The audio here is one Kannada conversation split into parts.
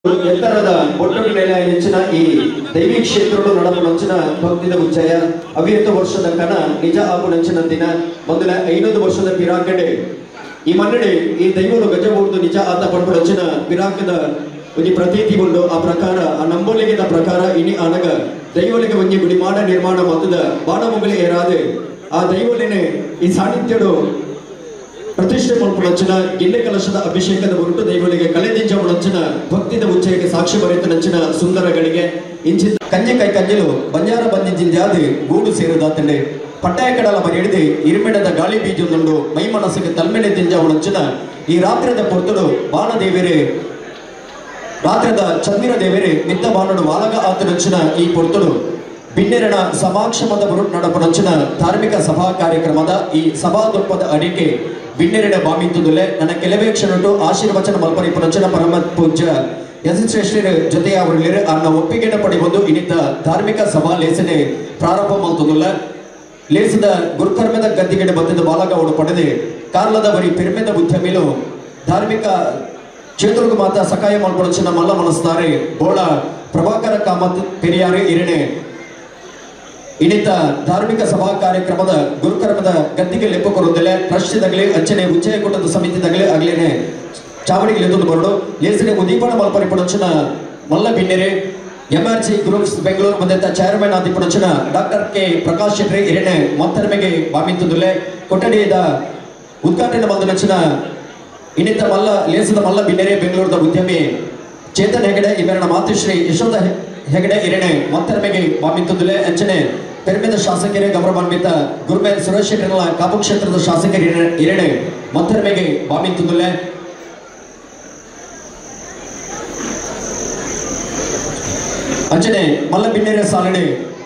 ಎತ್ತರದ ಬೊಟ್ಟುಗಳ ನೆಲೆ ಹೆಚ್ಚಿನ ಈ ದೈವಿ ಕ್ಷೇತ್ರಗಳು ನಡಪುನಂಚಿನ ಭಕ್ತಿದ ಉಚ್ಚಯ 50 ವರ್ಷದ ಕಣ ನಿಜ ಆಪುನಂಚಿನ ದಿನ ಮೊದಲ 500 ವರ್ಷದ ಪಿರಾಕಡೆ ಈ ಮನ್ನಡೆ ಈ ದೈವಲು ಗಜಬೂರ್ದು ನಿಜ ಆತ ಪಡ್ಪುನಂಚಿನ ಪಿರಾಕದ ಒಂದು ಪ್ರತೀತಿ ಉಂಡು ಆ ಪ್ರಕಾರ ಆ ನಂಬೋಲಿಗೆದ ಪ್ರಕಾರ ಇನಿ ಆನಗ ದೈವಲಿಗೆ ಒಂಜಿ ಗುಡಿ ಮಾಡ ನಿರ್ಮಾಣ ಮತ್ತದ ಬಾಣಮುಗಲಿ ಏರಾದೆ ಆ ದೈವಲಿನೇ ಈ ಸಾನ್ನಿಧ್ಯಡು ಪ್ರತಿಷ್ಠೆ ಮಲ್ಪುನಂಚಿನ ಗಿಲ್ಲೆ ಕಲಶದ ಅಭಿಷೇಕದ ಹೊರಟು ದೈವಲಿಗೆ ಕಳೆದಿಂಜ ಮುಳಂಚಿನ ಭಕ್ತಿದ ಉಚ್ಚೆಗೆ ಸಾಕ್ಷಿ ಬರೆತನಂಚಿನ ಸುಂದರಗಳಿಗೆ ಇಂಚಿನ ಕಂಜೆ ಕೈ ಕಂಜಲು ಬಂಜಾರ ಬಂದಿಂಜಿಂಜಾದಿ ಗೂಡು ಸೇರುದಾತಂಡೆ ಪಟ್ಟಾಯ ಕಡಲ ಬರೆಯಡಿದೆ ಇರುಮೆಣದ ಗಾಳಿ ಬೀಜೊಂದುಂಡು ಮೈ ಮನಸ್ಸಿಗೆ ತಲ್ಮೆನೆ ತಿಂಜ ಮುಳಂಚಿನ ಈ ರಾತ್ರಿದ ಪೊರ್ತುಡು ಬಾಣದೇವರೇ ರಾತ್ರಿದ ಚಂದಿರ ದೇವರೇ ನಿತ್ತ ಬಾಣಡು ವಾಲಗ ಆತನಂಚಿನ ಈ ಪೊರ್ತುಡು ಬಿನ್ನೆರಣ ಸಮಾಕ್ಷಮದ ಬರುಟ್ ನಡಪನಂಚಿನ ಧಾರ್ಮಿಕ ಸಭಾ ಕಾರ್ಯಕ್ರಮದ ಈ ಸಭಾ ದುಪ್ಪದ ಅಡಿಕೆ ಬಿನ್ನೆರಡ ಬಾಮಿಂತುದುಲೆ ನನ್ನ ಕೆಲವೇ ಕ್ಷಣಟ್ಟು ಆಶೀರ್ವಚನ ಮಲ್ಪರಿಪನಂಚಿನ ಪರಮ ಪೂಜ್ಯ ಯಶಶ್ರೇಷ್ಠರ ಜೊತೆ ಅವರಲ್ಲಿರು ಅನ್ನ ಒಪ್ಪಿಗೆನ ಪಡೆಯುವುದು ಇನ್ನಿತ ಧಾರ್ಮಿಕ ಸಭಾ ಲೇಸನೆ ಪ್ರಾರಂಭ ಮಾಡ್ತದುಲ್ಲ ಲೇಸದ ಗುರುಕರ್ಮದ ಗದ್ದಿಗೆಡೆ ಬಂದಿದ್ದ ಬಾಲಕ ಅವಳು ಪಡೆದೆ ಕಾರ್ಲದ ಬರಿ ಪಿರ್ಮೆದ ಉದ್ಯಮಿಲು ಧಾರ್ಮಿಕ ಕ್ಷೇತ್ರಕ್ಕೆ ಮಾತ್ರ ಸಕಾಯ ಮಾಡ್ಕೊಳಚಿನ ಮಲ್ಲ ಮನಸ್ತಾರೆ ಬೋಳ ಪ್ರಭಾಕರ ಕಾಮತ್ ಪೆರಿಯಾರೆ ಇರಣೆ ಇನ್ನಿತ ಧಾರ್ಮಿಕ ಸಭಾ ಕಾರ್ಯಕ್ರಮದ ಗುರುಕರ್ಮದ ಗದ್ದಿಗೆ ಲೆಪ್ಪು ಕೊಡುವುದಿಲ್ಲ ಪ್ರಶ್ನೆದಾಗಲಿ ಅಂಚನೆ ಉಚ್ಚಯ ಕೂಟದ ಸಮಿತಿದಾಗಲಿ ಆಗ್ಲೇನೆ ಚಾವಡಿಗೆ ಎದ್ದು ಬರಡು ಲೇಸನೆ ಉದೀಪನ ಮಲ್ಪರಿಪುಣಚಿನ ಮಲ್ಲ ಬಿನ್ನೆರೆ ಎಂಆರ್ಸಿ ಗ್ರೂಪ್ಸ್ ಬೆಂಗಳೂರು ಬಂದಂತ ಚೇರ್ಮನ್ ಆದಿಪುಣಚಿನ ಡಾಕ್ಟರ್ ಕೆ ಪ್ರಕಾಶ್ ಶೆಟ್ಟಿ ಇರಣೆ ಮತ್ತರ್ಮೆಗೆ ಬಾಮಿಂತುದುಲೆ ಕೊಠಡಿಯದ ಉದ್ಘಾಟನೆ ಬಂದನಚಿನ ಇನ್ನಿತ ಮಲ್ಲ ಲೇಸದ ಮಲ್ಲ ಬಿನ್ನೆರೆ ಬೆಂಗಳೂರದ ಉದ್ಯಮಿ ಚೇತನ್ ಹೆಗಡೆ ಇವರನ್ನ ಮಾತೃಶ್ರೀ ಯಶೋಧ ಹೆಗಡೆ ಇರಣೆ ಮತ್ತರ್ಮೆಗೆ ಬಾಮಿಂತುದುಲೆ ಅಂಚನೆ ಪೆರ್ಮೆದ ಶಾಸಕರೇ ಗೌರವಾನ್ವಿತ ಗುರುಮೆ ಸುರೇಶ್ ಶೆಟ್ಟಿರಲ ಕಾಪು ಕ್ಷೇತ್ರದ ಶಾಸಕರ ಇರಣೆ ಮತ್ತರ್ಮೆಗೆ ಬಾಮಿಂತುದುಲೆ ಅಂಚನೆ ಮಲ್ಲ ಬಿನ್ನೆರೆ ಸಾಲಣೆ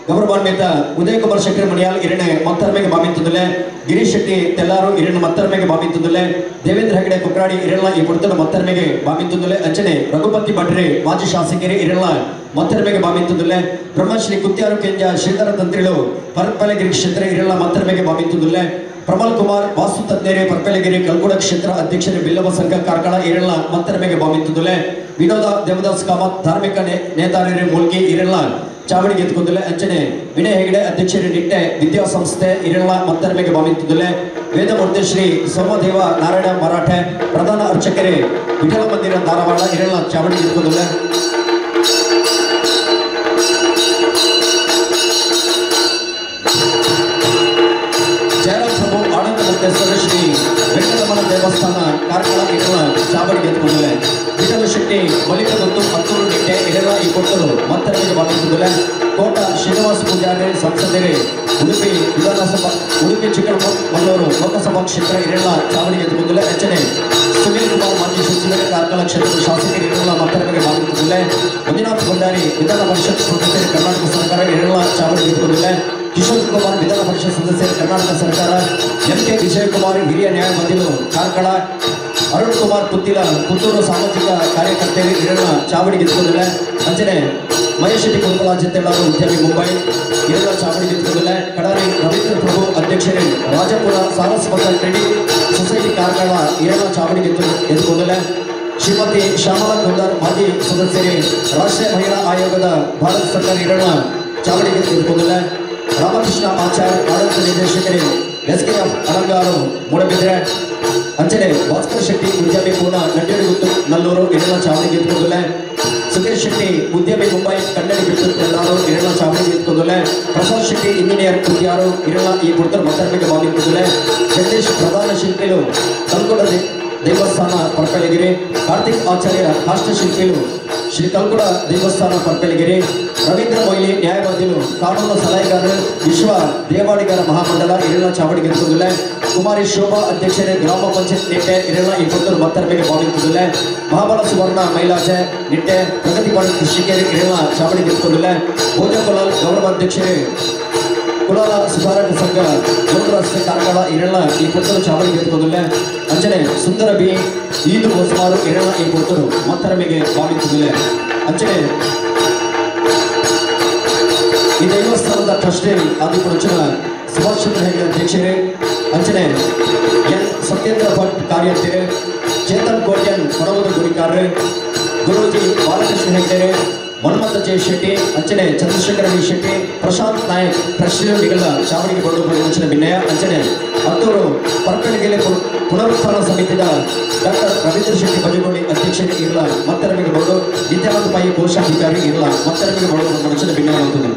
ಗೌರವಾನ್ವಿತ ಉದಯ ಕುಮಾರ್ ಶೆಟ್ಟಿ ಮಣಿಯಾಲ್ ಇರಣೆ ಮತ್ತರ್ಮೆಗೆ ಬಾಮಿಂತುದುಲೆ ಗಿರೀಶ್ ಶೆಟ್ಟಿ ತೆಲ್ಲಾರು ಇರಣ ಮತ್ತರ್ಮೆಗೆ ಬಾಮಿಂತುದುಲೆ ದೇವೇಂದ್ರ ಹೆಗಡೆ ಕುಕ್ರಾಡಿ ಇರಳ ಈ ಪುರ್ತನ ಮತ್ತರ್ಮೆಗೆ ಬಾಮಿಂತುದುಲೆ ಅಂಚನೆ ರಘುಪತಿ ಭಟ್ರೆ ಮಾಜಿ ಶಾಸಕರೇ ಇರಳ ಮತ್ತರ್ಮೆಗೆ ಬಾಮಿಂತುದುಲೆ ಬ್ರಹ್ಮಶ್ರೀ ಕುತ್ಯಾರು ಕೆಂಜ ಶ್ರೀಧರ ತಂತ್ರಿಗಳು ಪರ್ಪಲಗಿರಿ ಕ್ಷೇತ್ರ ಇರಳ ಮತ್ತರ್ಮೆಗೆ ಬಾಮಿಂತುದುಲೆ ಪ್ರಮಲ್ ಕುಮಾರ್ ವಾಸ್ತು ತಜ್ಞರೇ ಪರ್ಪಲಗಿರಿ ಕಲ್ಗುಡ ಕ್ಷೇತ್ರ ಅಧ್ಯಕ್ಷರೇ ಬಿಲ್ಲವ ಸಂಘ ಕಾರ್ಕಳ ಇರಳ ಮತ್ತರ್ಮೆಗೆ ಬಾಮಿಂತುದುಲೆ ವಿನೋದ ದೇವದಾಸ್ ಕಾಮತ್ ಧಾರ್ಮಿಕ ನೇತಾರರೇ ಮೂಲ್ಗಿ ಇರಳ ಚಾವಡಿಗೆ ಎತ್ಕೊಂಡಲೆ ಅಂಚನೆ ವಿನಯ ಹೆಗಡೆ ಅಧ್ಯಕ್ಷರೇ ನಿಟ್ಟೆ ವಿದ್ಯಾಸಂಸ್ಥೆ ಇರಳ ಮತ್ತರ್ಮೆಗೆ ಬಾಮಿಂತುದುಲೆ ವೇದಮೂರ್ತಿ ಶ್ರೀ ಸೋಮದೇವ ನಾರಾಯಣ ಮರಾಠೆ ಪ್ರಧಾನ ಅರ್ಚಕರೇ ವಿಠಲ ಮಂದಿರ ಧಾರವಾಡ ಇರಳ ಚಾವಡಿಗೆ ಎತ್ಕೊಂಡಲೆ ಜಯರಾಮ್ ಪ್ರಭು ಆನಂದ ಮುಕ್ತೇಶ್ವರ ಶ್ರೀ ವೆಂಕಟರಮಣ ದೇವಸ್ಥಾನ ಕಾರ್ಕಳ ಇರಳ ಚಾವಡಿಗೆ ಎತ್ಕೊಂಡಲೆ ವಿಠಲ ಶೆಟ್ಟಿ ಮಲ್ಲಿಕದೊತ್ತು ಹತ್ತೂರು ನಿಟ್ಟೆ ಇರಳ ಈ ಕೊಟ್ಟರು ಮತ್ತರ್ಮೆಗೆ ಬಾಮಿಂತುದುಲೆ ಕೋಟ ಶ್ರೀನಿವಾಸ ಪೂಜಾರಿ ಸಂಸದರೇ ಉಡುಪಿ ವಿಧಾನಸಭಾ ಉಡುಪಿ ಚಿಕ್ಕಮಗಳೂರು ಲೋಕಸಭಾ ಕ್ಷೇತ್ರ ಇರಳ ಚಾವಡಿಗೆ ಎತ್ಕೊಂಡಲೆ ರಚನೆ ಸುನೀಲ್ ಕುಮಾರ್ ಮಾಜಿ ಸಚಿವರೇ ಕಾರ್ಕಳ ಕ್ಷೇತ್ರದ ಶಾಸಕರು ಇರಳ ಮತ್ತರ್ಮೆಗೆ ಬಾಮಿಂತುದುಲೆ ಮಂಜುನಾಥ್ ಭಂಡಾರಿ ವಿಧಾನ ಪರಿಷತ್ ಸದಸ್ಯರು ಕರ್ನಾಟಕ ಸರ್ಕಾರ ಇರಳ ಚಾವಡಿಗೆ ಎತ್ಕೊಂಡಲೆ ಕಿಶೋರ್ ಕುಮಾರ್ ವಿಧಾನ ಪರಿಷತ್ ಸದಸ್ಯರು ಕರ್ನಾಟಕ ಸರ್ಕಾರ ಎಂ.ಕೆ. ವಿಜಯಕುಮಾರ್ ಹಿರಿಯ ನ್ಯಾಯವಾದಿಗಳು ಕಾರ್ಕಳ ಅರುಣ್ ಕುಮಾರ್ ಪುತ್ತಿಲ ಪುತ್ತೂರು ಸಾಮಾಜಿಕ ಕಾರ್ಯಕರ್ತರು ಇರಳ ಚಾವಡಿಗೆ ಎತ್ಕೊಂಡಲೆ ಅಂಚನೆ ಮಹೇಶ್ ಶೆಟ್ಟಿ ಕುರುಕುಲ ಜತೆಳ್ಳಾರು ಉದ್ಯಮಿ ಮುಂಬೈ ಇರಳ ಚಾವಡಿಗೆ ಎತ್ಕೊಂಡಲೆ ಕಡಾರಿ ರವೀಂದ್ರ ಪ್ರಭು ಅಧ್ಯಕ್ಷರೇ ರಾಜಪುರ ಸಾರಸ್ವತ ಕ್ರೆಡಿಟ್ ಸೊಸೈಟಿ ಕಾರ್ಕಳ ಇರಳ ಚಾವಡಿಗೆ ಎತ್ಕೊಂಡಲೆ ಶ್ರೀಮತಿ ಶ್ಯಾಮಲಾ ಕುಂದರ್ ಮಾಜಿ ಸದಸ್ಯರೇ ರಾಷ್ಟ್ರೀಯ ಮಹಿಳಾ ಆಯೋಗದ ಭಾರತ ಸರ್ಕಾರ ಇರಳ ಚಾವಡಿಗೆ ಎತ್ಕೊಂಡಲೆ ರಾಮಕೃಷ್ಣ ಆಚಾರ್ಯ ಆಡಳಿತ ನಿರ್ದೇಶಕರೇ ಎಸ್ಕೆಎಫ್ ಅಲಂಗಾರು ಮೂಡಬಿದ್ರೆ ಅಂಚನೆ ಭಾಸ್ಕರ್ ಶೆಟ್ಟಿ ಉದ್ಯಮಿ ಪೂರ್ಣ ನಡ್ಯಡಿಗುತ್ತು ನಲ್ಲೂರು ಇರಳ ಚಾವಡಿಗೆ ಎತ್ಕೊಂಡಲೆ ಸುಖೇಶ್ ಶೆಟ್ಟಿ ಉದ್ಯಮಿ ಮುಂಬೈ ಕನ್ನಡಿ ಬಿಟ್ಟು ಎಲ್ಲಾರು ಇರಳ ಚಾವಡಿಗೆ ಎತ್ಕೊಂಡಲೆ ಪ್ರಸಾದ್ ಶೆಟ್ಟಿ ಇಂಜಿನಿಯರ್ ಕುತ್ಯಾರು ಇರಳ ಈ ಪುರ್ತರು ಮತ್ತರ್ಮೆಗೆ ಬಾಮಿಂತುದುಲೆ ಜಗದೀಶ್ ಪ್ರಧಾನ ಶಿಲ್ಪಿಗಳು ಕಲ್ಗುಡ ದೇವಸ್ಥಾನ ಪರ್ಪಲಗಿರಿ ಕಾರ್ತಿಕ್ ಆಚಾರ್ಯ ಕಾಷ್ಟಶಿಲ್ಪಿಗಳು ಶ್ರೀ ಕಲ್ಗುಡ ದೇವಸ್ಥಾನ ಪರ್ಪಲಗಿರಿ ರವೀಂದ್ರ ಮೊಯ್ಲಿ ನ್ಯಾಯವಾದಿಗಳು ಕಾನೂನು ಸಲಹೆಗಾರರು ವಿಶ್ವ ದೇವಾಡಿಗರ ಮಹಾಮಂಡಲ ಇರಳ ಚಾವಡಿಗೆ ಎತ್ಕೊಂಡಲೆ ಕುಮಾರಿ ಶೋಭಾ ಅಧ್ಯಕ್ಷರೇ ಗ್ರಾಮ ಪಂಚಾಯತ್ ನಿಟ್ಟೆ ಇರಳ ಈ ಪುತ್ತೂರು ಮತ್ತರ್ಮೆಗೆ ಬಾಮಿಂತುದುಲೆ ಮಹಾಬಲ ಸುವರ್ಣ ಮೈಲಾಜೆ ನಿಟ್ಟೆ ಪ್ರಗತಿಪಾಡಿ ಕೃಷಿಕೇರಿ ಇರಳ ಚಾವಡಿಗೆ ಎತ್ಕೊಂಡಲೆ ಭೋಜಕುಲಾಲ್ ಗೌರವಾಧ್ಯಕ್ಷರೇ ಕುಲಾಲ ಸುಧಾರಕ ಸಂಘ ರಸ್ತೆ ಕಾರ್ಕಳ ಇರಳ ಈ ಪುತ್ತೂರು ಚಾವಡಿಗೆ ಎತ್ಕೊಂಡಲೆ ಅಂಚನೆ ಸುಂದರ ಬಿ ಈದು ಹೊಸಮಾರು ಇರಳ ಈ ಪುತ್ತೂರು ಮತ್ತರ್ಮೆಗೆ ಬಾಮಿಂತುದುಲೆ ಅಂಚನೆ ಈ ದೇವಸ್ಥಾನದ ಟ್ರಸ್ಟಿ ಆದಿಪುರಚಿನ ಸುಭಾಷ್ ಚಂದ್ರ ಹೆಗಡೆ ಅಧ್ಯಕ್ಷರೇ ಅಂಚನೆ ಎನ್ ಸತ್ಯೇಂದ್ರ ಭಟ್ ಕಾರ್ಯಕರ್ತರೇ ಚೇತನ್ ಕೋಟ್ಯನ್ ಹೊರವದ ಗುರಿಕಾರರೇ ಗುರೂಜಿ ಬಾಲಕೃಷ್ಣ ಹೆಗ್ಡೆ, ಮನ್ಮಥ ಜೆ ಶೆಟ್ಟಿ, ಅಂಚನೆ ಚಂದ್ರಶೇಖರ ವಿ ಶೆಟ್ಟಿ, ಪ್ರಶಾಂತ್ ನಾಯಕ್, ಪ್ರಶ್ನೆಗಳ ಚಾವಡಿಗೆ ಬಡವರು ಮುಂಚಿನ ಭಿನ್ನಯ ಅಂಚನೆ ಹತ್ತೂರು ಪರ್ಕಳಿಗೆಲೆ ಪುನರುತ್ಥಾನ ಸಮಿತಿಯ ಡಾಕ್ಟರ್ ರವೀಂದ್ರ ಶೆಟ್ಟಿ ಬಜಗೋಡಿ ಅಧ್ಯಕ್ಷರಿಗೆ ಇರಲ ಮತ್ತರಮಿಗೆ ಬಹುದು ನಿತ್ಯಾನಂದ ಪೈ ಕೋಶಾಧಿಕಾರಿ ಇರಲ ಮತ್ತರಮಿಗೆ ಬಡವರು ಮುಂಚಿನ ಭಿನ್ನಯ ಆಗುತ್ತದೆ.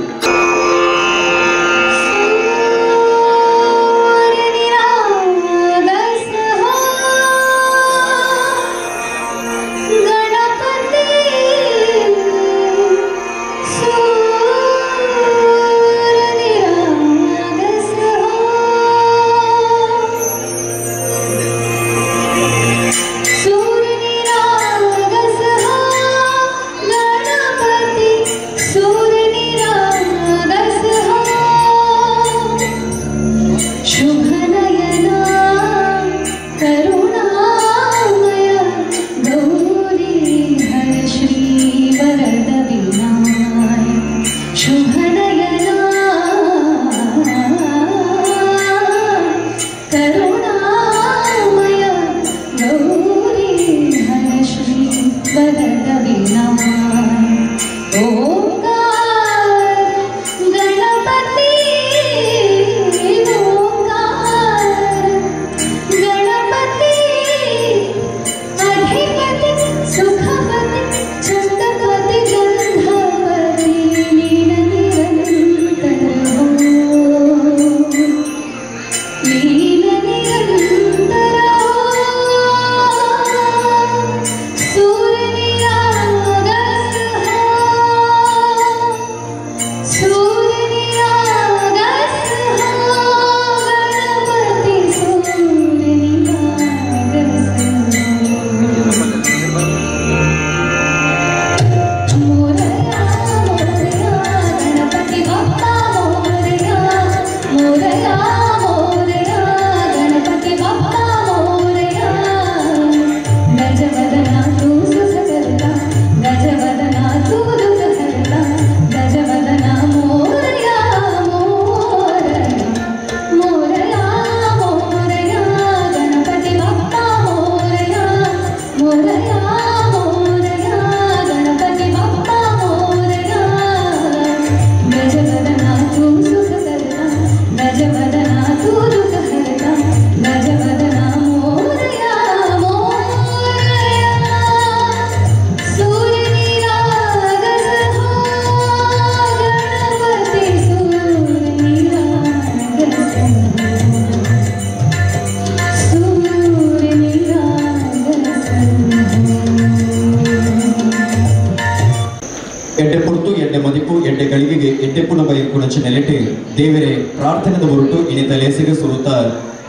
ನೆಲೆಟಿ ದೇವರೇ ಪ್ರಾರ್ಥನೆದ ಹೊರಟು ಇನ್ನಿತ ಲೇಸಿಗೆ ಸುರುತ್ತ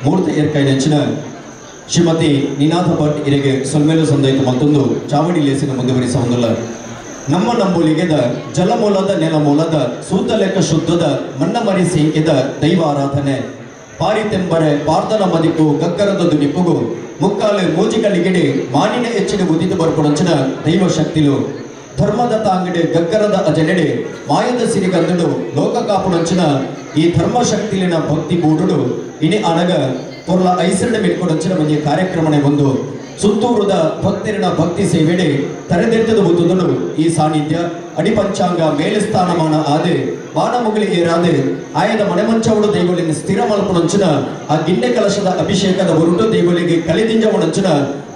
ಮೂರ್ತಿ ಏರ್ಕೈ ನೆಂಚಿನ ಶ್ರೀಮತಿ ನಿನಾಥ ಭಟ್ ಇರೆಗೆ ಸೊಲ್ಮೇಲು ಸಂದೈತು ಮತ್ತೊಂದು ಚಾವಡಿ ಲೇಸಿನ ಮುಂದುವರಿಸ ಹೊಂದಲ್ಲ ನಮ್ಮ ನಂಬುಲಿಗೆದ ಜಲಮೂಲದ ನೆಲಮೂಲದ ಸೂತ ಲೆಕ್ಕ ಶುದ್ಧದ ಮಣ್ಣ ಮರಿಸಿ ಇದ ದೈವ ಆರಾಧನೆ ಪಾರಿತೆಂಬರೆ ಪಾರ್ಥನ ಮದಿಪು ಗಗ್ಗರದ ದುನಿಪುಗು ಮುಕ್ಕಾಲು ಮೂಜಿಗಳಿಗಿಡಿ ಮಾನಿನ ಹೆಚ್ಚಿನ ಉದಿದು ಬರ್ಪುಡಂಚಿನ ದೈವ ಶಕ್ತಿಲು ಧರ್ಮದ ತಾಂಗಡೆ ಗಗ್ಗರದ ಅಜನೆಡೆ ಮಾಯದ ಸಿರಿಗಂದಡು ಲೋಕ ಕಾಪುಡಂಚಿನ ಈ ಧರ್ಮ ಶಕ್ತಿಲಿನ ಭಕ್ತಿ ಬೂಡುಡು ಇನಿ ಅನಗ ಪೊರ್ಲ ಐಸರಡೆ ಮೆಟ್ಕೊಡಂಚಿನ ಮಂದಿ ಕಾರ್ಯಕ್ರಮನೆ ಒಂದು ಸುತ್ತೂರುದ ಭಕ್ತರಿನ ಭಕ್ತಿ ಸೇವೆಡೆ ತರೆದೆತ್ತದ ಬುದ್ಧುದಳು ಈ ಸಾನ್ನಿಧ್ಯ ಅಡಿಪಂಚಾಂಗ ಮೇಲೆ ಸ್ಥಾನಮಾನ ಆದೆ ಬಾಣಮುಗಲಿ ಏರಾದೆ ಆಯದ ಮನೆಮಂಚವಡು ದೈವಲಿನ ಸ್ಥಿರ ಮಲ್ಪುಣಂಚಿನ ಆ ಗಿಂಡೆ ಕಲಶದ ಅಭಿಷೇಕದ ಹೊರಟು ದೈವಲಿಗೆ ಕಲಿದಿಂಜವಣಂಚಿನ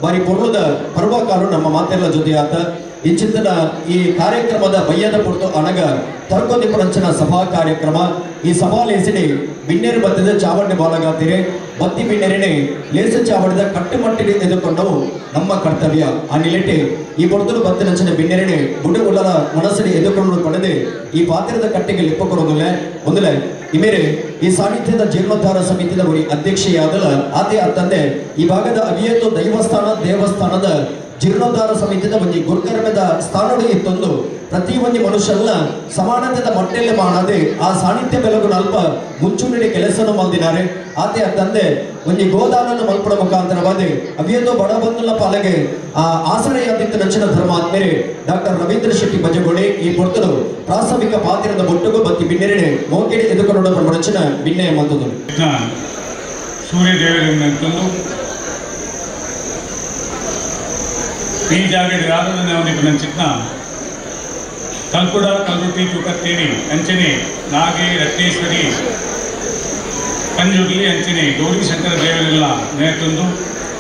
ಬಾರಿ ಪೊರ್ಲದ ಪರ್ವಕಾರು ನಮ್ಮ ಮಾತೆಲ್ಲ ಜೊತೆ ಆತ ಇಂಚಿನ ಈ ಕಾರ್ಯಕ್ರಮದ ಬಯ್ಯದ ಪುರ್ತು ಅನಗ ತರ್ಕೋದಿಪುರಂಚನ ಸಭಾ ಕಾರ್ಯಕ್ರಮ ಈ ಸಭಾ ಲೇಸಿನಿ ಬಿನ್ನೇರು ಬತ್ತದ ಚಾವಣಿ ಬಾಲಗಾತಿರೆ ಬತ್ತಿ ಬಿನ್ನೆರಿನೆ ಲೇಸ ಚಾವಣದ ಕಟ್ಟುಮಟ್ಟಿಗೆ ಎದುರುಕೊಂಡವು ನಮ್ಮ ಕರ್ತವ್ಯ ಆ ನಿಲೆಟೆ ಈ ಬೊಡ್ದಲು ಬತ್ತಿನಂಚಿನ ಬಿನ್ನೆರಿನೆ ಬುಡುಗುಲ್ಲರ ಮನಸ್ಸಿನ ಎದುರುಕೊಂಡು ಪಡೆದೆ ಈ ಪಾತ್ರದ ಕಟ್ಟಿಗೆ ಲಿಪ್ಪಕೊಡೋದಿಲ್ಲ ಒಂದಲೇ ಇಮೇರೆ ಈ ಸಾನ್ನಿಧ್ಯದ ಜೀರ್ಣೋದ್ಧಾರ ಸಮಿತಿಯ ಉರಿ ಅಧ್ಯಕ್ಷೆಯಾದಲ ಆತೆ ತಂದೆ ಈ ಭಾಗದ ಅವಿಯತ್ತು ದೇವಸ್ಥಾನದ ಜೀರ್ಣೋದ್ಧಾರ ಸಮಿತಿಯ ಒಂದು ಗುರುಕರ್ಮದ ಸ್ಥಾನಗಳು ಇತ್ತೊಂದು ಪ್ರತಿ ಒಂದು ಮನುಷ್ಯನ ಸಮಾನತೆಯ ಮಟ್ಟೆಯಲ್ಲಿ ಮಾಡದೆ ಆ ಸಾನ್ನಿಧ್ಯ ಬೆಳಗು ಅಲ್ಪ ಮುಂಚೂಣಿ ಕೆಲಸವನ್ನು ಮಾಡಿದ್ದಾರೆ ಆತೆ ತಂದೆ ಒಂದು ಗೋದಾನನ್ನು ಮಲ್ಪಡ ಮುಖಾಂತರವಾದ ಅವಿಯದು ಬಡ ಬಂಧುಲ ಪಾಲಗೆ ಆ ಆಸರೆಯಾದಿತ್ತ ನಚ್ಚಿನ ಧರ್ಮಾತ್ಮೇರೆ ಡಾಕ್ಟರ್ ರವೀಂದ್ರ ಶೆಟ್ಟಿ ಬಜಗೋಡೆ ಈ ಪೊರ್ತಲು ಪ್ರಾಥಮಿಕ ಪಾತ್ರದ ಬೊಟ್ಟುಗು ಬತ್ತಿ ಬಿನ್ನೆರಡೆ ಮೋಕೆಡೆ ಎದುಕೊಂಡು ನಚ್ಚಿನ ಬಿನ್ನೆ ಎಂಬಂತದ್ದು ಸೂರ್ಯ ದೇವರಿಂದ ಈ ಜಾಗದ ಆರಾಧನೆ ಒಂದಿಟ್ಟು ನನ್ನ ಚಿತ್ನ ಕಲ್ಕುಡ ಕಲ್ರುಟಿ ತೂಕತ್ತೇರಿ ಅಂಚನೆ ನಾಗಿ ರತ್ನೇಶ್ವರಿ ಪಂಜುರ್ಲಿ ಅಂಚನೆ ಗೌರಿ ಶಂಕರ ದೇವರೆಲ್ಲ ನೇತೊಂದು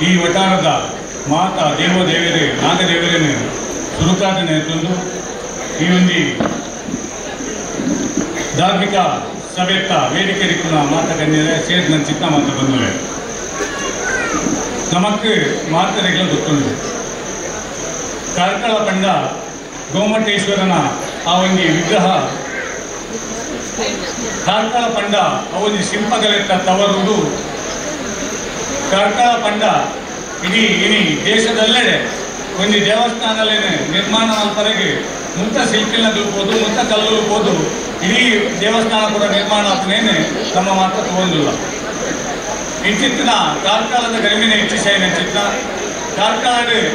ಈ ವಟಾರದ ಮಾತಾ ದೇವದೇವರೇ ನಾಗದೇವರೇ ಸುರುಕಾದ ನೇತೊಂದು ಈ ಒಂದು ಧಾರ್ಮಿಕ ಸಭೆತ್ತ ವೇದಿಕೆ ಇರಿക്കുന്ന ಮಾತಾ ಕನ್ಯರೆ ಸೇರಿ ನನ್ನ ಚಿತ್ತ ಮಾತು ಬಂದರೆ ನಮಕ್ಕೆ ಮಾತರೆಗಳ ಗೊತ್ತುಂಟು ಕಾರ್ಕಳ ಪಂಡ ಗೋಮಟೇಶ್ವರನ ಆ ಒಂದು ವಿಗ್ರಹ ಕಾರ್ಕಳ ಪಂಡ ಆ ಒಂದು ಶಿಲ್ಪಗಳೆತ್ತ ತವರುವುದು ಕಾರ್ಕಳ ಪಂಡ ಇಡೀ ದೇಶದಲ್ಲೆಡೆ ಒಂದು ದೇವಸ್ಥಾನದಲ್ಲೇನೆ ನಿರ್ಮಾಣ ಮಾಡ್ತಾರೆಗೆ ಮುಂತ ಶಿಲ್ಪಿನ ದುಲ್ಬೋದು ಮುಂತ ಕಲ್ಲು ದುಲ್ಬೋದು ಇಡೀ ದೇವಸ್ಥಾನ ಕೂಡ ನಿರ್ಮಾಣ ಆಗ್ತೇನೆ ನಮ್ಮ ಮಾತ್ರ ತಗೊಂಡಿಲ್ಲ ಇಂಚಿತ್ತಿನ ಕಾರ್ಕಳದ ಗರಿಮಿನ ಹೆಚ್ಚಿಸಾಯಿನ ಚಿತ್ರ ಕಾರ್ಕಳ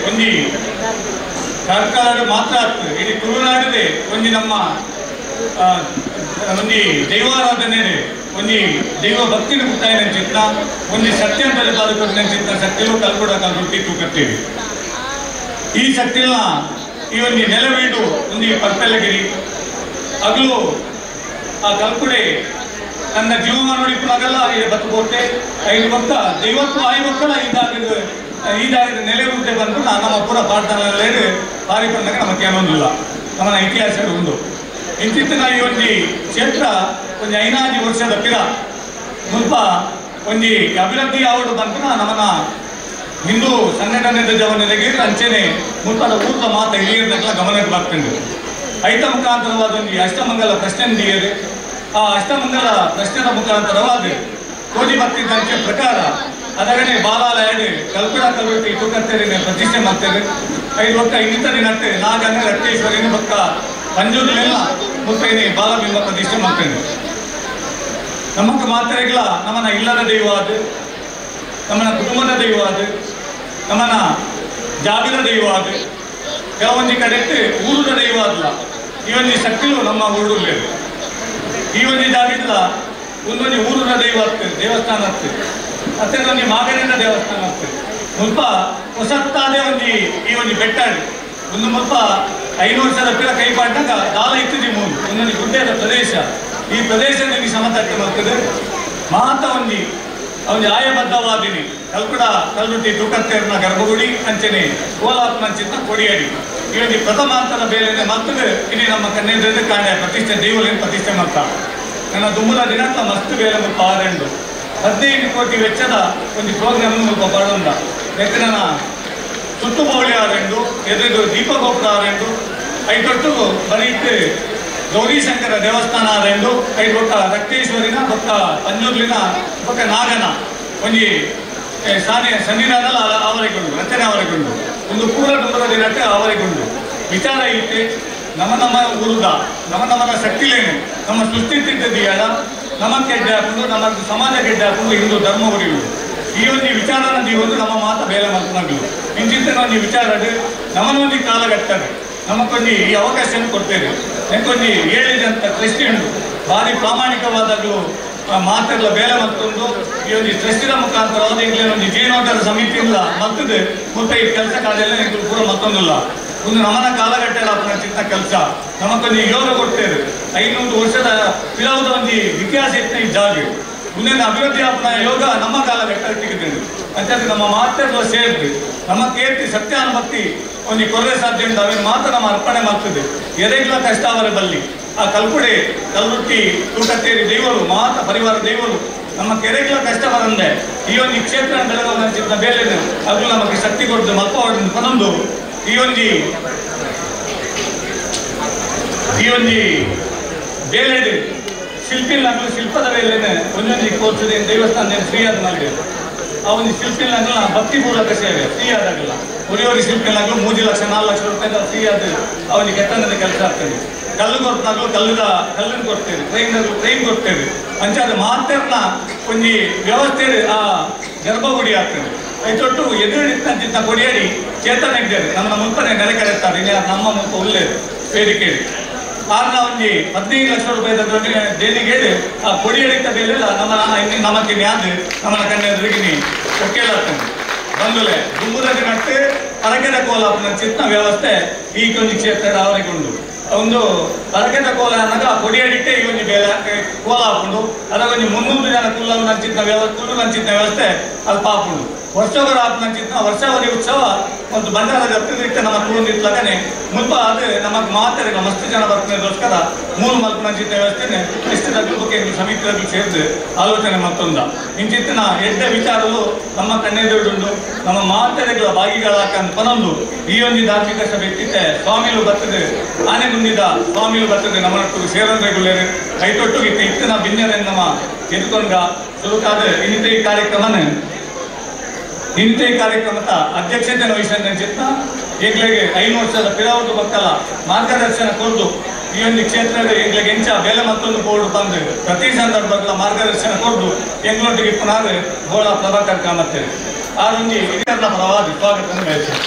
ಒಂದು ಕಾರ್ಕಳ ಮಾತ್ರ ಆಗ್ತದೆ ಇಡೀ ತುಳುನಾಡಿದೆ ಒಂದು ನಮ್ಮ ಒಂದು ದೈವಾರಾಧನೆ ಒಂದು ದೈವ ಭಕ್ತಿನ ಗುತ್ತಾಯಿನ ಚಿತ್ರ ಒಂದು ಸತ್ಯ ಅಂತ ಬಾಧಕನ ಚಿತ್ರ ಸತ್ಯಲು ಕಲ್ಕುಡ ಕಲ್ರುಟ್ಟಿ ತೂಕತ್ತೇವೆ ಈ ಸತ್ಯನ ಈ ಒಂದು ನೆಲವೀಡು ಒಂದು ಪರ್ಪೆಲ್ಲಗಿರಿ ಅಗಲು ಆ ಕಲ್ಕುಡೆ ನನ್ನ ಜೀವಮಾನ ನೋಡಿಕೊಳ್ಳಾಗಲ್ಲ ಬದುಕೋತೆ 5 ಭಕ್ತ ದೈವತ್ತು 5 ಮಕ್ಕಳ ಈದಾಗಿದ ನೆಲೆ ಉಂಟೆ ಬಂದು ನಮ್ಮ ಪೂರ ಪಾಠದಲ್ಲಿ ಬಾರಿ ಬಂದಾಗ ನಮಗೆ ಏನೊಂದಿಲ್ಲ ನಮ್ಮ ಇತಿಹಾಸ ಉಂಟು ಇಂತಿತ್ತಿನ ಈ ಒಂದು ಕ್ಷೇತ್ರ ಒಂದು 5 ವರ್ಷದ ಪಿರ ಮುಲ್ಪ ಒಂದು ಅಭಿವೃದ್ಧಿ ಯಾವುದು ಬಂತು ನಮ್ಮನ್ನ ಹಿಂದೂ ಸಂಘಟನೆ ಜವನೆಗೆ ಅಂಚೆನೆ ಮುಲ್ಪದ ಊರ್ದ ಮಾತ ಹಿರಿಯರ್ದಕ್ಕೆಲ್ಲ ಗಮನಕ್ಕೆ ಬರ್ತಿದ್ದು ಐತ ಮುಖಾಂತರವಾದ ಒಂದು ಅಷ್ಟಮಂಗಲ ಪ್ರಶ್ನೆ ನೀಡಿದೆ ಆ ಅಷ್ಟಮಂಗಲ ಪ್ರಶ್ನೆಯ ಮುಖಾಂತರವಾದ ಕೋಜಿ ಭಕ್ತಿ ಸಂಖ್ಯೆ ಪ್ರಕಾರ ಅದಗಡೆ ಬಾಲಾಲಯ ಕಲ್ಕುಡ ಕಲ್ರುಟ್ಟಿ ತೂಕತ್ತೇರಿನ ಪ್ರತಿಷ್ಠೆ ಮಾಡ್ತೇವೆ 5 ವರ್ಷ ಇನ್ನಿತರಿ ನಟ್ಟೆ ನಾಗಂಗ ರತ್ನೇಶ್ವರಿನ ಭಕ್ತ ಪಂಜೂರಿನೆಲ್ಲ ಮುತ್ತೈನೆ ಬಾಲಬಿಂಬ ಪ್ರತಿಷ್ಠೆ ಮಾಡ್ತೇವೆ ನಮಗೆ ಮಾತ್ರೆಗಳ ನಮ್ಮನ್ನ ಇಲ್ಲದ ದೈವವಾದ ನಮ್ಮನ್ನ ಕುಟುಂಬದ ದೈವವಾದ ನಮ್ಮನ್ನ ಜಾಬಿನ ದೈವವಾದ ಕೆಲವೊಂದು ಕಡೆಕ್ಕೆ ಊರದ ದೈವವಾದಲ್ಲ ಈ ಒಂದು ಶಕ್ತಿಗಳು ನಮ್ಮ ಊರಲ್ಲೇ ಈ ಒಂದು ಜಾಗದ ಒಂದೊಂದು ಊರದ ದೈವ ಆಗ್ತದೆ ದೇವಸ್ಥಾನ ಆಗ್ತದೆ ಮತ್ತೆ ಒಂದು ಮಾಗಡಿನ ದೇವಸ್ಥಾನ ಆಗ್ತದೆ ಮುಲ್ಪ ಹೊಸತ್ತಾದೇ ಒಂದು ಈ ಒಂದು ಬೆಟ್ಟ ಒಂದು ಮುಲ್ಪ 5 ವರ್ಷದ ಪಿರ ಕೈ ಪಾಡ್ನಾಗ ದಾಲ ಇತ್ತಿದೆ ಒಂದೊಂದು ಗುಡ್ಡದ ಪ್ರದೇಶ ಈ ಪ್ರದೇಶದಲ್ಲಿ ಸಮತಟ್ಟು ಮಾಡ್ತದೆ ಮಾತ ಒಂದು ಆಯಬದ್ಧವಾದಿನಿ ಕಲ್ಕುಡ ಕಲ್ರುಟ್ಟಿ ತೂಕತ್ತೇರಿನ ಗರ್ಭಗುಡಿ ಅಂಚನೆ ಕೋಲಾಪನ ಚಿತ್ರ ಕೊಡಿಯಾಡಿ ಈ ಒಂದು ಪ್ರಥಮಾಂತರ ಬೇಲೆ ಮತ್ತದು ಇಲ್ಲಿ ನಮ್ಮ ಕನ್ನೆದ್ರಿಂದ ಕಾಣೆ ಪ್ರತಿಷ್ಠೆ ದೇವಲಿನ ಪ್ರತಿಷ್ಠೆ ಮಾಡ್ತಾರೆ ನನ್ನ ದುಮ್ಮಲ ದಿನಕ್ಕ ಮಸ್ತ್ ಬೇಲೆ ಮುಲ್ಪ 15 ಕೋಟಿ ವೆಚ್ಚದ ಒಂದು ಪ್ರೋಗ್ರಾಮ್ ಮುಲ್ಪ ಬರೋದ ಎತ್ತಿನ ಸುತ್ತುಮೌಳಿ ಆರೆಂಡು ಎದುರು ದೀಪಗೋಪುರ ಆರೆಂಡು 5 ಒಟ್ಟು ಬರೀತ್ ಗೌರಿ ಶಂಕರ ದೇವಸ್ಥಾನ ಆರೆಂಡು 5 ಒಟ್ಟ ರಕ್ತೇಶ್ವರಿನ ಬೊಕ್ಕ ಪಂಜೂರ್ಲಿನ ಬೊಕ್ಕ ನಾಗನ ಒಂದು ಸನ್ನಿಧಾನ ಆವರಿಗೊಂಡು ರಚನೆ ಆವರಿಗೊಂಡು ಒಂದು ಪೂರ ಡುಂಬದ ದಿನಕ್ಕೆ ಆವರಿಗೊಂಡು ವಿಚಾರ ಇತ್ತೆ ನಮ್ಮ ಊರುದ ನಮ್ಮ ಶಕ್ತಿಲೇನು ನಮ್ಮ ಸೃಷ್ಟಿ ತಿದ್ದಿದೆಯಾಡ ನಮ್ಮ ಗೆಡ್ಡೆ ಹಾಕೊಂಡು ನಮ್ಮ ಸಮಾಜ ಗೆಡ್ಡೆ ಹಾಕೊಂಡು ಹಿಂದೂ ಧರ್ಮ ಹೊಡೆಯುವುದು ಈ ಒಂದು ವಿಚಾರನ ಒಂದು ನಮ್ಮ ಮಾತ ಬೇಲೆ ಮಾತನಾಗಲು ಇಂಚಿಂತ ಒಂದು ವಿಚಾರ ನಮ್ಮನ್ನೊಂದು ಕಾಲಘಟ್ಟದೆ ನಮಗೊಂದು ಈ ಅವಕಾಶ ಕೊಡ್ತೇವೆ ನನಗೊಂದು ಹೇಳಿದಂಥ ಟ್ರಸ್ಟಿ ಉಂಟು ಭಾರಿ ಪ್ರಾಮಾಣಿಕವಾದಾಗಲೂ ಮಾತೆಲ್ಲ ಬೇಲೆ ಮತ್ತೊಂದು ಈ ಒಂದು ಟ್ರಸ್ಟಿನ ಮುಖಾಂತರವಾದ ಈಗಲೇ ಒಂದು ಜೀರ್ಣೋದ್ಧಾರ ಸಮಿತಿಯಿಂದ ಮತ್ತದು ಮುತ್ತ ಈ ಕೆಲಸ ಕಾರ್ಯ ನಿಮಗೆ ಪೂರ ಮತ್ತೊಂದಿಲ್ಲ ಒಂದು ನಮ್ಮನ ಕಾಲಘಟ್ಟದ ಚಿಂತ ಕೆಲಸ ನಮಗೊಂದು ಯೋಗ ಕೊಡ್ತೇವೆ 500 ವರ್ಷದ ಪಿಲವದ ಒಂದು ಇತಿಹಾಸ ಇತ್ತು ಈ ಜಾಗ ಮುಂದಿನ ಅಭಿವೃದ್ಧಿ ಆಪನ ಯೋಗ ನಮ್ಮ ಕಾಲಘಟ್ಟ ತೆಗೆದಿದೆ ಅಂತ ನಮ್ಮ ಮಾತೆಲ್ಲ ಸೇರಿದ್ವಿ ನಮ್ಮ ಕೀರ್ತಿ ಸತ್ಯಾನುಭಕ್ತಿ ಒಂದು ಕೊರಲೆ ಸಾಧ್ಯ ಉಂಟು ಅವೇನು ಮಾತ್ರ ನಮ್ಮ ಅರ್ಪಣೆ ಮಾಡ್ತದೆ ಎದೆಗಳ ಕಷ್ಟ ಅವರ ಬಲ್ಲಿ ಆ ಕಲ್ಕುಡೆ ಕಲ್ರುಟ್ಟಿ ತೂಕತ್ತೇರಿ ದೇವರು ಮಾತ ಪರಿವಾರ ದೇವರು ನಮ್ಮ ಕೆರೆಗಳ ಕಷ್ಟ ಬರಂದೆ ಈ ಒಂದು ಕ್ಷೇತ್ರ ಬೆಳಗಾವಿ ಬೇರೆ ಅದು ನಮಗೆ ಶಕ್ತಿ ಕೊಡ್ದು ಮಕ್ಕ ಹೊಡೆದು ಪನೊಂದು ಈ ಒಂದು ಬೇಳೆ ಶಿಲ್ಪಿಲ್ಲಾಗಲು ಶಿಲ್ಪದ ಬೇಲೆನೆ ಒಂದೊಂದು ಕೋರ್ಸದೆ ದೇವಸ್ಥಾನದಲ್ಲಿ ಫ್ರೀಯಾದ ಮಾಡಿದೆ ಆ ಒಂದು ಶಿಲ್ಪಿಲ್ಲಾಗಲು ಭಕ್ತಿಪೂರ್ವಕ ಸೇವೆ ಫ್ರೀ ಆದಾಗಲ್ಲ ಉಳಿಯೋರಿ ಶಿಲ್ಪಿಲ್ಲಾಗಲು 3 ಲಕ್ಷ 4 ಲಕ್ಷ ರೂಪಾಯಿ ಫ್ರೀ ಆದ ಅವನಿಗೆ ಕೆತ್ತನದ ಕೆಲಸ ಆಗ್ತದೆ ಕಲ್ಲು ಕೊಡ್ತಾಗಲು ಕಲ್ಲನ್ನು ಕೊಡ್ತೇವೆ ಟ್ರೈನ್ ಕೊಡ್ತೇವೆ ಅಂಚಾದ ಮಾತೇರ್ನ ಒಂದು ವ್ಯವಸ್ಥೆ ಆ ಗರ್ಭಗುಡಿ ಆಗ್ತದೆ ಐತೊಟ್ಟು ಎದುರಿತ್ತಂತ ಕೊಡಿಯಾಡಿ ಚೇತನ ಇದ್ದೇವೆ ನಮ್ಮ ಮುಲ್ಪನೆ ನೆರೆ ಕರೆಸ್ತಾರೆ ನಮ್ಮ ಮುಲ್ಪ ಒಳ್ಳೆ ವೇದಿಕೆ ಆಗ ಒಂದು 15 ಲಕ್ಷ ರೂಪಾಯಿದ ದೇಣಿಗೆ ಆ ಕೊಡಿ ಎಡಿತ ಬೇಲೆಲ್ಲ ನಮಗೆ ನ್ಯಾದ ನಮ್ಮನ್ನ ಕಣ್ಣೆದುರಿಗೆ ಒಕ್ಕೇಲಾಗ್ತದೆ ಬಂದುಲೆ ದುಂಬುದಲ್ಲಿ ನಟ್ಟು ಅರಕೆದ ಕೋಲಾಪನ ಚಿತ್ನ ವ್ಯವಸ್ಥೆ ಈ ಕೊಂಚ ಕ್ಷೇತ್ರ ಅವರಿಗೆ ಉಂಟು ಒಂದು ಅರಕೆದ ಕೋಲ ಅನ್ನಗ ಕೊಡಿಯಡಿಟ್ಟೆ ಈ ಒಂದು ಬೇಲೆ ಕೋಲ ಹಾಕೊಂಡು ಅದಕ್ಕೊಂದು 300 ಜನ ಕುಲ್ಲವು ನಂಚಿನ ವ್ಯವಸ್ಥೆ ಅಲ್ಲಿ ಪಾಪುಂಡು ವರ್ಷಗಳ ನಂಚಿನ ವರ್ಷವರಿ ಉತ್ಸವ ಒಂದು ಬಂಡಾರ ಗಪ್ಪಿದ್ರಿಟ್ಟ ನಮ್ಮ ಕುಳಿತಲಗನೆ ಮುಲ್ಪ ಅದು ನಮಗೆ ಮಾತಾಡಿದ ಮಸ್ತ್ ಜನ ಬರ್ತಿರೋಸ್ಕರ ಮೂಲ ಮಲ್ಪ ನಂಚಿನ ವ್ಯವಸ್ಥೆನೆ ಎಷ್ಟು ಬಗ್ಗೆ ಸಮಿತಿಯಲ್ಲಿ ಸೇರಿದು ಆಲೋಚನೆ ಮತ್ತೊಂದ ಇಂಚಿತ್ತಿನ ಎಡ್ಡ ವಿಚಾರಗಳು ನಮ್ಮ ಕಣ್ಣೆದುರುಂಡು ನಮ್ಮ ಮಾತಾಡಿಗಳ ಭಾಗಿಗಳಾಕಂದು ಪನೊಂದು ಈ ಒಂದು ಧಾರ್ಮಿಕ ಸಭೆ ಇತ್ತಿತ್ತೆ ಸ್ವಾಮಿಗಳು ಬರ್ತದೆ ಆನೆ ಮುಂದಿದ ಸ್ವಾಮಿಗಳು ಬರ್ತದೆ ನಮ್ಮ ಸೇರೋದ್ರೆಗುಳ್ಳೇರು ಕೈತೊಟ್ಟು ಇತ್ತಿನ ಭಿನ್ನರನ್ನು ನಮ್ಮ ಎದ್ಕೊಂಡ ಸುರುಕಾದ ಇನ್ನಿತ ಈ ಕಾರ್ಯಕ್ರಮದ ಅಧ್ಯಕ್ಷತೆ ವಹಿಸಿದ ಚಿತ್ತ ಈಗಲೇ 5 ವರ್ಷದ ಪಿರಾವತು ಮಕ್ಕಳ ಮಾರ್ಗದರ್ಶನ ಕೊಟ್ಟು ಈ ಒಂದು ಕ್ಷೇತ್ರದ ಈಗಲೇ ಎಂಚ ಬೇಲೆ ಮತ್ತೊಂದು ಬೋರ್ಡ್ ಬಂದು ಪ್ರತಿ ಸಂದರ್ಭಗಳ ಮಾರ್ಗದರ್ಶನ ಕೊಟ್ಟು ಎಂಗ್ಲೊಟ್ಟಿಗೆ ಪುನಃ ಗೋಳ ಪ್ರಭಾಕರ್ ಕಾಮತ್ತೇವೆ ಆ ಒಂದು ಹಿರಿಯರ ಪರವಾಗಿ ಸ್ವಾಗತ ಬಯಸ್ತೇನೆ.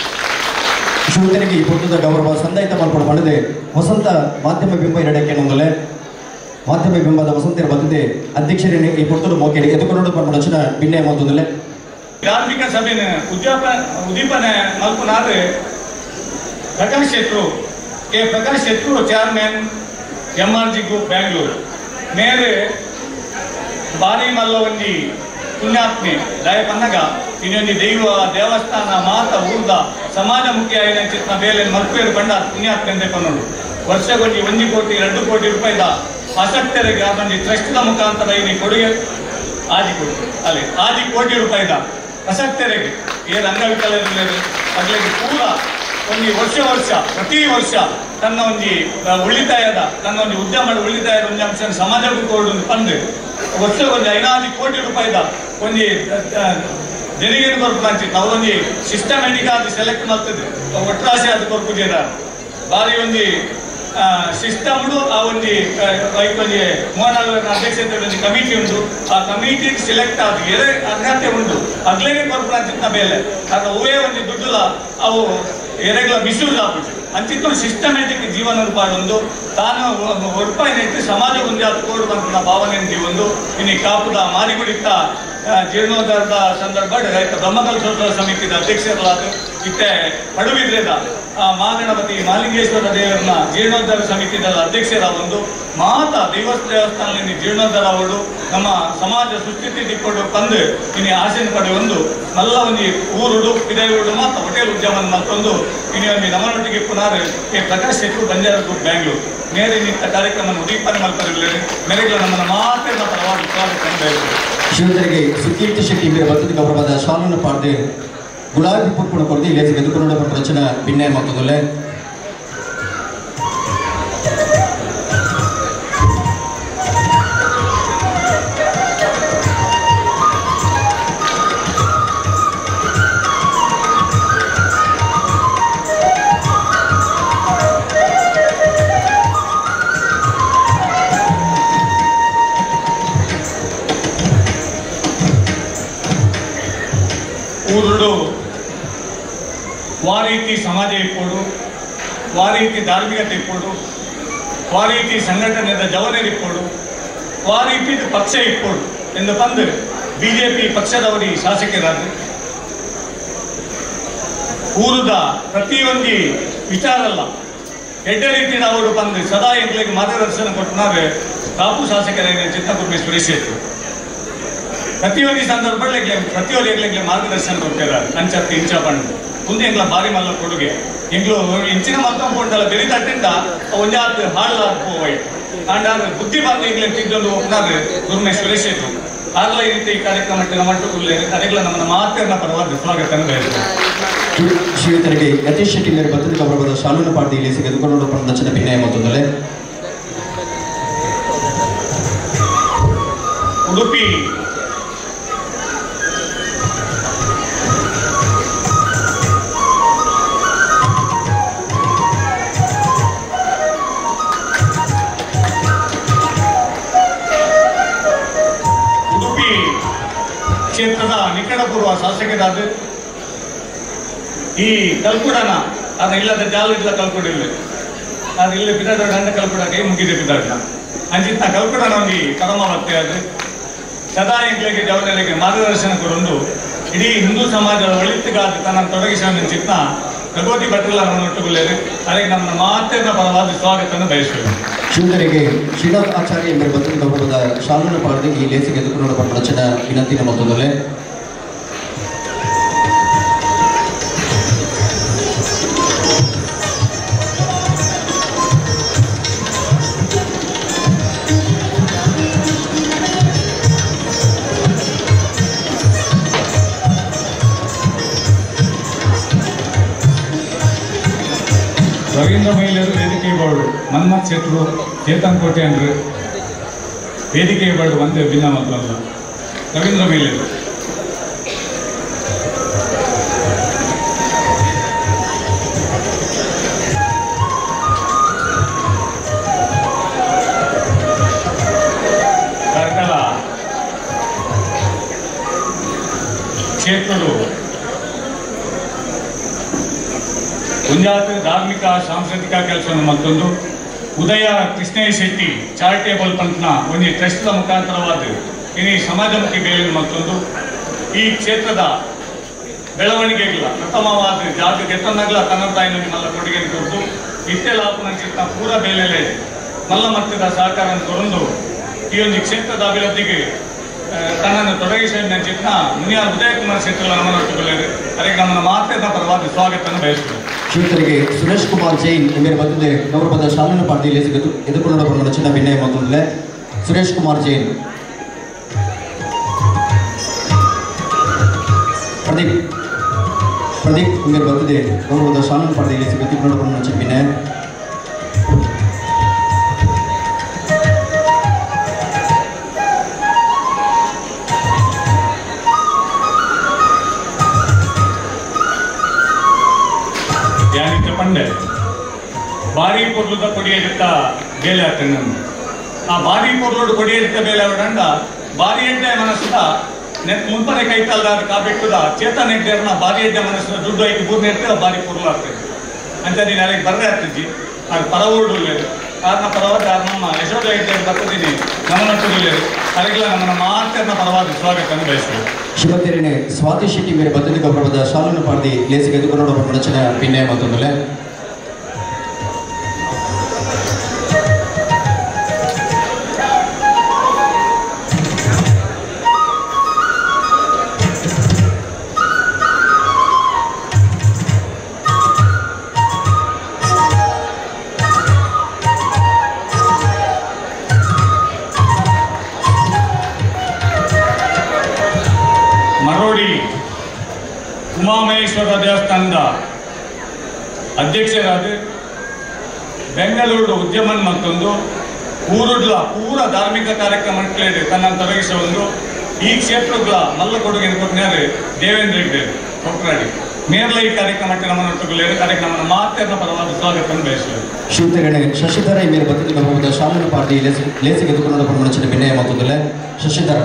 ಶಿವತನಿಗೆ ಈ ಪುಟ್ಟದ ಗೌರವ ಸಂದಾಯಿತ ಮಾಡಿದೆ ವಸಂತ ಮಾಧ್ಯಮ ಬಿಂಬ ಎರಡಕ್ಕೆ ನೊಂದಲೆ ಮಾಧ್ಯಮ ಬಿಂಬದ ವಸಂತರ ಬರ್ತದೆ ಅಧ್ಯಕ್ಷರೇ ಈ ಪುಟ್ಟದ ಮೋಕೆಗೆ ಎದುಕೊಂಡು ಪರಮಡಚನ ಭಿನ್ನ ಮೊದಲೇ ಧಾರ್ಮಿಕ ಸಭೆನ ಉದ್ದೀಪನೆ ಮಲ್ಪನಾದ್ರೆ ಪ್ರಕಾಶ್ ಶೆಟ್ರು ಚೇರ್ಮನ್ MRG ಗ್ರೂಪ್ ಬ್ಯಾಂಗ್ಳೂರು ನೇರೆ ಬಾರಿ ಮಲ್ಲ ಒಂಜಿ ಪುಣ್ಯಾತ್ಮೆ ದಯಪನ್ನಗ ಇನ್ನೊಂದು ದೇವಸ್ಥಾನ ಮಾತ ಊರ್ದ ಸಮಾಜ ಮುಖ್ಯ ಆಯ್ನ ಚಿತ್ನ ಬೇಲೆ ಮಲ್ಪೇರು ಬಂಡ ಪುಣ್ಯಾತ್ಮೆ ಎಂದೇ ಪನ್ನೋಡು ವರ್ಷಗೊಂದು 1 ಕೋಟಿ 2 ಕೋಟಿ ರೂಪಾಯಿದ ಆಸಕ್ತರಿಗೆ ಅದೊಂದು ಟ್ರಸ್ಟ್ದ ಮುಖಾಂತರ ಇಲ್ಲಿ ಕೊಡುಗೆ ಆದಿ ಕೋಟಿ ರೂಪಾಯಿದ ಆಸಕ್ತರಿಗೆ ಏನು ಅಂಗವಿಕಲರಿದ್ದಾರೆ ಅದ್ರಿಗೆ ಪೂರ ಒಂದು ವರ್ಷ ಪ್ರತಿ ವರ್ಷ ತನ್ನ ಒಂದು ಉಳಿತಾಯದ ತನ್ನ ಒಂದು ಉದ್ಯಮದ ಉಳಿತಾಯದ ಒಂದು ಅಂಶ ಸಮಾಜಕ್ಕೆ ಕೊಡು ತಂದು ವರ್ಷ ಒಂದು 5 ಕೋಟಿ ರೂಪಾಯಿದ ಒಂದು ತೆರಿಗೆ ಕೊರಕು ಅಂಚಿತ್ತು ಅವರೊಂದು ಸಿಸ್ಟಮ್ಯಾಟಿಕ್ ಆಗಿ ಸೆಲೆಕ್ಟ್ ಮಾಡ್ತದೆ ಒಟ್ರಾಸೆ ಅದು ಕೊರಕು ಜನ ಬಾರಿ ಒಂದು ಸಿಸ್ಟಮ್ಡು ಆ ಒಂದು ಮೋಹನ್ ಅಧ್ಯಕ್ಷತೆ ಒಂದು ಕಮಿಟಿ ಉಂಟು ಆ ಕಮಿಟಿಗೆ ಸೆಲೆಕ್ಟ್ ಆದ ಅರ್ಹತೆ ಉಂಟು ಅಗ್ಲೇಗೆ ಕೊರಕು ಅಂಚಿತ್ತ ಬೇಲೆ ಅದು ಅವೇ ಒಂದು ದುಡ್ಡುಲ ಅವು ಎರೆಗಳ ಮಿಸ್ಯೂಸ್ ಆಗ್ಬಿಟ್ಟು ಅಂತಿತ್ತು ಸಿಸ್ಟಮ್ಯಾಟಿಕ್ ಜೀವನ ಪಾಡೊಂದು ತಾನು ರೂಪಾಯಿ ನೆಟ್ಟು ಸಮಾಜ ಮುಂದೆ ಅದು ಕೊಡುವಂತ ಭಾವನೆ ಒಂದು ಇನ್ನು ಕಾಪುದ ಮಾರಿಗುಡಿತ್ತ ಜೀರ್ಣೋದ್ಧಾರದ ಸಂದರ್ಭ ಬ್ರಹ್ಮಕಲ್ಪೋತ್ಸವ ಸಮಿತಿಯ ಅಧ್ಯಕ್ಷರಾದ ಇತ್ತೆ ಪಡುಬಿದ್ರೆದ ಮಹಾಗಣಪತಿ ಮಾಲಿಂಗೇಶ್ವರ ದೇವರನ್ನ ಜೀರ್ಣೋದ್ಧಾರ ಸಮಿತಿಯ ಅಧ್ಯಕ್ಷರ ಒಂದು ಮಾತಾ ದೇವಸ್ಥಾನದಲ್ಲಿ ಜೀರ್ಣೋದ್ಧಾರ ಅವಳು ನಮ್ಮ ಸಮಾಜ ಸುಸ್ಥಿತಿ ತಿಕ್ಕೊಂಡು ತಂದು ಇನ್ನು ಆಸೆನ ಪಡೆ ಒಂದು ನಲ್ಲ ಒಂದು ಊರುಡು ಪಿದೈಡು ಮಾತ್ರ ಹೋಟೆಲ್ ಉದ್ಯಮ ಮತ್ತೊಂದು ಇನ್ನೊಂದು ನಮ್ಮನೊಟ್ಟಿಗೆ ಪುನಃ ಪ್ರಕಾಶ್ ಶೆಟ್ರು ಬಂಜಾರ ಗ್ರೂಪ್ ಬ್ಯಾಂಗ್ಳೂರು ನೇರ ನಿಂತ ಕಾರ್ಯಕ್ರಮ ಉದ್ದೀಪನೆ ಮಲ್ಪರಿದ್ದಾರೆ ಮೇರೆಗಳ ನಮ್ಮನ್ನು ಮಾತ್ರ ಪರವಾಗಿ ಸ್ವಾಗತ ಶಿವತರಿಗೆ ಸುಕೀರ್ತಿ ಶೆಟ್ಟಿ ಬರ್ತದ ಗೌರವದ ಶಾಲನ್ನು ಪಾಡ್ದೆ ಗುಲಾಬಿ ಪುರ್ಪುಣ ಕೊಡ್ದು ಇಲ್ಲಿ ಎದುಕೊಂಡು ಪ್ರಚನ ಭಿನ್ನ ಮತ್ತೊಂದಲ್ಲೇ ಊರುಡು ವಾರೀತಿ ಸಮಾಜ ಇಪ್ಪೋಡು ವಾರೀತಿ ಧಾರ್ಮಿಕತೆ ಇಪ್ಪೋಡು ವಾರೀತಿ ಸಂಘಟನೆದ ಜವನೇ ಇಪ್ಪೋಡು ವಾರೀತಿ ಪಕ್ಷ ಇಪ್ಪೋಡು ಎಂದು ಬಂದು ಬಿಜೆಪಿ ಪಕ್ಷದವರಿ ಶಾಸಕರಾದ ಊರದ ಪ್ರತಿಯೊಂದು ವಿಚಾರಲ್ಲ ಎಡ್ಡ ರೀತಿಯ ಅವರು ಬಂದು ಸದಾ ಎಂಗ್ಲಿಗೆ ಮಾರ್ಗದರ್ಶನ ಕೊಟ್ಟನಾದ್ರೆ ಕಾಪು ಶಾಸಕರ ಚಿತ್ತಪುರ್ಮೇಶ್ವರಿ ಸೇತು ಪ್ರತಿಯೊಂದು ಸಂದರ್ಭಗಳಿಗೆ ಪ್ರತಿಯೊಂದು ಮಾರ್ಗದರ್ಶನ ಕೊಟ್ಟಿದ್ದಾರೆ ಅಂಚತ್ತಿ ಇಂಚ ಬಂದು ಮುಂದೆ ಎಂಗ್ಲ ಬಾರಿ ಮಲ್ಲ ಕೊಡುಗೆ ಎಂಗ್ಲು ಇಂಚಿನ ಮತ್ತೊಂದು ಬೆರಿ ತಟ್ಟಿಂದ ಒಂದಾದ ಹಾಳು ಹೋಯ್ತು ಅಂಡಾದ್ರೆ ಬುದ್ಧಿ ಬಂದು ಎಂಗ್ಲೆ ತಿದ್ದೊಂದು ಒಪ್ಪನಾದ್ರೆ ಪುರ್ಮೇಶ್ವರಿ ಸೇತು ಆಗಲ ಈ ರೀತಿ ಈ ಕಾರ್ಯಕ್ರಮಕ್ಕೆ ಮಟ್ಟುಕೊಳ್ಳೆ ಅದೆಲ್ಲ ನಮ್ಮನ್ನ ಮಾತನ್ನ ಪರವಾಗಿ ಸ್ವಾಗತ ಶಿವತರಿಗೆ ಯತೀಶ್ ಶೆಟ್ಟಿ ಮೇರೆ ಬರ್ತದ ಗೌರವದ ಶಾಲೂನ ಪಾಡ್ದು ಇಲ್ಲಿ ತೆಗೆದುಕೊಂಡು ಪ್ರದರ್ಶನ ಭಿನ್ನ ಮತ್ತೊಂದಲ್ಲೇ ಉಡುಪಿ ಕ್ಷೇತ್ರದ ನಿಕಟಪೂರ್ವ ಶಾಸಕರಾದ ಈ ಕಲ್ಕುಡನ ಅದು ಇಲ್ಲದ ಜಾಲಿಲ್ಲ ಕಲ್ಕುಡಿಲ್ಲ ಅದು ಇಲ್ಲಿ ಬಿದ್ದಾಡ ಗಂಡ ಕಲ್ಕುಡಕ್ಕೆ ಮುಗಿದ ಬಿದ್ದಾಡ ಅಂಚಿತ್ತ ಕಲ್ಕುಡನ ಒಂದು ಕರ್ಮಾವತ್ತೆ ಅದು ಸದಾ ಎಂಗ್ಲಿಗೆ ಜವನರಿಗೆ ಮಾರ್ಗದರ್ಶನ ಕೊಡೊಂದು ಇಡೀ ಹಿಂದೂ ಸಮಾಜದ ಒಳಿತಿಗಾದ ತನ್ನ ತೊಡಗಿಸಿದ ಚಿತ್ತ ಭಗವತಿ ಭಟ್ರಲ್ಲ ನಮ್ಮನ್ನೊಟ್ಟುಗೊಳ್ಳೇರಿ ಅದಕ್ಕೆ ನಮ್ಮ ಮಾತೆಯ ಪರವಾದ ಸ್ವಾಗತವನ್ನು ಬಯಸುತ್ತೇವೆ. ಶಿವಧರಿಗೆ ಶ್ರೀನಾಥ್ ಆಚಾರ್ಯ ಎಂಬ ಬಂಧು ಗೌರವದ ಶಾಲನ್ನು ಪಾಡದೆ ಈ ಲೇಸಿಗೆ ಎದುರುಕೊಂಡು ರಚನ ವಿನಂತಿನ ಮತ್ತೊಂದಲ್ಲೇ ರವೀಂದ್ರ ಮಹಿಳೆಯರು ವೇದಿಕೆ ಬೋರ್ಡು ಮನ್ಮಥ್ ಶೆಟ್ರು ಚೇತನ್ ಕೋಟೆ ಅಂದ್ರೆ ವೇದಿಕೆ ಬೋರ್ಡು ಒಂದೇ ಭಿನ್ನ ಮಾತ್ರಲ್ಲ ರವೀಂದ್ರ ಮಹಿಳೆಯರು ಕಾರ್ಕಳ ಕ್ಷೇತ್ರಗಳು ಮುಂಜಾತ ಧಾರ್ಮಿಕ ಸಾಂಸ್ಕೃತಿಕ ಕೆಲಸವನ್ನು ಮತ್ತೊಂದು ಉದಯ ಕೃಷ್ಣಯ್ಯ ಶೆಟ್ಟಿ ಚಾರಿಟೇಬಲ್ ಪಂತ್ನ ಒಂದು ಟ್ರಸ್ಟ್ನ ಮುಖಾಂತರವಾದ ಇನ್ನು ಸಮಾಜಮುಖಿ ಬೇಲಿನ ಮತ್ತೊಂದು ಈ ಕ್ಷೇತ್ರದ ಬೆಳವಣಿಗೆಗಳ ಪ್ರಥಮವಾದ ಜಾಗ ಗೆತ್ತನಗಲ ಕನ್ನಡ ತಾಯಿನಲ್ಲಿ ಮಲ್ಲ ಕೊಡುಗೆ ಕೊಟ್ಟು ಇತ್ತೆ ಲಾಭನ ಚಿತ್ತ ಪೂರ ಬೇಲೆಲೆ ಮಲ್ಲ ಮಟ್ಟದ ಸಹಕಾರ ತೊರೆದು ಈ ಒಂದು ಕ್ಷೇತ್ರದ ಅಭಿವೃದ್ಧಿಗೆ ತನ್ನನ್ನು ತೊಡಗಿಸಿದ ಚಿತ್ತ ಮುನಿಯಾರ್ ಉದಯ ಕುಮಾರ್ ಶೆಟ್ಟಿ ನಮ್ಮನ್ನೊಟ್ಟುಗೊಳ್ಳೇರಿ ಅದಕ್ಕೆ ನಮ್ಮನ್ನು ಮಾತೆಯ ಪರವಾದ ಸ್ವಾಗತವನ್ನು ಬಯಸುತ್ತೇವೆ. ಶ್ರೀಧರಿಗೆ ಸುರೇಶ್ ಕುಮಾರ್ ಜೈನ್ ಎಂಬ ಬಂದಿದೆ ಗೌರವದ ಶಾಲನ್ನು ಪಾಡದೆ ಲೇಸಿಗೆ ಎದುರುಕೊಂಡು ರಚನ ಭಿನ್ನಯ ಮತ್ತೊಂದಲ್ಲೇ ಸುರೇಶ್ ಕುಮಾರ್ ಜೈನ್ ಪ್ರದೀಪ್ ಎಂಬ ಬಂದಿದೆ ಗೌರವದ ಶಾಲನ್ನು ಪಾಡದೆ ಲೇಸಿಗೆ ಎದುರುಕೊಂಡು ರಚನ ಭಿನ್ನಯ ಪಂಡೆ ಬಾರಿ ಪೊರ್ಲುದ ಕೊಡಿಯೆಡುತ್ತ ಬೇಲೆ ಆಗ್ತೇನೆ ಆ ಬಾರಿ ಪೊರ್ಲೋಡು ಕೊಡಿಯೆಡುತ್ತ ಬೇಲೆ ಅವಡಂಡ ಬಾರಿ ಎಡ್ಡೆ ಮನಸ್ಸುದ ಮುಂಪನೆ ಕೈತಲ್ದಾದ ಕಾಬಿಟ್ಟುದ ಚೇತನ ಎಡ್ಡೆರ್ನ ಬಾರಿ ಎಡ್ಡೆ ಮನಸ್ಸುದ ದುಡ್ಡು ಐದು ಮೂರನೇ ಇರ್ತೇವೆ ಬಾರಿ ಪೊರ್ಲು ಆಗ್ತದೆ ಅಂತ ನೀನು ಅಲ್ಲಿಗೆ ಬರ್ರೆ ಆಗ್ತಿದ್ದಿ ಅದು ಪರವೋಡು ಉಳ್ಳೇದು ಕಾರಣ ಪರವಾದ ನಮ್ಮ ಯಶೋಧ ಎಡ್ಡೆ ಬರ್ತಿದ್ದೀನಿ ನಮ್ಮನ್ನೊಟ್ಟುಗೊಳ್ಳೇರು ಅದಕ್ಕೆಲ್ಲ ನಮ್ಮನ್ನ ಮಾತೆಯ ಪರವಾದ ಸ್ವಾಗತವನ್ನು ಬಯಸ್ತೇವೆ. ಶಿವತೆರೆನೆ ಸ್ವಾತಿ ಶೆಟ್ಟಿ ಮೇರೆ ಬದ್ಧತೆ ಗೌರವದ ಶಾಲನ್ನು ಪಾಡದೆ ಲೇಸಿಗೆ ಎದುರುಕೊಂಡು ರಚನ ಭಿನ್ನಯ ಮತ್ತೊಂದಲ್ಲೇ ಉಮಾಮಹೇಶ್ವರ ದೇವಸ್ಥಾನದ ಅಧ್ಯಕ್ಷರಾದ ಬೆಂಗಳೂರು ಉದ್ಯಮನ್ ಮತ್ತೊಂದು ಊರುಡ್ಲ ಪೂರ ಧಾರ್ಮಿಕ ಕಾರ್ಯಕ್ರಮಕ್ಕೆ ತನ್ನ ತೊಡಗಿಸ ಒಂದು ಈ ಕ್ಷೇತ್ರಗಳ ಮಲ್ಲ ಕೊಡುಗೆ ಕೊಟ್ಟರೆ ದೇವೇಂದ್ರ ಹೆಗ್ಡೆ ಕೊಕ್ಕರಾಡಿ ಮೇರ್ಲ ಈ ಕಾರ್ಯಕ್ರಮಕ್ಕೆ ನಮ್ಮನ್ನೊಟ್ಟುಗೊಳ್ಳೇರು ಅದಕ್ಕೆ ನಮ್ಮನ್ನ ಮಾತೆಯ ಪರವಾದ ಸ್ವಾಗತವನ್ನು ಬಯಸುತ್ತೇವೆ. ಶಿವತೆರೆನೆ ಶಶಿಧರ ಮೇರೆ ಬದ್ಧತೆ ಗೌರವದ ಶಾಲನ್ನು ಪಾಡದೆ ಲೇಸಿಗೆ ಎದುರುಕೊಂಡು ರಚನ ಭಿನ್ನಯ ಮತ್ತೊಂದಲ್ಲೇ ಶಶಿಧರ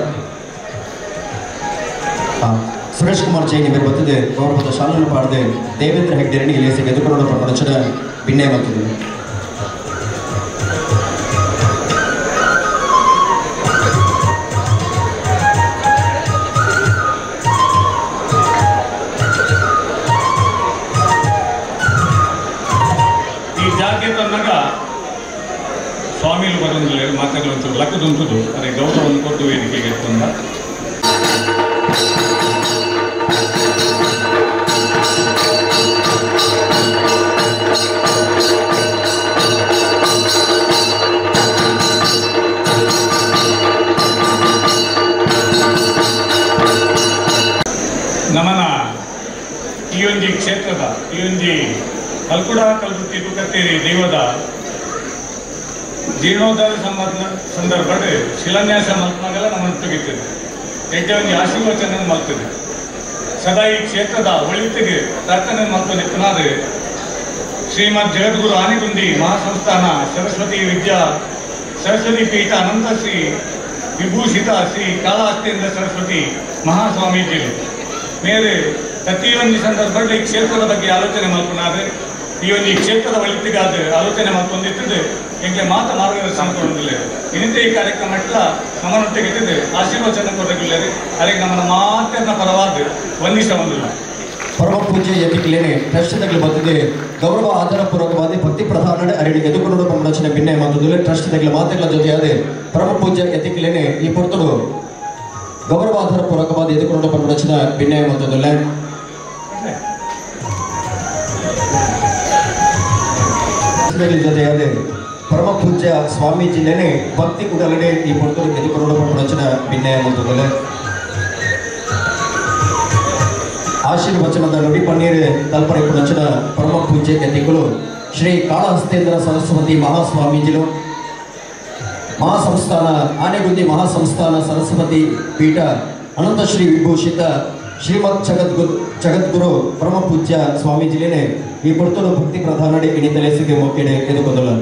ಸುರೇಶ್ ಕುಮಾರ್ ಜೈನ್ ಇವರು ಬರ್ತದೆ ಗೌರವದ ಶಾಲನ್ನು ಪಾಡದೆ ದೇವೇಂದ್ರ ಹೆಗ್ಡೆರಣಿಗೆ ಲೇಸಿಗೆ ಎದುರುಕೊಂಡು ರಚನ ಭಿನ್ನಯ ಮತ್ತೊಂದು ಈ ಜಾತಿ ತಂದಾಗ ಸ್ವಾಮಿಲು ಬರೋದಿಲ್ಲ ಮಾತುಗಳಂತೂ ಲಕ್ಕದುಂಟುದು ಅದೇ ಗೌರವವನ್ನು ಕೊಟ್ಟು ವೇದಿಕೆಗೆ ತಂದ ನಮ್ಮನ ಈ ಒಂದು ಕ್ಷೇತ್ರದ ಈ ಒಂದು ಕಲ್ಕುಡ ಕಲ್ಬುರ್ಗಿ ತುಕತ್ತೇರಿ ದೈವದ ಜೀರ್ಣೋದ್ಧಾರ ಸಂದರ್ಭದಲ್ಲಿ ಶಿಲಾನ್ಯಾಸ ಮಲ್ಪನಾಗೆಲ್ಲ ನಮ್ಮನ್ನು ತೆಗಿತದೆ ಎಡ್ಡೆ ಒಂದು ಆಶೀರ್ವಚನ ಮಲ್ತದೆ ಸದಾ ಈ ಕ್ಷೇತ್ರದ ಒಳಿತಿಗೆ ಪ್ರಾರ್ಥನೆ ಮತ್ತು ನಿಪುಣಾದ ಶ್ರೀಮದ್ ಜಗದ್ಗುರು ಆನೆಗುಂದಿ ಮಹಾಸಂಸ್ಥಾನ ಸರಸ್ವತಿ ಪೀಠ ಅನಂತ ಶ್ರೀ ವಿಭೂಷಿತ ಶ್ರೀ ಕಾಳಹಸ್ತೇಂದ್ರ ಸರಸ್ವತಿ ಮಹಾಸ್ವಾಮೀಜಿಗಳು ಮೇಲೆ ಪ್ರತಿಯೊಂದು ಸಂದರ್ಭದಲ್ಲಿ ಈ ಕ್ಷೇತ್ರದ ಬಗ್ಗೆ ಆಲೋಚನೆ ಮಲ್ಪನಾದ್ರೆ ಈ ಒಂದು ಈ ಕ್ಷೇತ್ರದ ಒಳಿತಿಗಾದ ಆಲೋಚನೆ ಮತ್ತೊಂದಿರ್ತದೆ ಎಂಗೆ ಮಾತ ಮಾರ್ಗದರ್ಶನ ಕೊಡೋದಿಲ್ಲ ಇನ್ನಿತ ಈ ಕಾರ್ಯಕ್ರಮ ಎಲ್ಲ ನಮ್ಮನ್ನೊಟ್ಟಿಗೆ ಆಶೀರ್ವಚನ ಕೊಡೋದಿಲ್ಲ ಅದಕ್ಕೆ ನಮ್ಮನ್ನ ಮಾತನ್ನ ಪರವಾದ ವಂದಿಸ ಬಂದಿಲ್ಲ ಪರಮ ಪೂಜ್ಯ ಯತಿಕ್ಲೇನೆ ಟ್ರಸ್ಟ್ ತಗಲು ಬಂದಿದೆ ಗೌರವ ಆಧಾರಪೂರ್ವಕವಾದ ಭಕ್ತಿ ಪ್ರಧಾನ ಅರಳಿ ಎದುಕೊಂಡು ಪ್ರಮೋಚನೆ ಭಿನ್ನ ಮಾತುದು ಟ್ರಸ್ಟ್ ತಗಲು ಮಾತುಗಳ ಜೊತೆಯಾದ ಪರಮ ಪೂಜ್ಯ ಯತಿಕ್ಲೇನೆ ಈ ಪೊರ್ತುಡು ಗೌರವ ಆಧಾರಪೂರ್ವಕವಾದ ಎದುಕೊಂಡು ಪ್ರಮೋಚನೆ ಭಿನ್ನ ಮಾತುದಿಲ್ಲ ಜೊತೆಯಾದ ಪರಮ ಪೂಜ್ಯ ಸ್ವಾಮೀಜಿಲೇನೆ ಭಕ್ತಿ ಕುಡಲಡೆ ಈ ಪೊರ್ತುಡು ಎದುಕೊಂಡು ಪ್ರಮೋಚನೆ ಭಿನ್ನ ಮಾತುದಿಲ್ಲ ಆಶೀರ್ವಚನದ ನುಡಿ ಪನ್ನೀರ್ ಕಲ್ಪನೆ ಪುಣಚನ ಪರಮ ಪೂಜ್ಯ ಯತಿಗಳು ಶ್ರೀ ಕಾಳಹಸ್ತೇಂದ್ರ ಸರಸ್ವತಿ ಮಹಾಸ್ವಾಮೀಜಿಲು ಮಹಾಸಂಸ್ಥಾನ ಆನೆಗುಂದಿ ಮಹಾಸಂಸ್ಥಾನ ಸರಸ್ವತಿ ಪೀಠ ಅನಂತ ಶ್ರೀ ವಿಭೂಷಿತ ಶ್ರೀಮದ್ ಜಗದ್ಗುರು ಪರಮ ಪೂಜ್ಯ ಸ್ವಾಮೀಜಿಲೇನೆ ಈ ಪೊರ್ತುಡು ಭಕ್ತಿ ಪ್ರಧಾನಡೆ ಇಣಿತಲೆಸಿಗೆ ಮೋಕೆಡೆ ಎದುಕೊಂದಲ್ಲ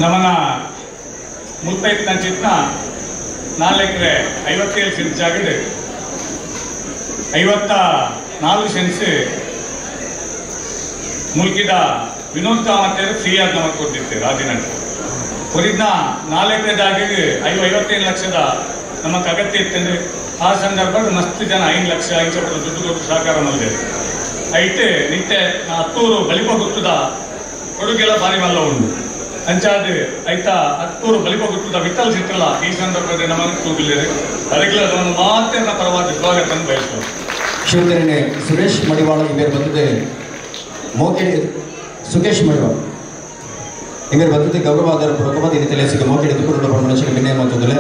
ನಮ್ಮನ್ನ ಮುಲ್ಪೈತ್ನ ಚಿತ್ನ 4 ಎಕರೆ 57 ಸೆನ್ಸ್ ಜಾಗಡೆ 54 ಸೆನ್ಸ್ ಮುಲ್ಕಿದ ವಿನೋದ್ ಕಾಮತ್ ಫ್ರೀ ಆಗಿ ನಮಗೆ ಕೊಟ್ಟಿರ್ತೀವಿ ರಾಜಿನಾಮೆ ಕೊರಿದ್ನ 4 ಎಕರೆ ಜಾಗೆಗೆ 55 ಲಕ್ಷದ ನಮಗೆ ಅಗತ್ಯ ಇತ್ತಂದ್ರೆ ಆ ಸಂದರ್ಭದಲ್ಲಿ ಮಸ್ತ್ ಜನ 5 ಲಕ್ಷ 5 ಲಕ್ಷ ದುಡ್ಡು ಕೊಟ್ಟು ಸಹಕಾರ ಮಾಡಿದೆ ಐತೆ ನಿತ್ಯ 10 ಬಲಿಪ ಗೊತ್ತದ ಕೊಡುಗೆಲ್ಲ ಭಾರಿ ಮಲ್ಲ ಉಂಟು ಅಂಚಾದ ಐತಾ 10 ಬಲಿಪ ಗೊತ್ತದ ವಿಠಲ್ ಚಿತ್ರಲ್ಲ ಈ ಸಂದರ್ಭದಲ್ಲಿ ನಮಗೆ ಕೂಗಿದ್ದಾರೆ ಅದಕ್ಕೆಲ್ಲ ನಮ್ಮ ಮಾತಿನ ಪರವಾದ ಸ್ವಾಗತ ಬಯಸುವ ಶಿವಕರಣೆ ಸುರೇಶ್ ಮಡಿವಾಳ ಇಮೇರ್ ಬಂದಿದೆ ಮೋಕೆಡೆ ಸುಕೇಶ್ ಮಡಿವಾಳ ಇಮೇರ್ ಬಂದಿದೆ ಗೌರವ ಆಧಾರಪೂರ್ವಕವಾದ ಈ ತಲೆಸಿಗೆ ಮೋಕೆಡೆ ಎದುಕೊಂಡು ಪ್ರಮೋಚನೆ ಭಿನ್ನ ಮಾತುದಿಲ್ಲ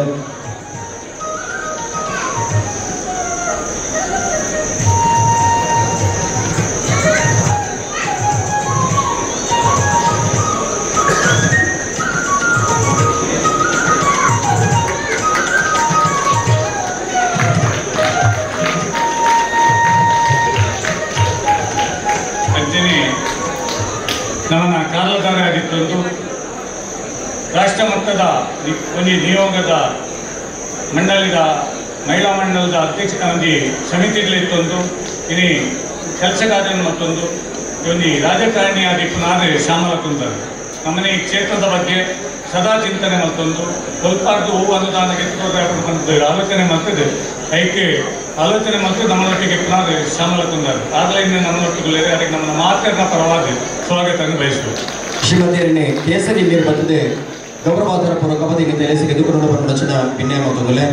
ನಮ್ಮನ್ನ ಕಾರಲಧಾರ ಆಗಿತ್ತೊಂದು ರಾಷ್ಟ್ರ ಮಟ್ಟದ ಒಂದು ನಿಯೋಗದ ಮಂಡಲದ ಮಹಿಳಾ ಮಂಡಲದ ಅಧ್ಯಕ್ಷ ಸಮಿತಿಗಳಿತ್ತೊಂದು ಇನಿ ಕೆಲಸಗಾರನ ಮತ್ತೊಂದು ಒಂದು ರಾಜಕಾರಣಿಯಾಗಿ ಪುನಃ ಶ್ಯಾಮಲ ಕುಂದರು ನಮ್ಮನೆ ಈ ಕ್ಷೇತ್ರದ ಬಗ್ಗೆ ಸದಾ ಚಿಂತನೆ ಮತ್ತೊಂದು ಸ್ವಲ್ಪಾರ್ದು ಹೂವು ಅನುದಾನಕ್ಕೆ ಬಂದ ಆಲೋಚನೆ ಮಾಡ್ತದೆ ಐಕೆ ಆಲೋಚನೆ ಮತ್ತು ನಮ್ಮನೊಟ್ಟಿಗೆ ಪುನಃ ಶ್ಯಾಮಲ ಕುಂದರು ಆಗ್ಲಿಂದ ನಮ್ಮನೊಟ್ಟಿಗೆ ಅದಕ್ಕೆ ನಮ್ಮ ಮಾತಿನ ಪರವಾಗಿ ಸ್ವಾಗತ ಬಯಸುವುದು ಶ್ರೀಮತಿಯರನ್ನೇ ಕೇಸರಿ ನೀರು ಬಂದಿದೆ ಗೌರವಾಧಾರ ಪೂರ್ವಕವಾದ ಈ ತಲೆಸಿಗೆ ಎದುಕೊಂಡು ಪ್ರಮೋಚನ ಭಿನ್ನ ಮಾತುದಿಲ್ಲ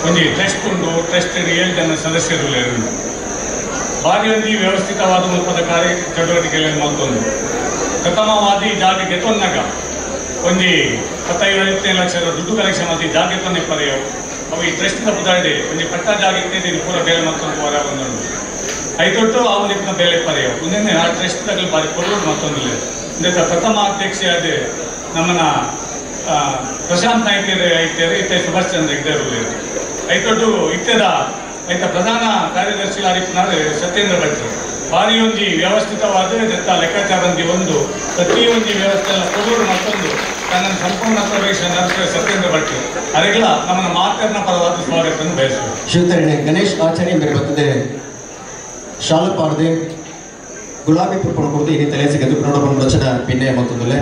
ಒಂದು ಟ್ರಸ್ಟ್ ಉಂಟು ಟ್ರಸ್ಟ್ 7 ಜನ ಸದಸ್ಯರು ಭಾರಿ ಒಂದು ವ್ಯವಸ್ಥಿತವಾದ ಮುಲ್ಪದ ಕಾರ್ಯ ಚಟುವಟಿಕೆಗಳನ್ನು ಮತ್ತೊಂದು ಪ್ರಥಮವಾದಿ ಜಾಗಕ್ಕೆ ತೊನ್ನಾಗ ಒಂದು 25 ಲಕ್ಷದ ದುಡ್ಡು ಕಲೆಕ್ಷನ್ ಆದಿ ಜಾಗ ತೊನ್ನೆ ಪಡೆಯೋ ಅವು ಈ ಟ್ರಸ್ಟ್ನ ಉದಾಹರಣೆ ಒಂದು ಪಟ್ಟ ಜಾಗಕ್ಕೆ ಪೂರ ಬೇರೆ ಮತ್ತೊಂದು ಹೊರ ಒಂದೊಂದು ಐದೊಟ್ಟು ಅವನಿನ ಬೇಲೆ ಪಡೆಯೋ ಮುಂದೆ ಆ ಟ್ರಸ್ಟ್ದಾಗ ಬಾರಿ ಕೊಲ್ಲೂರು ಮತ್ತೊಂದಿಲ್ಲ ಇಂದ ಪ್ರಥಮ ಅಧ್ಯಕ್ಷೆಯಾದ ನಮ್ಮನ್ನ ಪ್ರಶಾಂತ್ ನಾಯ್ಕ ಐತೇರು ಇತ್ತೆ ಸುಭಾಷ್ ಚಂದ್ರ ಇದ್ದರು ಐತೊಟ್ಟು ಇತ್ತದ ಐತ ಪ್ರಧಾನ ಕಾರ್ಯದರ್ಶಿ ಆರಿಪುನಾರು ಸತ್ಯೇಂದ್ರ ಭಟ್ರು ಭಾರಿ ಒಂಜಿ ವ್ಯವಸ್ಥಿತವಾದ ದತ್ತ ಲೆಕ್ಕಾಚಾರಂದಿ ಒಂದು ಪ್ರತಿಯೊಂದು ವ್ಯವಸ್ಥೆ ಎಲ್ಲ ಕೊಡೋರು ಮತ್ತೊಂದು ತನ್ನ ಸಂಪೂರ್ಣ ಪ್ರವೇಶ ನಡೆಸುವ ಸತ್ಯೇಂದ್ರ ಭಟ್ರು ಅದಕ್ಕೆಲ್ಲ ನಮ್ಮನ್ನ ಮಾತನ್ನ ಪರವಾದ ಸ್ವಾಗತ ಬಯಸುವ ಶಿವಕರಣೆ ಗಣೇಶ್ ಆಚಾರ್ಯ ಬೇರೆ ಬರ್ತದೆ ಶಾಲು ಪಾಡದೆ ಗುಲಾಬಿ ಪುರ್ಪಣ ಕೊಡದೆ ಈ ತಲೆಸಿಗೆ ಎದುಕೊಂಡು ಪ್ರಮೋಚನ ಭಿನ್ನ ಮಾತುದಿಲ್ಲ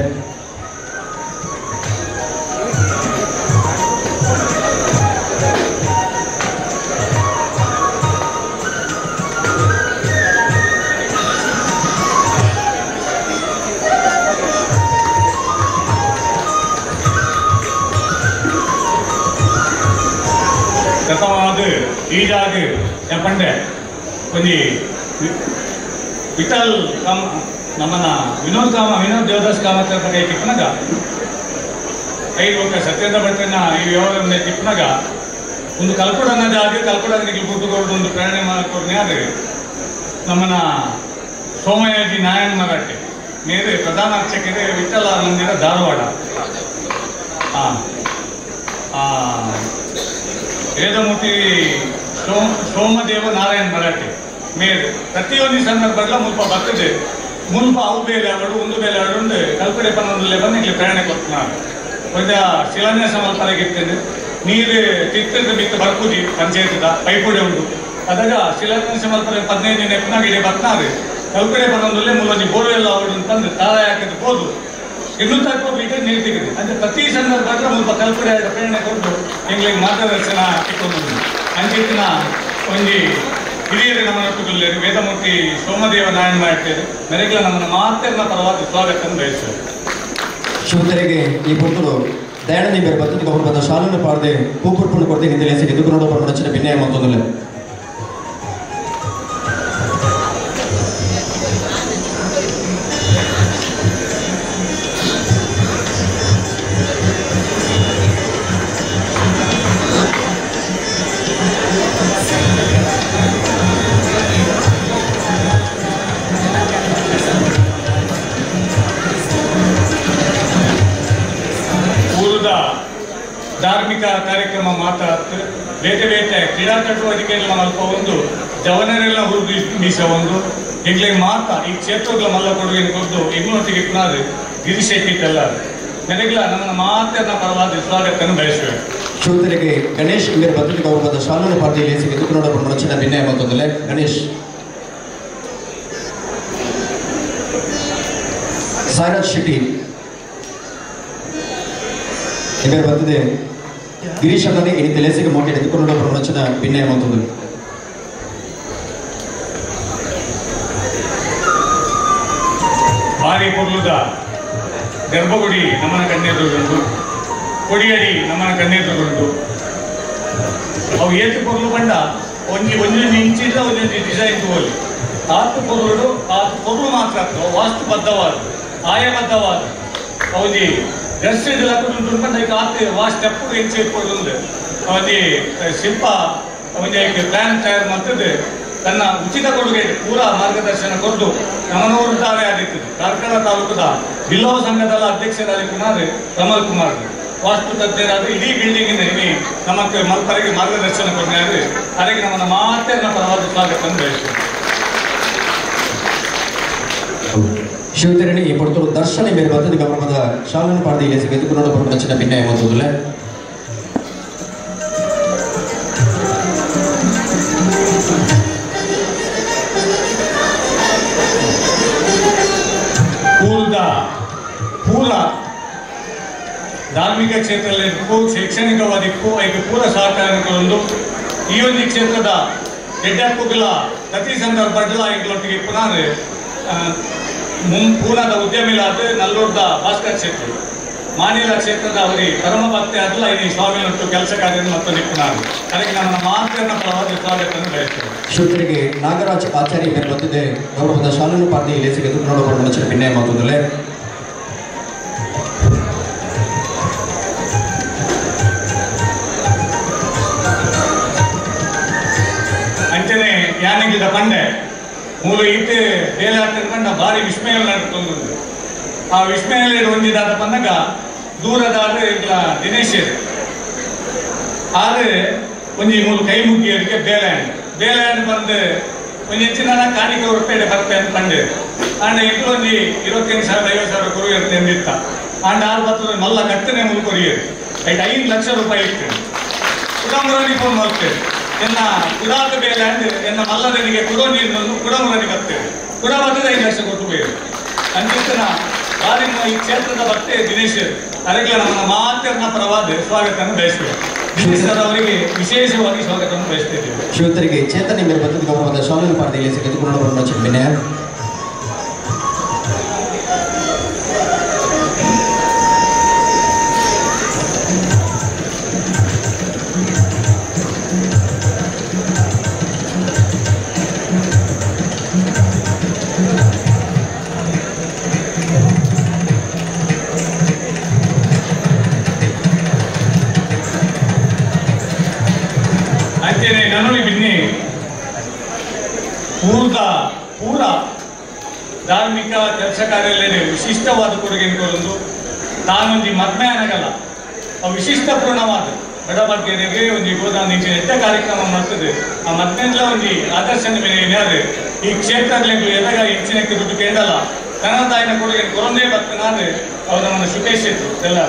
ಪ್ರಥಮವಾದ ಈ ಜಾಗ ಪಂಡೆ ಒಂದು ವಿಠಲ್ ಕಾಮ ನಮ್ಮನ್ನ ವಿನೋದ್ ದೇವದಾಸ್ ಕಾಮತ್ ಕೈ ತಿಪ್ಪನಾಗ 5 ವರ್ಷ ಸತ್ಯೇಂದ್ರ ಭಟ್ರನ್ನ ಈ ವ್ಯವಹಾರ ತಿಪ್ಪನಾಗ ಒಂದು ಕಲ್ಕೊಡನ ಜಾಗ ಕಲ್ಕೊಡಾಗ ಕುಟ್ಟುಕೊಂಡು ಒಂದು ಪ್ರೇರಣೆ ಮಾಡಿಕೊಡ್ನೆ ಆದರೆ ನಮ್ಮನ್ನ ಸೋಮಯಾಜಿ ನಾಯನ್ ಮರಾಠೆ ಮೇರೆ ಪ್ರಧಾನ ಅರ್ಚಕರೇ ವಿಠಲ ಮಂದಿರ ಧಾರವಾಡ. ವೇದಮೂರ್ತಿ ಸೋಮದೇವ ನಾರಾಯಣ ಮರಾಠೆ ಮೇರೆ ಪ್ರತಿಯೊಂದು ಸಂದರ್ಭಗಳ ಮುಲ್ಪ ಬರ್ತದೆ. ಮುಲ್ಪ ಅವು ಬೇಲೆ ಆಡು ಒಂದು ಬೇಲೆ ಆಡು ಕಲ್ಪಡೆ ಪನ್ನೊಂದಲ್ಲೇ ಬಂದು ಪ್ರಯಾಣ ಕೊಡ್ತಾರೆ. ಕೊಂಚ ಶಿಲಾನ್ಯಾಸ ಮಲ್ಪರಾಗಿರ್ತದೆ. ನೀರು ತಿರ್ತದ ಬಿತ್ತು ಬರ್ಕುದಿ ಪಂಚಾಯತ್ದ ಪೈಪುಡೆ ಉಂಟು ಅದಾಗ ಶಿಲಾನ್ಯಾಸ ಮಲ್ಪರ 15 ದಿನ ಎಪ್ಪನಾಗಿಡೆ ಬರ್ತಾರೆ. ಕಲ್ಪಡೆ ಪನ್ನೊಂದಲ್ಲೇ ಮೂಲೊಂದು ಬೋರ್ವೆಲ್ಲ ಆಡು ಅಂತಂದ್ರೆ ತಾಳ ಹಾಕಿದ ಹೋದು ಇನ್ನೂ ತಕ್ಕೋಬೇಕು ನೀರು ತೆಗೆದು ಅಂದ್ರೆ ಪ್ರತಿ ಸಂದರ್ಭ ಮುಲ್ಪ ಕಲ್ಪಡೆ ಪ್ರೇರಣೆ ಕೊಟ್ಟು ಎಂಗ್ಳಿಗೆ ಮಾರ್ಗದರ್ಶನ ಇಟ್ಕೊಂಡು ಅಂಚಿನ ಒಂದು ಹಿರಿಯರು ನಮ್ಮ ನಟ್ಟುಗಲ್ಲೇ ವೇದಮೂರ್ತಿ ಸೋಮದೇವ ನಾರಾಯಣ ಮಾಡ್ತೇವೆ. ಮೆರೆಗಳ ನಮ್ಮನ್ನು ಮಾತನ್ನ ಪರವಾಗಿ ಸ್ವಾಗತ ಬಯಸ್ತೇವೆ. ಶಿವತರಿಗೆ ಈ ಪುತ್ತೂರು ದಯಾನಂದಿ ಬೇರೆ ಬತ್ತದ ಅವರು ಬಂದ ಶಾಲನ್ನು ಪಾಡದೆ ಕೂಪುರ್ಪುಣ್ಣು ಕೊಡ್ದೆ ಹಿಂದೆ ಲೇಸಿಗೆ ಎದುರು ನೋಡೋ ಪ್ರಮುಖ ಭಿನ್ನಯ ಮತ್ತೊಂದಲ್ಲ. ಧಾರ್ಮಿಕ ಕಾರ್ಯಕ್ರಮ ಮಾತಾಡ್ತು ಬೇಟೆ ಬೇಟೆ ಕ್ರೀಡಾ ಚಟುವಟಿಕೆಯಲ್ಲಿ ಅಲ್ಪ ಒಂದು ಜವನರೆಲ್ಲ ಹುರುಗಿಸ ಒಂದು ಹೆಗ್ಲಿಗೆ ಮಾತ್ರ ಈ ಕ್ಷೇತ್ರಗಳ ಮಲ್ಲ ಕೊಡುಗೆ ಕೊಟ್ಟು ಇನ್ನೊಟ್ಟಿಗೆ ಇಪ್ಪನಾದ್ರೆ ಗಿರೀಶ್ ಶೆಟ್ಟಿಟ್ಟಲ್ಲ ನನಗೆಲ್ಲ ನನ್ನ ಮಾತನ್ನ ಪರವಾದ ಸ್ವಾಗತ ಬಯಸುವೆ. ಶಿವತರಿಗೆ ಗಣೇಶ್ ಇಂಗರ್ ಭದ್ರತೆ ಅವರು ಬಂದ ಶಾಲನ್ನು ಪಾರ್ಟಿ ಲೇಸಿಗೆ ಎದುರು ನೋಡೋ ಪ್ರಮುಖ ಭಿನ್ನಯ ಮತ್ತೊಂದಲ್ಲ. ಗಣೇಶ್ ಸಾಯಿರಾಜ್ ಶೆಟ್ಟಿ ಇವರು ಬರ್ತದೆ. ಗಿರೀಶ್ ಅನ್ನೋದೇ ಇನ್ನು ಲೇಸಿಗೆ ಮೋಟೆ ಎದುಕೊಂಡು ಪ್ರಮುಖ ಭಿನ್ನಯ ಮತ್ತೊಂದು. ಭಾರಿ ಕೊಡ್ಲುದ ಗರ್ಭಗುಡಿ ನಮ್ಮನ ಕಣ್ಣೆದುರುಗೊಂಡು ಕೊಡಿಯಡಿ ನಮ್ಮನ ಕಣ್ಣೆದುರುಗೊಂಡು ಅವು ಏತು ಕೊರ್ಲು ಬಂಡ ಒಂದೊಂದು ಇಂಚಿಲ್ಲ ಒಂದೊಂದು ಡಿಸೈನ್ ತಗೋಲಿ ಆತು ಕೊರ್ಲು ಮಾತ್ರ ವಾಸ್ತುಬದ್ಧವಾದ ಆಯಬದ್ಧವಾದ ಅವಧಿ ದರ್ಶನದಲ್ಲಿ ಹಾಕೊಂಡು ಆತ ವಾಸ್ಟ್ ಎಪ್ಪು ಇಂಚೆ ಕೊಡೋದು ಅವಧಿ ಶಿಲ್ಪ ಅವಧಿ ಪ್ಲಾನ್ ತಯಾರು ಮಾಡ್ತದೆ. ತನ್ನ ಉಚಿತ ಕೊಡುಗೆ ಪೂರ ಮಾರ್ಗದರ್ಶನ ಕೊಟ್ಟು ನಮ್ಮನವರು ತಾವೇ ಆಗಿರ್ತದೆ. ಕಾರ್ಕಳ ತಾಲೂಕದ ಬಿಲ್ಲವ ಸಂಘದ ಅಧ್ಯಕ್ಷರಾದ ಕಮಲ್ ಕುಮಾರ್ ವಾಸ್ತು ತಜ್ಞರಾದ್ರೆ ಇಡೀ ಬಿಲ್ಡಿಂಗಿನ ನಮಗೆ ಮಲ್ಪರಿಗೆ ಮಾರ್ಗದರ್ಶನ ಕೊಡ್ತಾರೆ. ಅದಕ್ಕೆ ನಮ್ಮನ್ನ ಮಾತೇ ನಮ್ಮ ಪರವಾದ ಸ್ವಾಗತ ಬಯಸ್ತೇವೆ. ಶಿವತರಣಿ ಈ ಪುತ್ತೂರು ದರ್ಶನ ಬೇರೆ ಬರ್ತದೆ ಗಮನದ ಶಾಲನ್ನು ಪಾಡದೆ ಲೇಸಿಗೆ ಎದುರು ನೋಡೋ ಪ್ರಮುಖ ಭಿನ್ನಯ ಮತ್ತೊಂದಲ್ಲ. ಪೂರ ಧಾರ್ಮಿಕ ಕ್ಷೇತ್ರದಲ್ಲಿರ್ಬೇಕು ಶೈಕ್ಷಣಿಕವಾದಿಕ್ಕೂ ಐದು ಪೂರ ಸಹಕಾರಗಳನ್ನು ಈ ಒಂದು ಕ್ಷೇತ್ರದ ಹೆಡ್ಡಕ್ಕುಗಳ ಪ್ರತಿ ಸಂದರ್ಭಗಳ ಇಗಳೊಟ್ಟಿಗೆ ಪುನಃ ಪೂರ್ಣದ ಉದ್ಯಮಿಲಾದ ನಲ್ಲೂರ್ದ ಭಾಸ್ಕರ್ ಕ್ಷೇತ್ರ ಮಾನಿಲ ಕ್ಷೇತ್ರದ ಅವರಿಗೆ ಪರಮ ಭಕ್ತಿ ಆದಲ್ಲ ಈ ಸ್ವಾಮಿನಟ್ಟು ಕೆಲಸ ಕಾರ್ಯ ಮತ್ತು ನಿಪುಣರು ಅದಕ್ಕೆ ನಮ್ಮ ಮಾತನ್ನ ಪರವಾದ ಸ್ವಾಗತವನ್ನು ಬಯಸ್ತೇವೆ. ಶಿವತರಿಗೆ ನಾಗರಾಜ್ ಆಚಾರ್ಯ ಬೇರೆ ಬಂದಿದೆ ಗೌರವದ ಶಾಲನ್ನು ಪಾರ್ಟಿ ಲೇಸಿಗೆ ಎದುರು ನೋಡೋ ಪ್ರಮುಖ ಭಿನ್ನಯ ಮತ್ತೊಂದಲ್ಲೇ. ಅಂಚನೆ ಯಾನಿಗಿದ ಬಂಡೆ ಮೂಲ ಇಟ್ಟು ಬೇಲಾಟ ಕಂಡ ಭಾರಿ ವಿಸ್ಮಯ ನಡ್ಕೊಂಡು ಆ ವಿಸ್ಮಯಲ್ಲಿ ಹೊಂದಿದಾದ ಬಂದಾಗ ದೂರದಾದ ದಿನೇಶ್ ಆದ್ರೆ ಒಂಜಿ ಮೂಲ ಕೈ ಮುಗಿಯೋದಕ್ಕೆ ಬೇಲಾಂಡ್ ಬಂದು ಒಂದು ಹೆಚ್ಚಿನ ಕಾಣಿಕೆ ರೂಪಾಯಿ ಬರ್ತೆ ಅಂತ ಕಂಡು ಆಂಡ ಇಂట్లో ಒಂದು 25,000-50,000 ಕೊರು ಎಂದಿತ್ತ ಆಂಡ 60 ಮಲ್ಲ ಕತ್ತನೆ ಮೂಲ ಕೊರಿಯರು 5 ಲಕ್ಷ ರೂಪಾಯಿ ಇತ್ತು ಕುಡಮುರನಿ ಫೋನ್ ಮಾಡ್ತೇವೆ ಎನ್ನ ಕುಡಾದ ಬೇಲಾಂಡ್ ಎನ್ನ ಮಲ್ಲದನಿಗೆ ಕುಡೋ ನೀರಿನನ್ನು ಕುಡಮುರನಿ ಬರ್ತೇವೆ ಕುಡ ಬರ್ತದೆ 5 ಲಕ್ಷ ಕೊಟ್ಟು ಬೇರೆ ಅಂಚಿನ ಭಾರಿ ಈ ಕ್ಷೇತ್ರದ ಭಕ್ತೆ ದಿನೇಶ್ ಅದಕ್ಕೆ ನಮ್ಮ ಮಾತನ್ನ ಪರವಾದ ಸ್ವಾಗತವನ್ನು ಬಯಸ್ತೇವೆ. ದಿನೇಶ್ ಸರ್ ಅವರಿಗೆ ವಿಶೇಷವಾಗಿ ಸ್ವಾಗತವನ್ನು ಬಯಸ್ತಿದ್ದೇವೆ. ಶಿವತರಿಗೆ ಚೇತನ ಮೇಲೆ ಬಂದ ಗೌರವದ ಶಾಲನ್ನು ಪಾರ್ಟಿ ಲೇಸಿಗೆ ಎದುರು ಪ್ರಮುಖ ಭಿನ್ನಯ. ನನಗೆ ಬಿನ್ನಿ ಪೂರ ಧಾರ್ಮಿಕ ಕೆಲಸ ಕಾರ್ಯದಲ್ಲಿ ವಿಶಿಷ್ಟವಾದ ಕೊಡುಗೆಯನ್ನು ಕೊರೊಂದು ತಾನೊಂದು ಮದ್ಮೆ ಅನ್ನಗಲ್ಲ ವಿಶಿಷ್ಟಪೂರ್ಣವಾದ ಬಡಬಗ್ಗೆರೆಗೆ ಒಂದು ಗೋದಾನ ಎಡ್ಡ ಕಾರ್ಯಕ್ರಮ ಮಾಡ್ತದೆ ಆ ಮದ್ಮೆಲ್ಲ ಒಂದು ಆದರ್ಶನ ಮೇಲೆ ಏನಾದ್ರೆ ಈ ಕ್ಷೇತ್ರದಲ್ಲಿ ಎದಾಗ ಹೆಚ್ಚಿನಕ್ಕೆ ದುಡ್ಡು ಕೇಳಲ್ಲ ಕನ್ನಡಾಯಿನ ಕೊಡುಗೆ ಕೊರೊಂದೇ ಬರ್ತನಾದ್ರೆ ಅವ್ರು ನಮ್ಮನ್ನು ಶುಭೇಶಿತ್ತು ಎಲ್ಲ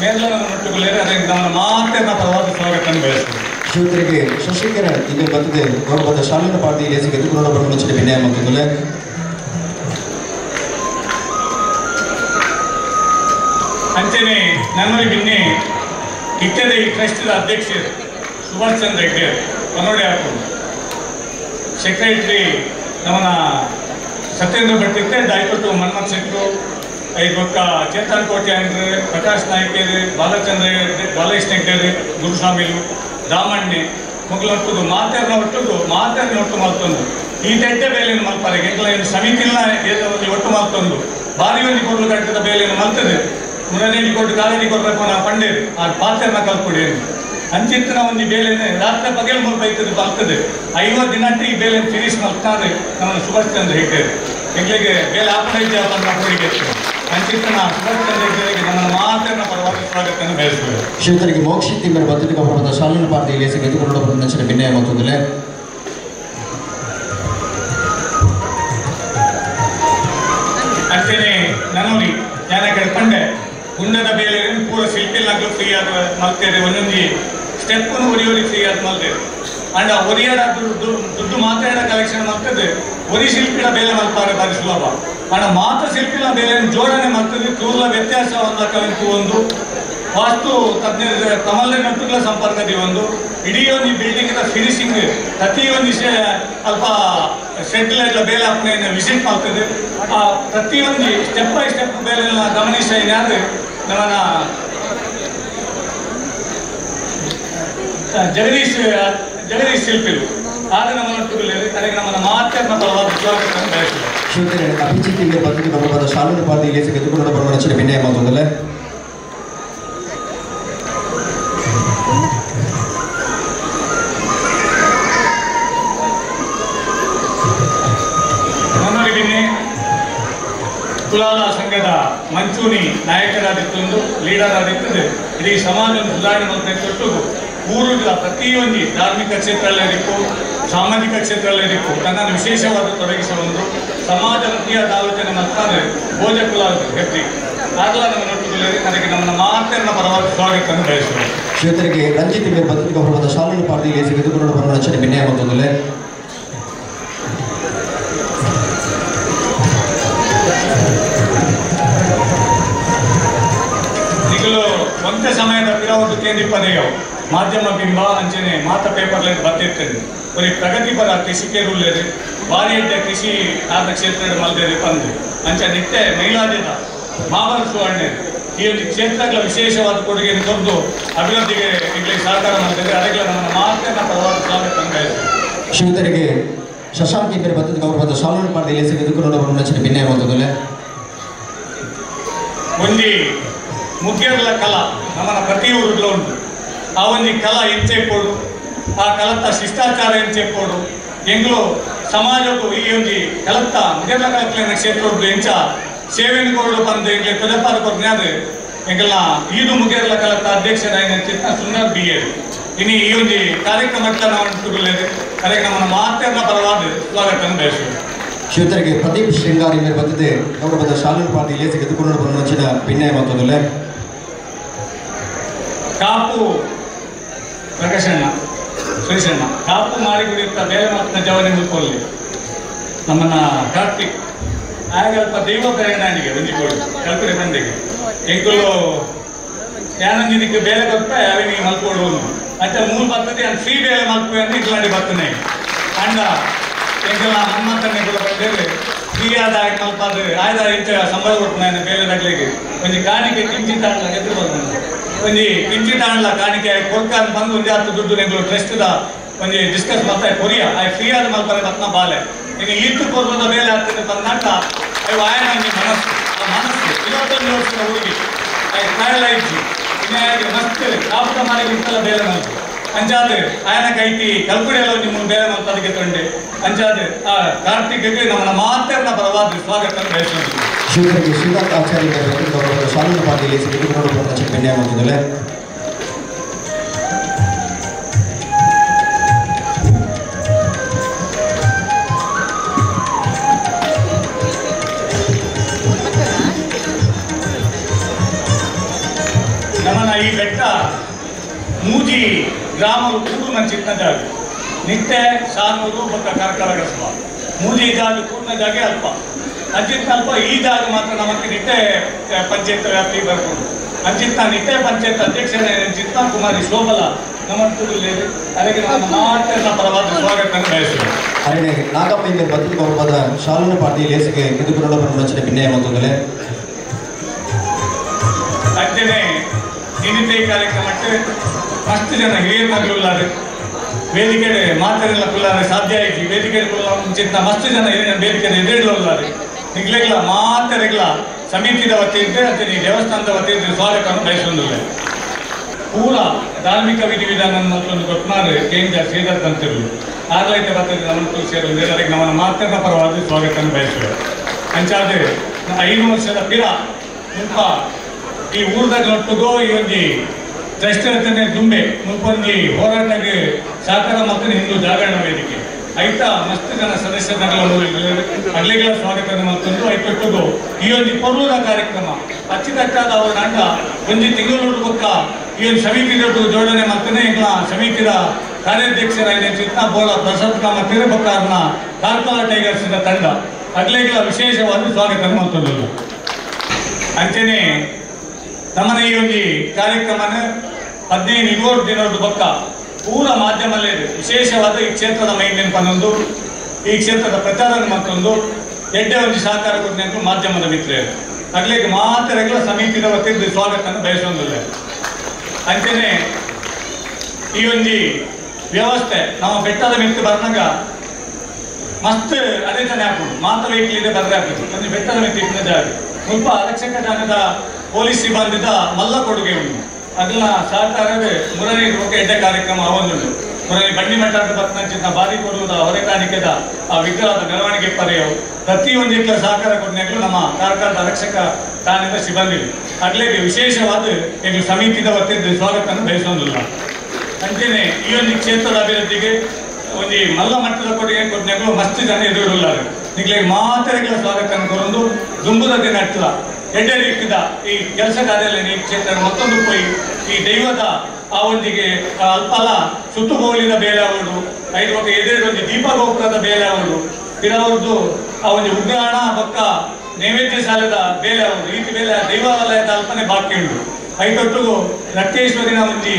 ಮೇಲೆಲ್ಲ ಮಟ್ಟುಗಳೇ ಅದಕ್ಕೆ ನಮ್ಮ ಮಾತ್ರ ಪರವಾದ ಸ್ವಾಗತ ಬೆಳೆಸ್ತೀವಿ. ಶ್ರೀಯುತರಿಗೆ ಶಶಿಕರ ಇಲ್ಲಿ ಬರ್ತದೆ ಗೌರವದ ಶಾಲೆಯ ಪಾರ್ಟಿಯಲ್ಲಿ ಗೆದ್ದುಕೊಂಡು ಬರುವ ಭಿನ್ನಯ ಮತ್ತು ಅಂಚನೆ ನನ್ನೊಳಿ ಬಿನ್ನೆ ಇಟ್ಟದ ಈ ಟ್ರಸ್ಟ್ದ ಅಧ್ಯಕ್ಷರು ಸುಭಾಷ್ ಚಂದ್ರ ಹೆಗ್ಡೆ ಕನ್ನೋಡೆ ಹಾಕೊಂಡು ಸೆಕ್ರೆಟರಿ ನಮ್ಮನ್ನ ಸತ್ಯೇಂದ್ರ ಭಟ್ ಇತ್ತೆ ದಯಕೊಟ್ಟು ಮನ್ಮಥ್ ಶೆಟ್ರು ಐದು ಚೇತನ್ ಕೋಟೆ ಅಂದ್ರೆ ಪ್ರಕಾಶ್ ನಾಯ್ಕರು ಬಾಲಕೃಷ್ಣ ಹೆಗ್ಡೆ ಗುರುಸ್ವಾಮಿಲು ರಾಮಣ್ಣೆ ಮಕ್ಕಳು ಮಾತಾಡಿನ ಒಟ್ಟು ಮಲ್ತೊಂದು ಈ ತೆಡ್ಡ ಬೇಲೆಯನ್ನು ಮಲ್ಪಾರೆ ಎಂಕಲ ಸಮಿತಿನ ಒಟ್ಟು ಮಲ್ತೊಂದು ಬಾರಿ ಒಂದು ಕೊಡ್ಲು ಕಟ್ಟದ ಬೇಲೆಯನ್ನು ಮಲ್ತದೆ ಮುರನೇಲಿ ಕೊಟ್ಟು ಕಾಲೇಜಿ ಕೊಡ್ಬೇಕು ನಾ ಪಂಡೇರು ಆ ಪಾತ್ರನ ಕಲ್ಕೊಡಿ ಅಂಚಿತ್ತಿನ ಒಂದು ಬೇಲೆನೆ ರಾತ್ರಿ ಪಗಲ್ ಮುಲ್ಪ ಐತದೆ ಬರ್ತದೆ 50 ದಿನ ಈ ಬೇಲೆ ಫಿನಿಶ್ ಮಾಡ್ತಾರೆ ನಮ್ಮನ್ನು ಸುಭಾಷ್ ಚಂದ್ರ ಹೆಗ್ಡೆ ಹೆಗ್ಲೆಗೆ ಬೇಲೆ ಆಪರೇಟ್ ಜಾಬನ್ನ ಹೋಳಿಗೆ ಅಂಚಿತ್ತಿನ ಸುಭಾಷ್ ಚಂದ್ರ ಹೆಗ್ಡೆಗೆ ನಮ್ಮನ್ನು ಮಾತ್ರನ ಪರವಾದ ಸ್ವಾಗತವನ್ನು ಬಯಸಬೇಕು. ಶ್ರೀಯುತರಿಗೆ ಮೋಕ್ಷಿ ತಿಂಗಳ ಭದ್ರತೆ ಗೌರವದ ಶಾಲೆಯ ಪಾರ್ಟಿಯಲ್ಲಿ ಗೆದ್ದುಕೊಂಡು ಬರುವ ಭಿನ್ನಯ ಮತ್ತು ಅಂಚನೆ ನನೋರಿ ಯಾನ ಕಡ್ಕೊಂಡೆ ಗುಂಡದ ಬೇಲೆ ಪೂರ ಶಿಲ್ಪಿಲ್ನಾಗಲೂ ಫ್ರೀ ಆದ ಮಲ್ತೇವೆ ಒಂದೊಂದು ಸ್ಟೆಪ್ ಒರಿ ಫ್ರೀ ಆದ ಮಲ್ತೇವೆ ಅಂಡ್ ಒರಿಯಾಡ ದುಡ್ಡು ಮಾತಾಡ ಕಲೆಕ್ಷನ್ ಮಾಡ್ತದೆ ಒರಿ ಶಿಲ್ಪಿನ ಬೇಲೆ ಮಲ್ಪಾರೆ ಬಾರಿ ಸುಲಭ ಅಂಡ್ ಮಾತ್ರ ಶಿಲ್ಪಿನ ಬೇಲೆ ಜೋಡಣೆ ಮಾಡ್ತದೆ ತೂರ್ಲ ವ್ಯತ್ಯಾಸ ಒಂದಕ್ಕಂತೂ ಒಂದು ವಾಸ್ತು ತಜ್ಞರ ಕಮಲ ನಟುಗಳ ಸಂಪರ್ಕದಿ ಒಂದು ಇಡೀ ಒಂದು ಬಿಲ್ಡಿಂಗ್ ಫಿನಿಶಿಂಗ್ ಪ್ರತಿಯೊಂದು ಅಲ್ಪ ಶೆಡ್ಲ ಬೇಲೆ ಅಪ್ಪನ ವಿಸಿಟ್ ಮಾಡ್ತದೆ ಆ ಪ್ರತಿಯೊಂದು ಸ್ಟೆಪ್ ಬೈ ಸ್ಟೆಪ್ ಬೇಲೆಲ್ಲ ಗಮನಿಸ ಏನಾದ್ರೆ ನಮ್ಮನ್ನ ಜಗದೀಶ್ ಶಿಲ್ಪಿರು ಆಗ ನಮ್ಮ ನಟುಗಳಲ್ಲಿ ಕಡೆಗೆ ನಮ್ಮನ್ನ ಮಾತ್ರ ಬಲವಾದ ಸ್ವಾಗತವನ್ನು ಬಯಸಿದೆ. ಶ್ರೀಯುತರೆ ಅಭಿಜಿತ್ ಇಲ್ಲಿ ಭದ್ರತೆ ಗೌರವದ ಶಾಲೆಯ ಪಾರ್ಟಿಯಲ್ಲಿ ಗೆದ್ದುಕೊಂಡು ಬರುವ ಭಿನ್ನಯ ಮತ್ತು ಕುಲಾಲ ಸಂಘದ ಮಂಚೂನಿ ನಾಯಕರಾದಿತ್ತೊಂದು ಲೀಡರ್ ಆದಿತ್ತದೆ ಇಡೀ ಸಮಾಜವನ್ನು ಸುಧಾರಣೆ ಮಾಡ್ತಕ್ಕಂಥದ್ದು ಊರುಗಳ ಪ್ರತಿಯೊಂದು ಧಾರ್ಮಿಕ ಕ್ಷೇತ್ರದಲ್ಲಿರಬೇಕು ಸಾಮಾಜಿಕ ಕ್ಷೇತ್ರದಲ್ಲಿರಬೇಕು ತನ್ನನ್ನು ವಿಶೇಷವಾದ ತೊಡಗಿಸುವುದು ಸಮಾಜಮುಖಿಯ ಆಲೋಚನೆ ಮಾಡ್ತಾರೆ ಭೋಜ ಕುಲಾಲ ಹೆಗ್ರಿ ಆಗಲ ನಮ್ಮ ನಟುಗಳಲ್ಲಿ ನನಗೆ ನಮ್ಮನ್ನು ಮಾತ್ರ ಪರವಾದ ಸ್ವಾಗತವನ್ನು ಬಯಸುವುದು. ಶ್ರೀಯುತರಿಗೆ ರಂಜಿತ್ ಮೇರ್ ಭದ್ರತೆ ಗೌರವದ ಶಾಲೆಯ ಪಾರ್ಟಿಯಲ್ಲಿ ಗೆದ್ದುಕೊಂಡು ಬರುವ ಭಿನ್ನಯ ಮತ್ತು ಒಂದೇ ಸಮಯದ ಪಿರಾವತ್ತು ಕೇಂದ್ರಿಪದೆಯವು ಮಾಧ್ಯಮ ಬಿಂಬ ಅಂಚನೆ ಮಾತ ಪೇಪರ್ಲೆಂದು ಬರ್ತಿರ್ತದೆ ಬರೀ ಪ್ರಗತಿಪರ ಕೃಷಿಕೆ ರೂಲ್ಲೇರಿ ಭಾರಿ ಎಡ್ಡೆ ಕೃಷಿ ಆದ ಕ್ಷೇತ್ರ ಮಲ್ದೇರಿ ಬಂದು ಅಂಚೆ ನಿತ್ಯ ಮೈಲಾದಿದ ಮಾವರ ಸುವರ್ಣೆ ಈ ಒಂದು ಕ್ಷೇತ್ರಗಳ ವಿಶೇಷವಾದ ಕೊಡುಗೆಯನ್ನು ಕೊಟ್ಟು ಅಭಿವೃದ್ಧಿಗೆ ಈಗಲೇ ಸಹಕಾರ ಮಾಡ್ತಿದೆ ಅದಕ್ಕೆ ನಮ್ಮನ್ನು ಮಾತ್ರ ಪರವಾದ ಸ್ವಾಗತ ಬಯಸಿದೆ. ಶ್ರೀಯುತರಿಗೆ ಶಶಾಂಕ್ ಮೇರ್ ಭದ್ರತೆ ಗೌರವದ ಶಾಲೆಯ ಪಾರ್ಟಿಯಲ್ಲಿ ಗೆದ್ದುಕೊಂಡು ಬರುವ ಭಿನ್ನಯ ಮತ್ತು ಒಂದು ಮುಖ್ಯಗಳ ಕಲಾ ನಮ್ಮನ್ನ ಪ್ರತಿ ಊರುಗಳು ಉಂಟು ಆ ಒಂದು ಕಲಾ ಎಂಚೆಪ್ಪೋಡು ಆ ಕಲತ್ತ ಶಿಷ್ಟಾಚಾರ ಎಂಚೆಪ್ಪೋಡು ಎಂಗ್ಲು ಸಮಾಜಕ್ಕೂ ಈ ಒಂದು ಕಲತ್ತ ಮುಖ್ಯಗಳ ಕಲತ್ಲಿನ ಕ್ಷೇತ್ರ ಎಂಚ ಸೇವೆಯನ್ನು ಕೊರಡು ಬಂದು ಎಂಗ್ಲೆ ಪ್ರಜಾಪಾರ ಕೊಡ್ನಾದ್ರೆ ಎಂಗೆಲ್ಲ ಈದು ಮುಖ್ಯಗಳ ಕಲತ್ತ ಅಧ್ಯಕ್ಷರಾಯಿನ ಚಿತ್ರ ಸುಂದರ್ ಬಿ ಎ ಇನ್ನು ಈ ಒಂದು ಕಾರ್ಯಕ್ರಮಕ್ಕೆ ನಾವು ಉಂಟುಗಳೇವೆ ಅದಕ್ಕೆ ನಮ್ಮನ್ನು ಮಾತ್ರ ಪರವಾದ ಸ್ವಾಗತವನ್ನು ಬಯಸುವುದು. ಶ್ರೀಯುತರಿಗೆ ಪ್ರದೀಪ್ ಶೃಂಗಾರಿ ಮೇರ್ ಭದ್ರತೆ ಗೌರವದ ಶಾಲೆಯ ಪಾರ್ಟಿಯಲ್ಲಿ ಗೆದ್ದುಕೊಂಡು ಬರುವ ಭಿನ್ನಯ ಮತ್ತು ಕಾಪು ಪ್ರಕಾಶಣ್ಣ ಸುರೇಶಣ್ಣ ಕಾಪು ಮಾರಿಗುಡಿಯುತ್ತ ಬೇರೆ ಮಾತ್ರ ಜವನಿ ಮುಲ್ಕೊಳ್ಳಿ ನಮ್ಮನ್ನ ಕಾರ್ತಿಕ್ ಆಗಲ್ಪ ದೈವ ಪ್ರೇರಣೆಗೆ ಬಂದಿಕೊಳ್ಳಿ ಕಲ್ಪನೆ ಬಂದಿಗೆ ಎಂಕುಲು ಯಾನಂದಿದ್ದಕ್ಕೆ ಬೇಲೆ ಕೊಟ್ಟ ಯಾವಿನಿಗೆ ಮಲ್ಕೊಡುವುದು ಮತ್ತೆ ಮೂರು ಬರ್ತದೆ ಅದು ಫ್ರೀ ಬೇಲೆ ಮಲ್ಪೆ ಅಂತ ಇಟ್ಲಾಡಿ ಬರ್ತನೆ ಅಂಡ ಎಂಕಲ್ ಹನುಮಂತನೇ ಕೂಡ ಬಂದೇಳಿ ಫ್ರೀ ಆದ ಮಲ್ಪಾದ್ರೆ ಆಯ್ದ ಇಂಚ ಸಂಬಳ ಕೊಡ್ತಾನೆ ಬೇಲೆದಾಗ್ಲಿಗೆ ಒಂದು ಕಾಣಿಕೆ ಕಿಂಚಿತ್ ಆಡ್ಲ ಎದುರು ಬಂದ ಒಂದು ಕಿಂಚಿತ್ ಆಡ್ಲ ಕಾಣಿಕೆ ಕೊಡ್ಕ ಬಂದು ಒಂದು ಹತ್ತು ದುಡ್ಡು ನೆಗಳು ಟ್ರಸ್ಟ್ದ ಒಂದು ಡಿಸ್ಕಸ್ ಮಾಡ್ತಾರೆ ಕೊರಿಯಾ ಫ್ರೀ ಆದ ಮಲ್ಪಾರೆ ಬತ್ನ ಬಾಲೆ ಇನ್ನು ಈತು ಕೊರ್ಬದ ಬೇಲೆ ಆಗ್ತದೆ ಬಂದಾಟ ಅವು ಆಯ ನನಗೆ ಮನಸ್ಸು 21 ವರ್ಷದ ಹುಡುಗಿ ಪ್ಯಾರಲೈಸ್ ಮಸ್ತ್ ಕಾಪುಟ ಮಾಡಿ ಬಿಟ್ಟಲ್ಲ ಬೇಲೆ ಮಲ್ಪು ಅಂಚಾದ ಆಯನ ಕೈತಿ ಕಲ್ಪಡೆಲ್ಲ ನಿಮ್ಮ ಬೇರೆ ಮತ್ತು ಅದಕ್ಕೆ ತಂಡೆ ಅಂಚಾದ ಆ ಕಾರ್ತಿಕ್ಗೆ ನಮ್ಮನ್ನ ಮಾತ್ರ ಪರವಾದ ಸ್ವಾಗತ ಬಯಸುವುದು. ಶಿವರಿಗೆ ಶ್ರೀನಾಥ್ ಆಚಾರ್ಯ ಶಾಲೆಯ ಪಾರ್ಟಿಯಲ್ಲಿ ಸಿದ್ಧಗೊಂಡು ಬೆನ್ನೆ ಆಗಿದ್ದಲ್ಲ. ನಮ್ಮನ್ನ ಈ ಬೆಟ್ಟ ಮೂಜಿ ಗ್ರಾಮರು ಕೂಡು ನಂಚಿತ್ತ ಜಾಗ ನಿತ್ಯ ಸಾನೂರು ಮತ್ತು ಕರ್ಕಳಗ ಸ್ವ ಮೂಜಿ ಜಾಗ ಕೂಡಿನ ಜಾಗ ಅಲ್ಪ ಅಂಚಿತ್ತ ಅಲ್ಪ ಈ ಜಾಗ ಮಾತ್ರ ನಮಗೆ ನಿತ್ಯ ಪಂಚಾಯತ್ ವ್ಯಾಪ್ತಿ ಬರ್ಕೊಂಡು ಅಂಚಿತ್ತ ನಿತ್ಯ ಪಂಚಾಯತ್ ಅಧ್ಯಕ್ಷರೇ ಚಿತ್ತ ಕುಮಾರಿ ಶೋಭಲ ನಮ್ಮ ಕೂಡಲೇರಿ ಅದಕ್ಕೆ ನಾನು ಮಾತ್ರ ಪರವಾದ ಸ್ವಾಗತ ಬಯಸುತ್ತೇನೆ. ಅರೇ ನಾಗಪ್ಪ ಬದಲು ಗೌರವದ ಶಾಲೆಯ ಪಾರ್ಟಿಯಲ್ಲಿ ಲೇಸಿಗೆ ಎದುರುಗೊಂಡ ರಚನೆ ಭಿನ್ನಯ ಮೊತ್ತದಲ್ಲೇ ಅಂತೆಯೇ ಇನ್ನಿತೇ ಕಾರ್ಯಕ್ರಮಕ್ಕೆ ಮಸ್ತ್ ಜನ ಹಿರಿಯ ಮಗಳುಳ್ಳಾರೆ ವೇದಿಕೆ ಮಾತಾಡಲ್ಲ ಕುಲ್ಲಾರೆ ಸಾಧ್ಯ ಆಯ್ತು ವೇದಿಕೆ ಮುಂಚಿತ ಮಸ್ತ್ ಜನ ವೇದಿಕೆ ಎದುರುಳ್ಳಾರೆ ನಿಗ್ಲೆಗ್ಲ ಮಾತಾಡಲ್ಲ ಸಮಿತಿದ ವತಿಯಿಂದ ಅಂತ ದೇವಸ್ಥಾನದ ವತಿಯಿಂದ ಸ್ವಾಗತವನ್ನು ಬಯಸೊಂದಿಲ್ಲ. ಪೂರ ಧಾರ್ಮಿಕ ವಿಧಿವಿಧಾನ ಮತ್ತೊಂದು ಕೊಟ್ಟಾರೆ ಕೇಂದ್ರ ಶ್ರೀಧರ್ ತಂತಿರು ಆರ್ಲೈತೆ ಬರ್ತದೆ ನಮ್ಮ ಸೇರಿದ ಎಲ್ಲರಿಗೆ ನಮ್ಮನ್ನು ಮಾತ್ರ ಪರವಾದ ಸ್ವಾಗತವನ್ನು ಬಯಸುವೆ. ಅಂಚಾದೆ 5 ವರ್ಷದ ಪಿರ ಮುಲ್ಪ ಈ ಊರದಾಗ ಒಟ್ಟಿಗೋ ಈ ಒಂದು ಟ್ರಸ್ಟ್ ಹೇಳ್ತಾನೆ ದುಂಬೆ ಮುಲ್ಪೊಂದು ಹೋರಾಟಕ್ಕೆ ಸಹಕಾರ ಮತ್ತು ಹಿಂದೂ ಜಾಗರಣ ವೇದಿಕೆ ಐತ ಮಸ್ತ್ ಜನ ಸದಸ್ಯರುಗಳು ಅಲ್ಲಿಗಳ ಸ್ವಾಗತ ಮತ್ತೊಂದು ಐತೊಟ್ಟಿಗೂ ಈ ಒಂದು ಪರ್ವದ ಕಾರ್ಯಕ್ರಮ ಅಚ್ಚುಕಟ್ಟಾದ ಅವರ ನಾಟ ಒಂದು ತಿಂಗಳು ಬೊಕ್ಕ ಈ ಒಂದು ಸಮಿತಿದೊಟ್ಟು ಜೋಡಣೆ ಮಾಡ್ತಾನೆ ಈಗ ಸಮಿತಿಯ ಕಾರ್ಯಾಧ್ಯಕ್ಷರಾಗಿದೆ ಚಿತ್ತ ಬೋಳ ಪ್ರಸಾದ್ ಕಾಮ ತಿರುಬಕ್ಕಾರನ ಕಾರ್ಕಳ ಟೈಗರ್ಸ್ನ ತಂಡ ಅಗ್ಲೆಗಳ ವಿಶೇಷವಾದ ಸ್ವಾಗತ ಮತ್ತೊಂದು ಅಂಚೆನೆ ನಮ್ಮನೆ ಈ ಒಂದು ಕಾರ್ಯಕ್ರಮನ 15-20 ದಿನದ ಬೊಕ್ಕ ಪೂರ ಮಾಧ್ಯಮಲ್ಲೇ ವಿಶೇಷವಾದ ಈ ಕ್ಷೇತ್ರದ ಮೈಂಟೈನ್ ಪನ್ನೊಂದು ಈ ಕ್ಷೇತ್ರದ ಪ್ರಚಾರ ಮತ್ತೊಂದು ಎಡ್ಡೆ ಒಂದು ಸಹಕಾರ ಕೊಟ್ಟಿದ್ದು ಮಾಧ್ಯಮದ ಮಿತ್ರರು ಅಗ್ಲಿಗೆ ಮಾತ್ರ ಸಮಿತಿಯ ವತಿಯಿಂದ ಸ್ವಾಗತವನ್ನು ಬಯಸೊಂದಿಲ್ಲ. ಅಂತೆಯೇ ಈ ಒಂದು ವ್ಯವಸ್ಥೆ ನಮ್ಮ ಬೆಟ್ಟದ ಮಿತ್ರ ಬಂದಾಗ ಮಸ್ತ್ ಅದೇ ತಾನೇ ಹಾಕೋದು ಮಾತ ವೆಹಿಕಲ್ ಇದೆ ಬರ್ರೆ ಹಾಕೋದು ಒಂದು ಬೆಟ್ಟದ ಮಿತ್ರ ಇಟ್ಟಿನ ಜಾಗ ಸ್ವಲ್ಪ ಆರಕ್ಷಕ ಜಾಗದ ಪೊಲೀಸ್ ಸಿಬ್ಬಂದಿದ ಮಲ್ಲ ಕೊಡುಗೆ ಉಂಟು ಅದನ್ನ ಸಹಕಾರವೇ ಮುರಳಿ ಎಡ್ಡೆ ಕಾರ್ಯಕ್ರಮ ಅವೊಂದುಂಟು ಮುರಳಿ ಬಂಡಿ ಮಠ ಅಂತ ಬರ್ತಂಚಿನ ಬಾರಿ ಕೊಡುವುದ ಹೊರೆಕಾಣಿಕೆದ ಆ ವಿಗ್ರಹದ ಮೆರವಣಿಗೆ ಪರ್ಯವು ಪ್ರತಿಯೊಂದಕ್ಕೆ ಸಹಕಾರ ಕೊಟ್ಟನಾಗಲೂ ನಮ್ಮ ಕಾರ್ಕಳದ ಆರಕ್ಷಕ ಠಾಣೆದ ಸಿಬ್ಬಂದಿ ಅಗ್ಲಿಗೆ ವಿಶೇಷವಾದ ಈಗ ಸಮಿತಿದ ವತಿಯಿಂದ ಸ್ವಾಗತವನ್ನು ಬಯಸೋದಿಲ್ಲ. ಅಂತೆಯೇ ಈ ಒಂದು ಕ್ಷೇತ್ರದ ಅಭಿವೃದ್ಧಿಗೆ ಒಂದು ಮಲ್ಲ ಮಟ್ಟದ ಕೊಡುಗೆ ಕೊಟ್ಟನಾಗಲೂ ಮಸ್ತ್ ಜನ ಎದುರುಳ್ಳಾರೆ ನಿಗ್ಲಿಗೆ ಮಾತ್ರ ಸ್ವಾಗತ ಕೊರೊಂದು ದುಂಬುದ ದಿನ ಹತ್ತಿರ ಎಡ್ಡೆ ರೀತಿದ ಈ ಕೆಲಸ ಕಾರ್ಯಾಲಯ ಈ ಕ್ಷೇತ್ರ ಮತ್ತೊಂದು ಪೋಯಿ ಈ ದೈವದ ಆ ಒಂದಿಗೆ ಅಲ್ಪಲ ಸುತ್ತುಗೋಲಿನ ಬೇಲೆ ಅವಳು 5 ಎದುರು ಒಂದು ದೀಪ ಗೋಪುರದ ಬೇಲೆ ಅವಳು ಇರವ್ರದ್ದು ಆ ಒಂದು ಉಗ್ರಾಣ ಬೊಕ್ಕ ನೈವೇದ್ಯ ಶಾಲೆದ ಬೇಲೆ ಅವಳು ರೀತಿ ಬೇಲೆ ದೈವಾಲಯದ ಅಲ್ಪನೆ ಬಾಕಿ ಉಂಟು ಐದೊಟ್ಟಿಗೂ ರಕ್ತೇಶ್ವರಿನ ಒಂದು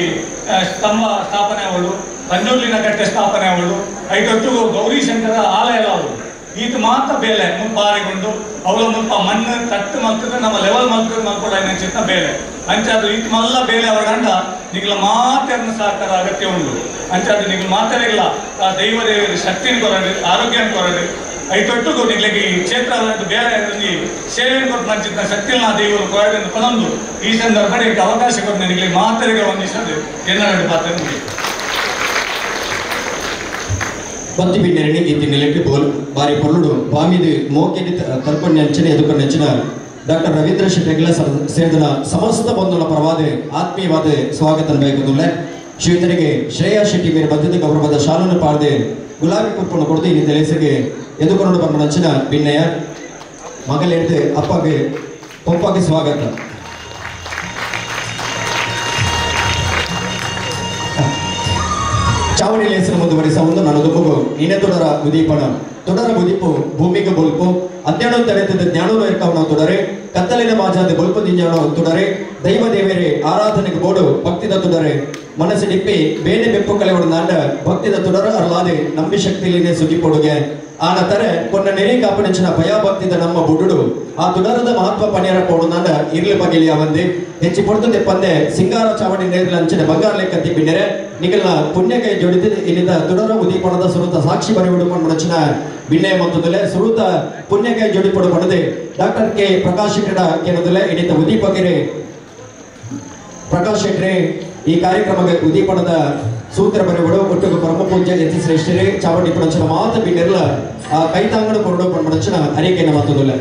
ಸ್ತಂಭ ಸ್ಥಾಪನೆ ಅವಳು ಪಂಜೂರ್ಲಿನ ಕಟ್ಟೆ ಸ್ಥಾಪನೆ ಅವಳು ಐದೊಟ್ಟಿಗೂ ಗೌರೀಶಂಕರ ಆಲಯ ಅವಳು ಈತ ಮಾತ್ರ ಬೇಲೆ ಮುಂಪಾರೆಗೊಂಡು ಅವಳ ಮುಲ್ಪ ಮಣ್ಣು ಕಟ್ಟು ಮಲ್ತದ ನಮ್ಮ ಲೆವೆಲ್ ಮಲ್ತದ ಮಲ್ಕೊಡ ಚಿತ್ತ ಬೇಲೆ ಅಂಚಾದು ಈತ ಮಲ್ಲ ಬೇಲೆ ಅವರ ಗಂಡ ನಿಗ್ಲ ಮಾತ್ರ ಸಹಕಾರ ಅಗತ್ಯ ಉಂಟು ಅಂಚಾದು ನಿಗ್ಲ ಮಾತಾಡಿಲ್ಲ ಆ ದೈವ ದೇವರ ಶಕ್ತಿನ ಕೊರಡು ಆರೋಗ್ಯ ಕೊರಡು ಐತೊಟ್ಟಿಗೂ ನಿಗ್ಲಿಗೆ ಈ ಕ್ಷೇತ್ರ ಬೇರೆ ಸೇವೆ ಕೊಟ್ಟು ಮಂಚಿತ ಶಕ್ತಿನ ದೇವರು ಕೊರಡು ಪನೊಂದು ಈ ಸಂದರ್ಭ ಅವಕಾಶ ಕೊಟ್ಟು ನಿಗ್ಲಿಗೆ ಮಾತರಿಗೆ ಹೊಂದಿಸದು ಎನ್ನರಡು ಪಾತ್ರ ಪತ್ತಿ ಬಿನ್ನೆರಣಿ ಇತ್ತಿ ನೆಲೆಟ್ಟು ಬೋಲ್ ಬಾರಿ ಪೊರ್ಲುಡು ಬಾಮಿದು ಮೋಕೆಡಿ ತಲ್ಪಣ್ಣೆ ಅಂಚನೆ ಎದುಕೊಂಡು ನೆಂಚಿನ ಡಾಕ್ಟರ್ ರವೀಂದ್ರ ಶೆಟ್ಟಿಗಳ ಸೇರಿದ ಸಮಸ್ತ ಬಂಧುಗಳ ಪರವಾದ ಆತ್ಮೀಯವಾದ ಸ್ವಾಗತ ಬೇಕಂದುಳ್ಳೆ ಶ್ರೀತರಿಗೆ ಶ್ರೇಯಾ ಶೆಟ್ಟಿ ಮೇರೆ ಬದ್ಧತೆ ಗೌರವದ ಶಾಲನ್ನು ಪಾರದೆ ಗುಲಾಬಿ ಕುರ್ಪನ್ನು ಕೊಡ್ದು ಇಲ್ಲಿ ತೆಲೆಸಿಗೆ ಎದುಕೊಂಡು ಬಂದ ನಂಚಿನ ಭಿನ್ನಯ ಮಗಲೆಡ್ದು ಅಪ್ಪಗೆ ಪೊಪ್ಪಗೆ ಸ್ವಾಗತ. ಚಾವಡಿ ಲೇಸನ ಮುಂದುವರಿಸ ಒಂದು ನಾನು ದುಬ್ಬು ಇನೆ ತೊಡರ ಉದೀಪಣ ತೊಡರ ಬುದಿಪು ಭೂಮಿಗೆ ಬೊಲ್ಪು ಅಜ್ಞಾನ ತಡೆದ ಜ್ಞಾನೋ ಇರ್ಕವನ ತೊಡರೆ ಕತ್ತಲಿನ ಮಾಜಾದ ಬೊಲ್ಪು ದಿಂಜಾಣ ತೊಡರೆ ದೈವ ದೇವರೇ ಆರಾಧನೆಗೆ ಬೋಡು ಭಕ್ತಿದ ತೊಡರೆ ಮನಸ್ಸು ಡಿಪ್ಪಿ ಬೇನೆ ಬೆಪ್ಪು ಕಲೆವಡ ನಾಂಡ ಭಕ್ತಿದ ತೊಡರ ಅರಲಾದೆ ನಂಬಿ ಶಕ್ತಿಲಿನೇ ಸುಗಿ ಕೊಡುಗೆ ಆನ ತರ ಕೊನ್ನ ನೆರೆ ಕಾಪಣಿಂಚಿನ ಭಯ ಭಕ್ತಿದ ನಮ್ಮ ಬುಡುಡು ಆ ತುಡರದ ಮಹತ್ವ ಪಣಿಯರ ಪೋಡುನಾಂಡ ಇರ್ಲಿ ಬಗೆಲಿಯ ಒಂದೆ ಹೆಚ್ಚಿ ಪೊಡ್ತದೆ ಪಂದೆ ಸಿಂಗಾರ ಚಾವಡಿ ನೇರ್ಲ ಅಂಚಿನ ಬಂಗಾರ ಲೆಕ್ಕತ್ತಿ ಬಿನ್ನೆರೆ ನಿಗಲ್ನ ಪುಣ್ಯಕ್ಕೆ ಜೋಡಿದ ಇಲ್ಲಿಂದ ತುಡರ ಉದೀಪಣದ ಸುರುತ ಸಾಕ್ಷಿ ಬರೆಬಿಡುಕೊಂಡು ಮನಚಿನ ಬಿನ್ನೆ ಮೊತ್ತದಲ್ಲೇ ಸುರುತ ಪುಣ್ಯಕ್ಕೆ ಜೋಡಿಪಡು ಪಡೆದೆ ಡಾಕ್ಟರ್ ಕೆ ಪ್ರಕಾಶ್ ಶೆಟ್ಟಡ ಕೇಂದ್ರದಲ್ಲೇ ಇಲ್ಲಿಂದ ಉದೀಪಕರೆ ಪ್ರಕಾಶ್ ಶೆಟ್ರೆ ಈ ಕಾರ್ಯಕ್ರಮಕ್ಕೆ ಉದೀಪಣದ ಸೂತ್ರ ಬರೆಗಳು ಒಟ್ಟಿಗೆ ಪರಮ ಪೂಜ್ಯ ಯತಿ ಶ್ರೇಷ್ಠರೇ ಚಾವಟಿ ಪುಣಚನ ಮಾತ ಬಿನ್ನೆಲ್ಲ ಕೈತಾಂಗಣ ಕೊರಡು ಪಣಚನ ಅರಿಕೆನ ಮಾತುದಿಲ್ಲ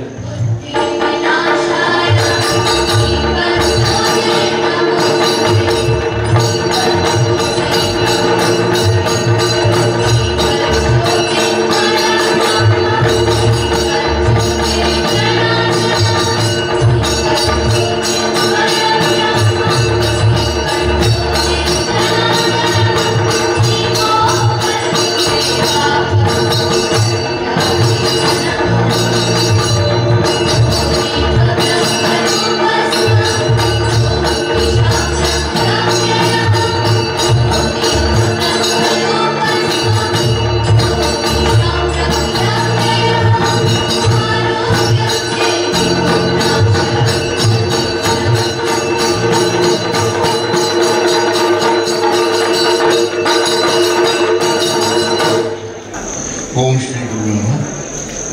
ಓಂ ಶ್ರೀ ಗುರು ನಮಃ.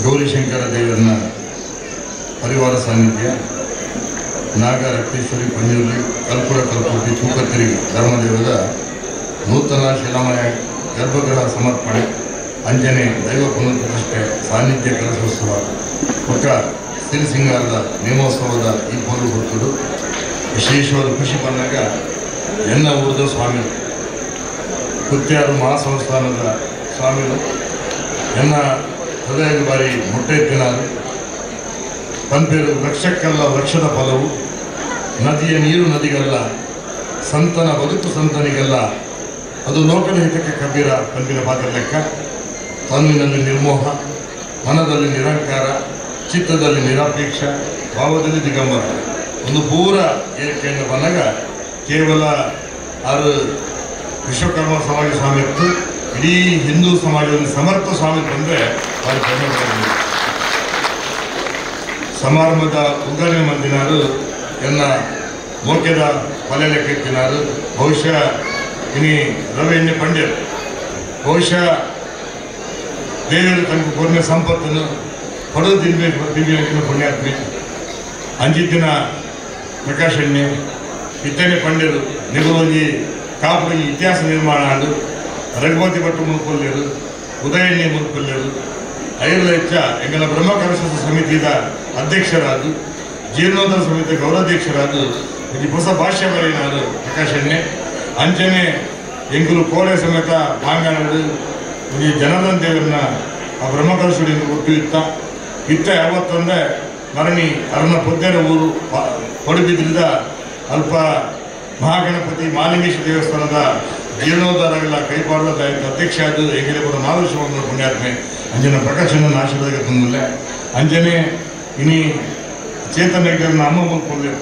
ಗೌರಿಶಂಕರ ದೇವರನ್ನ ಪರಿವಾರ ಸಾನ್ನಿಧ್ಯ ನಾಗ ರಕ್ತೇಶ್ವರಿ ಪಂಜುರ್ಲಿ ಕಲ್ಪುರ ಕಲ್ಪುರ್ತಿ ತೂಕತ್ತಿರಿ ಧರ್ಮದೇವದ ನೂತನ ಶಿಲಾಮಯ ಗರ್ಭಗೃಹ ಸಮರ್ಪಣೆ ಅಂಜನೆ ದೈವ ಪುನರ್ಪ್ರತಿಷ್ಠೆ ಸಾನ್ನಿಧ್ಯ ಕಲಶೋತ್ಸವ ಪುಟ್ಟ ಸಿರಿಸಿಂಗಾರದ ನೇಮೋತ್ಸವದ ಈ ಪೋಲು ಹೊರತುಡು ವಿಶೇಷವಾದ ಖುಷಿ ಬಂದಾಗ ಎನ್ನ ಊರದ ಸ್ವಾಮಿಗಳು ಕುತ್ಯಾರು ಮಹಾಸಂಸ್ಥಾನದ ಸ್ವಾಮಿಗಳು ಎನ್ನ ಹೃದಯದ ಬಾರಿ ಮೊಟ್ಟೆತ್ತಿನಾರು ಪಂಪೇರು ವೃಕ್ಷಕ್ಕಲ್ಲ ವೃಕ್ಷದ ಫಲವು ನದಿಯ ನೀರು ನದಿಗಲ್ಲ ಸಂತನ ಬದುಕು ಸಂತನಿಗಲ್ಲ ಅದು ಲೋಕದ ಹಿತಕ್ಕೆ ಕಬೀರ ಪಂಪಿನ ಪಾತ್ರ ಲೆಕ್ಕ ತನ್ನಿನಲ್ಲಿ ನಿರ್ಮೋಹ ಮನದಲ್ಲಿ ನಿರಂಕಾರ ಚಿತ್ತದಲ್ಲಿ ನಿರಾಪೇಕ್ಷ ಭಾವದಲ್ಲಿ ದಿಗಂಬರ ಒಂದು ಪೂರ ಏರಿಕೆಯನ್ನು ಬಂದಾಗ ಕೇವಲ ಆರು ವಿಶ್ವಕರ್ಮ ಸಮಾಜ ಸ್ವಾಮಿತ್ತು ಇಡೀ ಹಿಂದೂ ಸಮಾಜದಲ್ಲಿ ಸಮರ್ಥ ಸ್ವಾಮಿ ಬಂದರೆ ಭಾರಿ ಕಡಿಮೆ ಸಮಾರಂಭದ ಉದ್ಘಾಟನೆ ಮಂದಿನಾರು ಎನ್ನ ಮೋಕ್ಯದ ಪಲೆ ಲೆಕ್ಕೆತ್ತಿನಾರು ಬಹುಶಃ ಇನಿ ರವಿ ಪಂಡ್ಯರು ಬಹುಶಃ ದೇವರು ತನಕ ಕೊನೆ ಸಂಪತ್ತನ್ನು ಪಡೆದು ದಿನ ಪುಣ್ಯಾತ್ಮೆ ಅಂಜಿತ್ತಿನ ಪ್ರಕಾಶ್ ಎಣ್ಣೆ ಇತ್ತನೆ ಪಂಡ್ಯರು ನಿಗುವಾಗಿ ಕಾಪುರಿಗೆ ಇತಿಹಾಸ ನಿರ್ಮಾಣ ಆಡು ರಘುಪತಿ ಭಟ್ಟು ಮುನ್ಕೊಲ್ಲೇರು ಉದಯಣ್ಣಿ ಮುನ್ಕೊಲ್ಲೇರು ಐರ್ಲ ಹೆಚ್ಚ ಎಂಗಲ ಬ್ರಹ್ಮಕಲಶ ಸಮಿತಿಯ ಅಧ್ಯಕ್ಷರಾದ ಜೀರ್ಣೋದ್ಧಾರ ಸಮಿತಿಯ ಗೌರವಾಧ್ಯಕ್ಷರಾದ ಈ ಹೊಸ ಭಾಷ್ಯ ಬರೆಯಿನಾರು ಪ್ರಕಾಶ್ ಎಣ್ಣೆ ಅಂಚನೆ ಎಂಗುಲು ಕೋರೆ ಸಮೇತ ಮಾಂಗಾನಡು ಈ ಜನಾರ್ದನ್ ದೇವರನ್ನ ಆ ಬ್ರಹ್ಮಕಲಶುಡಿಯಿಂದ ಹುಟ್ಟು ಇತ್ತ ಯಾವತ್ತಂದ್ರೆ ಮರಣಿ ಅರಣ ಪೊದ್ದೇರ ಊರು ಪಡುಬಿದ್ರಿಂದ ಅಲ್ಪ ಮಹಾಗಣಪತಿ ಮಾಲಿಂಗೇಶ್ವರ ದೇವಸ್ಥಾನದ ಜೀರ್ಣೋದ್ಧಾರಗಳ ಕೈಪಾಡದ ಅಧ್ಯಕ್ಷ ಆದ ಹೆಂಗಲೆ ಕೂಡ ಮಾಧುಶ್ವರ ಪುಣ್ಯಾತ್ಮೆ ಅಂಜನ ಪ್ರಕಾಶನ ಆಶೀರ್ವಾದ ತಂದಿಲ್ಲ ಅಂಜನೆ ಇನಿ ಚೇತನ ಹೆಗ್ಗರನ್ನ ಅಮ್ಮ ಮುನ್ಕೊಂಡೆ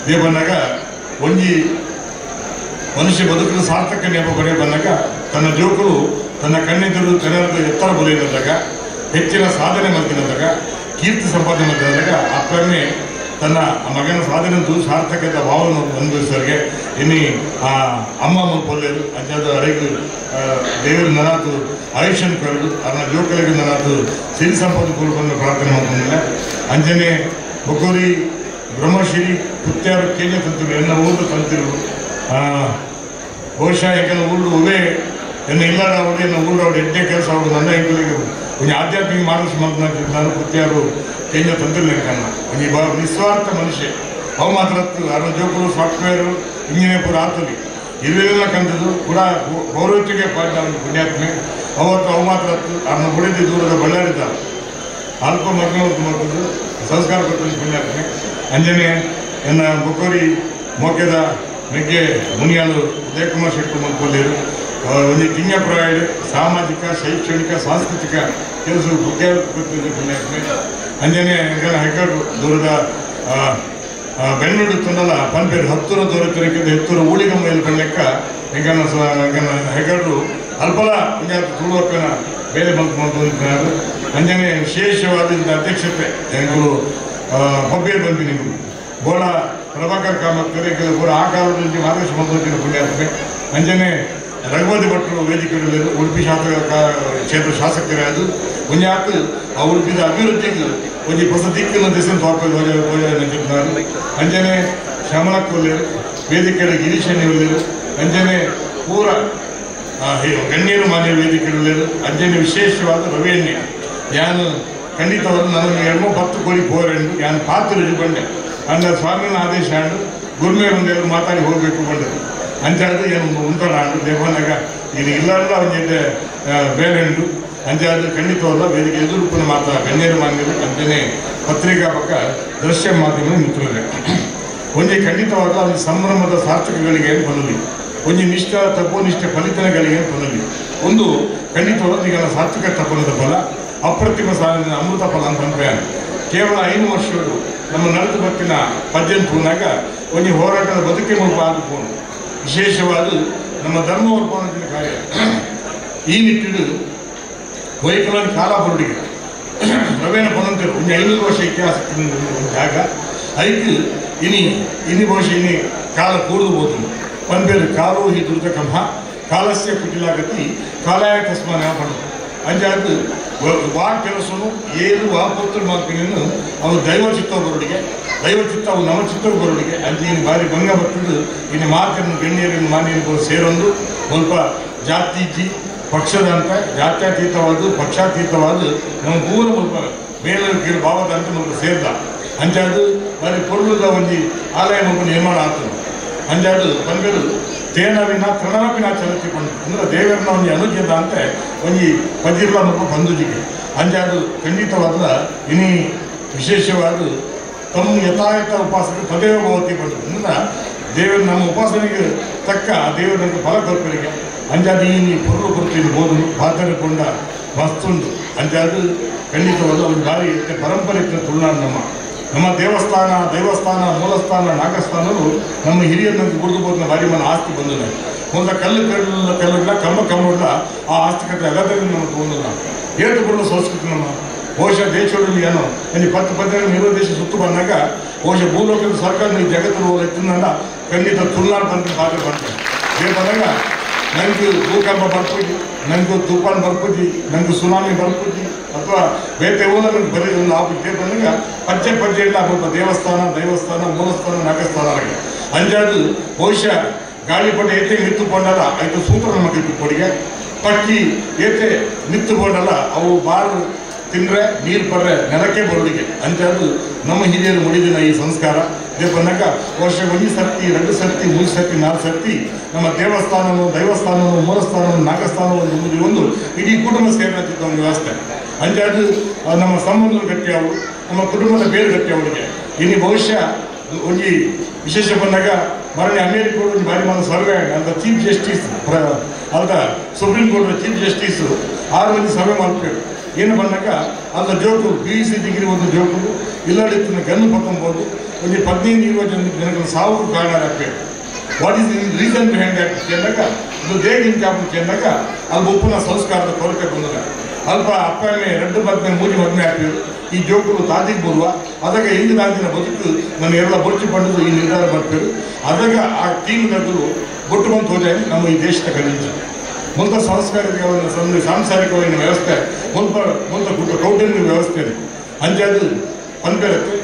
ದೇ ಬಂದಾಗ ಒಂಜಿ ಮನುಷ್ಯ ಬದುಕಲು ಸಾರ್ಥಕ ನೆಪ ಬರೆಯ ಬಂದಾಗ ತನ್ನ ಜೋಕರು ತನ್ನ ಕಣ್ಣೆದುರು ಜನರದ ಎತ್ತರ ಬರೆಯದಾಗ ಹೆಚ್ಚಿನ ಸಾಧನೆ ಮಾಡ್ತಿದ್ದಾಗ ಕೀರ್ತಿ ಸಂಪಾದನೆ ಮಾಡ್ತಿದ್ದಾಗ ಅಪ್ಪನೇ ತನ್ನ ಮಗನ ಸಾಧನೆಂದು ಸಾರ್ಥಕತೆ ಭಾವವನ್ನು ಅನುಭವಿಸೋರಿಗೆ ಇನ್ನು ಆ ಅಮ್ಮ ಪೊಲ್ಲೆರು ಅಂಚಾದ ಅರೆಗೂ ದೇವರ ನನಾತು ಆಯುಷ್ಯನ್ ಕರೆದು ಅದನ್ನ ಜೋಕಲಿಗೆ ನನಾತು ಸಿರಿ ಸಂಪತ್ತು ಕೊಡ್ಕೊಂಡು ಪ್ರಾರ್ಥನೆ ಮಾಡ್ಕೊಂಡಿಲ್ಲ ಅಂಜನೆ ಬೊಕೋರಿ ಬ್ರಹ್ಮಶ್ರೀ ಪುತ್ಯಾರು ಕೇಂದ್ರ ತಂತಿರು ಎನ್ನ ಊರು ತಂತಿರು ಬಹುಶಃ ಯಾಕಂದ್ರೆ ಊರು ಉವೆ ಎನ್ನ ಇಲ್ಲದ ಅವಳು ಎನ್ನ ಊರು ಅವಳು ಎಡ್ಡೆ ಕೆಲಸ ಅವಳು ನನ್ನ ಹೆಂಗಳಿಗೆ ಒಂದು ಆಧ್ಯಾತ್ಮಿಕ ಮಾರ್ಗದರ್ಶನ ಮಾಡ್ಕೊಂಡು ನಾನು ಪುತ್ಯಾರು ಕೇಂದ್ರ ತಂತ್ರಜ್ಞಾನ ಒಂದು ನಿಸ್ವಾರ್ಥ ಮನುಷ್ಯ ಅವು ಮಾತ್ರ ಅದ್ರ ಜೋಕರು ಸಾಫ್ಟ್ವೇರು ಇಂಜಿನಿಯರ್ ಪೂರ ಆತಲಿ ಇವೆಲ್ಲ ಕಂದದ್ದು ಕೂಡ ಗೌರವಕ್ಕೆ ಪಾಠ ಪುಣ್ಯಾತ್ಮೆ ಅವತ್ತು ಅವು ಮಾತ್ರ ಅದನ್ನ ಬುಡಿದು ದೂರದ ಬಳ್ಳಾರಿದ್ದ ಅಲ್ಪ ಮಗ್ನವತ್ತು ಮಾಡ್ತಿದ್ದು ಸಂಸ್ಕಾರ ಕೊಟ್ಟು ಪುಣ್ಯಾತ್ಮೆ ಅಂಜನೆ ಎನ್ನ ಬೊಕೋರಿ ಮೋಕ್ಯದ ಮೆಗ್ಗೆ ಮುನಿಯಾಲು ಉದಯಕುಮಾರ್ ಶೆಟ್ಟಿ ಮಂತ್ಕೊಲ್ಲಿರು ಒಂದು ತಿಂಗ ಪ್ರಾಯಡ್ ಸಾಮಾಜಿಕ ಶೈಕ್ಷಣಿಕ ಸಾಂಸ್ಕೃತಿಕ ಕೆಲಸ ಗೊತ್ತಿದೆ ಪುಣ್ಯಾತ್ಮೆ ಅಂಜನೆ ಹೆಗ್ಗರು ದೂರದ ಬೆನ್ನೂರು ತಂದಲ್ಲ ಪಂಪೇರು ಹತ್ತೂರ ದೂರಕ್ಕಿಂತ ಹೆತ್ತೂರು ಊಳಿಗ ಮೇಲೆ ಬೆಳ್ಳಕ್ಕ ಹೆಗ್ಗರು ಅಲ್ಪಲ ಪುಣ್ಯಾತ್ಮ ತುಳುವಪ್ಪನ ಬೇರೆ ಬಂದು ಅಂಜನೆ ವಿಶೇಷವಾದ ಅಧ್ಯಕ್ಷತೆ ಹೆಂಗರು ಹೊಬ್ಬೆ ಬಂದು ನೀವು ಬೋಳ ಪ್ರಭಾಕರ್ ಕಾಮತ್ ಬೋಳ ಆ ಕಾಲದಲ್ಲಿ ಮಾರ್ಗದರ್ಶನ ಬಂದಿನ ಪುಣ್ಯಾತ್ಮೆ ಅಂಜನೆ ರಘುಪತಿ ಭಟ್ರು ವೇದಿಕೆಗಳಲ್ಲಿ ಉಡುಪಿ ಕ್ಷೇತ್ರ ಶಾಸಕರಾದ ಪುಣ್ಯಾತ್ ಆ ಉಡುಪಿದ ಅಭಿವೃದ್ಧಿಗೆ ಒಂದು ಹೊಸ ದಿಕ್ಕಿನ ದಿವಸ ಅಂಜನೆ ಶ್ಯಾಮಲ ಕೊಲ್ಲೇರು ವೇದಿಕೆಯ ಗಿರೀಶನ್ ಒಲ್ಲೇರು ಅಂಜನೆ ಪೂರ ಗಣ್ಯರು ಮಾನ್ಯ ವೇದಿಕೆಗಳು ಅಂಜನೆ ವಿಶೇಷವಾದ ರವಿಯನ್ನೇ ಯಾನು ಖಂಡಿತವಾದ ನನಗೆ 2-10 ಕೋರಿ ಪೋರೆಂಡು ಯಾನು ಪಾತ್ರ ಬಂಡೆ ಅಂದ ಸ್ವಾಮಿನ ಆದೇಶ ಆಂಡು ಗುರುಮೇರು ಒಂದೆರಡು ಮಾತಾಡಿ ಹೋಗಬೇಕು ಬಂದರು ಅಂಚಾದ ಏನು ಉಂಟಾಡು ದೇವನಾಗ ಇದು ಇಲ್ಲಾಂದ್ರೆ ಅವನ ಜೊತೆ ಬೇರೆಂಡು ಅಂಚಾದ ಖಂಡಿತವಲ್ಲ ವೇದಿಕೆ ಎದುರುಪನ ಮಾತಾ ಗಣ್ಯರು ಮಾನ್ಯರು ಅಂತೆಯೇ ಪತ್ರಿಕಾ ಪಕ್ಕ ದೃಶ್ಯ ಮಾಧ್ಯಮ ಮಿತ್ರರೇ ಒಂಜಿ ಖಂಡಿತವಾದ ಒಂದು ಸಂಭ್ರಮದ ಸಾರ್ಥಕಗಳಿಗೆ ಬಂದಲಿ ಒಂಜಿ ನಿಷ್ಠ ತಪೋನಿಷ್ಠ ಫಲಿತನಗಳಿಗೆ ಬಂದಲಿ ಒಂದು ಖಂಡಿತವಾದ ಈಗ ಸಾರ್ಥಕ ತಪನದ ಫಲ ಅಪ್ರತಿಮ ಸಾಲಿನ ಅಮೃತ ಫಲ ಅಂತ ಅಂದ್ರೇನು ಕೇವಲ 5 ವರ್ಷಗಳು ನಮ್ಮ ನಡೆದು ಬತ್ತಿನ ಪದ್ಯಂತೂನಾಗ ಒಂಜಿ ಹೋರಾಟದ ಬದುಕೆ ಮುಲ್ಪ ಆದುಕೊಂಡು ವಿಶೇಷವಾದ ನಮ್ಮ ಧರ್ಮ ವರ್ಪಣದ ಕಾರ್ಯ ಈ ನಿಟ್ಟಿಡು ವೈಕಲನ ಕಾಲ ಬರುಡಿಗೆ ರವೇನ ಪೊನಂತರು ಒಂದು 500 ವರ್ಷ ಇತಿಹಾಸ ಜಾಗ ಐದು ಇನಿ ಬಹುಶಃ ಇನಿ ಕಾಲ ಕೂಡದು ಹೋದು ಪನ್ಬೇರು ಕಾಲು ಈ ದುರ್ಗಕಂಹ ಕಾಲಸ್ಯ ಕುಟಿಲಾಗತಿ ಕಾಲಾಯ ತಸ್ಮಾನ ಪಡ ಅಂಜಾದು ವಾ ಕೆಲಸನು ಏಳು ಆ ಪುತ್ರ ಮಾರ್ಪಿನನ್ನು ಅವು ದೈವ ಚಿತ್ತ ಬರೋಡಿಗೆ ದೈವ ಚಿತ್ತ ಅವು ನವ ಚಿತ್ತ ಬರೋಡಿಗೆ ಅಲ್ಲಿ ಇನ್ನು ಬಾರಿ ಭಂಗ ಬರ್ತದ್ದು ಇನ್ನು ಮಾತನ್ನು ಗಣ್ಯರನ್ನು ಮಾನ್ಯರು ಸೇರೊಂದು ಸ್ವಲ್ಪ ಜಾತಿ ಪಕ್ಷದ ಅಂತ ಜಾತ್ಯತೀತವಾದ ಪಕ್ಷಾತೀತವಾದ ನಮ್ಮ ಪೂರ ಸ್ವಲ್ಪ ಮೇಲೆ ಕೀಳು ಭಾವದ ಅಂತ ಸ್ವಲ್ಪ ಸೇರ್ದ ಅಂಚಾದು ಬಾರಿ ಪೊರ್ಲುದ ಒಂದು ಆಲಯ ಸ್ವಲ್ಪ ನಿರ್ಮಾಣ ಆಗ್ತದೆ ಅಂಚಾದು ಬಂದರು ತೇನವಿನ ತೃಣವಿನ ಚಲತಿ ಬಂದು ಅಂದ್ರೆ ದೇವರನ್ನ ಒಂದು ಅನುಜ್ಞದ ಅಂತ ಒಂದು ಪದಿರ್ಲ ಸ್ವಲ್ಪ ಬಂದುಜಿಗೆ ಅಂಚಾದು ಖಂಡಿತವಾದ ಇನಿ ವಿಶೇಷವಾದ ತಮ್ಮ ಯಥಾಯಥ ಉಪಾಸನೆ ತದೇವ ಭವತಿ ಬಂದು ಅಂದ್ರೆ ದೇವರು ನಮ್ಮ ಉಪಾಸನೆಗೆ ತಕ್ಕ ದೇವರು ನಮಗೆ ಫಲ ಕೊಡ್ಪರಿಗೆ ಅಂಚಾದ ಈ ಪೊರ್ಲು ಕೊಡ್ತೀನಿ ಬೋದು ಪಾತ್ರಕೊಂಡ ಮಸ್ತುಂಡು ಅಂಚಾದು ಖಂಡಿತವಾದ ಒಂದು ಬಾರಿ ಪರಂಪರೆ ತುಳುನಾಡು ನಮ್ಮ ದೇವಸ್ಥಾನ ಮೂಲಸ್ಥಾನ ನಾಗಸ್ಥಾನರು ನಮ್ಮ ಹಿರಿಯರನ್ನು ಗುರುತು ಬಾರಿ ಮನ ಆಸ್ತಿ ಬಂದಿದೆ ಒಂದು ಕಲ್ಲುಗಳ ಕಮ್ಮುಗಳ ಆ ಆಸ್ತಿಕತೆ ಅಗತ್ಯದಲ್ಲಿ ನಮಗೆ ತೊಗೊಂಡಿಲ್ಲ ಏಟು ಬರಲು ಸಂಸ್ಕೃತಿ ನಮ್ಮ ಬಹುಶಃ ದೇಶದಲ್ಲಿ ಏನೋ ಅಲ್ಲಿ 10-15 ದೇಶ ಸುತ್ತು ಬಂದಾಗ ಬಹುಶಃ ಭೂಲೋಕದ ಸರ್ಕಾರ ಈ ಜಗತ್ತು ಎತ್ತಿನಲ್ಲ ಖಂಡಿತ ತುಳುನಾಡು ಬಂದು ಪಾತ್ರ ಬರ್ತದೆ ಏ ಬಂದಾಗ ನನಗೆ ಭೂಕಂಪ ಬರ್ಪುಜಿ ನನಗೂ ತುಫಾನ್ ಬರ್ಪುಜಿ ನನಗೂ ಸುನಾಮಿ ಬರ್ಪುಜಿ ಅಥವಾ ಬೇರೆ ಊರಲ್ಲಿ ಬರೀ ಒಂದು ಆಗುತ್ತೆ ಬಂದಾಗ ಪಜ್ಜೆ ಇಲ್ಲ ಸ್ವಲ್ಪ ದೈವಸ್ಥಾನ ಮೂಲಸ್ಥಾನ ನಾಗಸ್ಥಾನ ಆಗಿ ಅಂಜಾದು ಬಹುಶಃ ಗಾಳಿಪಟ ಏತೆ ನಿತ್ತುಕೊಂಡಲ್ಲ ಆಯ್ತು ಸೂತ್ರ ನಮಗೆ ಕೊಡಿಗೆ ಪಕ್ಕಿ ಏತೆ ನಿತ್ತುಕೊಂಡಲ್ಲ ಅವು ಬಾರು ತಿಂದ್ರೆ ನೀರು ಪರ್ರೆ ನೆಲಕ್ಕೆ ಬರೋಡಿಗೆ ಅಂಜಾದು ನಮ್ಮ ಹಿರಿಯರು ಮುಡಿದಿನ ಈ ಸಂಸ್ಕಾರ ಬಂದಾಗ ವರ್ಷ 1 ಸರ್ತಿ 2 ಸರ್ತಿ 3 ಸರ್ತಿ 4 ಸರ್ತಿ ನಮ್ಮ ದೈವಸ್ಥಾನವನ್ನು ಮೂಲಸ್ಥಾನವನ್ನು ನಾಗಸ್ಥಾನವನ್ನು ಒಂದು ಇಡೀ ಕುಟುಂಬ ಸೇರಿದ ಒಂದು ವ್ಯವಸ್ಥೆ ಅಂಜಾದು ನಮ್ಮ ಸಂಬಂಧಗಳು ಗಟ್ಟಿಯಾವು ನಮ್ಮ ಕುಟುಂಬದ ಬೇರೆ ಗಟ್ಟಿ ಅವರಿಗೆ ಇನ್ನು ಬಹುಶಃ ಒಂದು ವಿಶೇಷ ಬಂದಾಗ ಮರಳಿ ಅಮೇರಿಕ ಒಂದು ಬಾರಿ ಮಾಡ ಸರ್ವೆ ಅಂತ ಚೀಫ್ ಜಸ್ಟಿಸ್ ಅದ ಸುಪ್ರೀಂ ಕೋರ್ಟ್ ಚೀಫ್ ಜಸ್ಟಿಸ್ 6 ಮಂದಿ ಸರ್ವೆ ಮಾಡ್ಬೇಕು ಏನು ಬಂದಾಗ ಅದ ಜೋಕು PUC ಡಿಗ್ರಿ ಒಂದು ಜೋಕು ಇಲ್ಲಡಿತ್ತಿನ ಗನ್ನು ಪಕ್ಕೊಂಬೋದು ಒಂದು 15-20 ಜನಗಳ ಸಾವು ಕಾರಣ ಆಗ್ಬೇಕು what is reason behind that ಚೆಂದಾಗ ಇದು ದೇಗಿನ ಜಾಬ್ ಚೆಂದಾಗ ಅಲ್ಲಿ ಉಪ್ಪುನ ಸಂಸ್ಕಾರದ ಕೊರತೆ ಬಂದಾಗ ಅಲ್ಪ ಅಪ್ಪನೇ 2-3 ಮದುವೆ ಆಗ್ತದೆ ಈ ಜೋಕುಗಳು ತಾಜಿಗೆ ಬರುವ ಅದಾಗ ಇಂದಿನ ಬದುಕು ನನ್ನ ಎಲ್ಲ ಬೊಚ್ಚು ಪಡೆದು ಈ ನಿರ್ಧಾರ ಬರ್ತೇವೆ ಅದಾಗ ಆ ಟೀಮ್ ನಗರು ಬೊಟ್ಟು ಬಂದು ಹೋದ್ರೆ ನಮ್ಮ ಈ ದೇಶದ ಕಲಿತು ಮುಂತ ಸಾಂಸಾರಿಕವಾಗಿ ವ್ಯವಸ್ಥೆ ಮುಂತ ಕೌಟುಂಬಿಕ ವ್ಯವಸ್ಥೆ ಅಂಜಾದು ಪಂಪೆರತ್ತೆ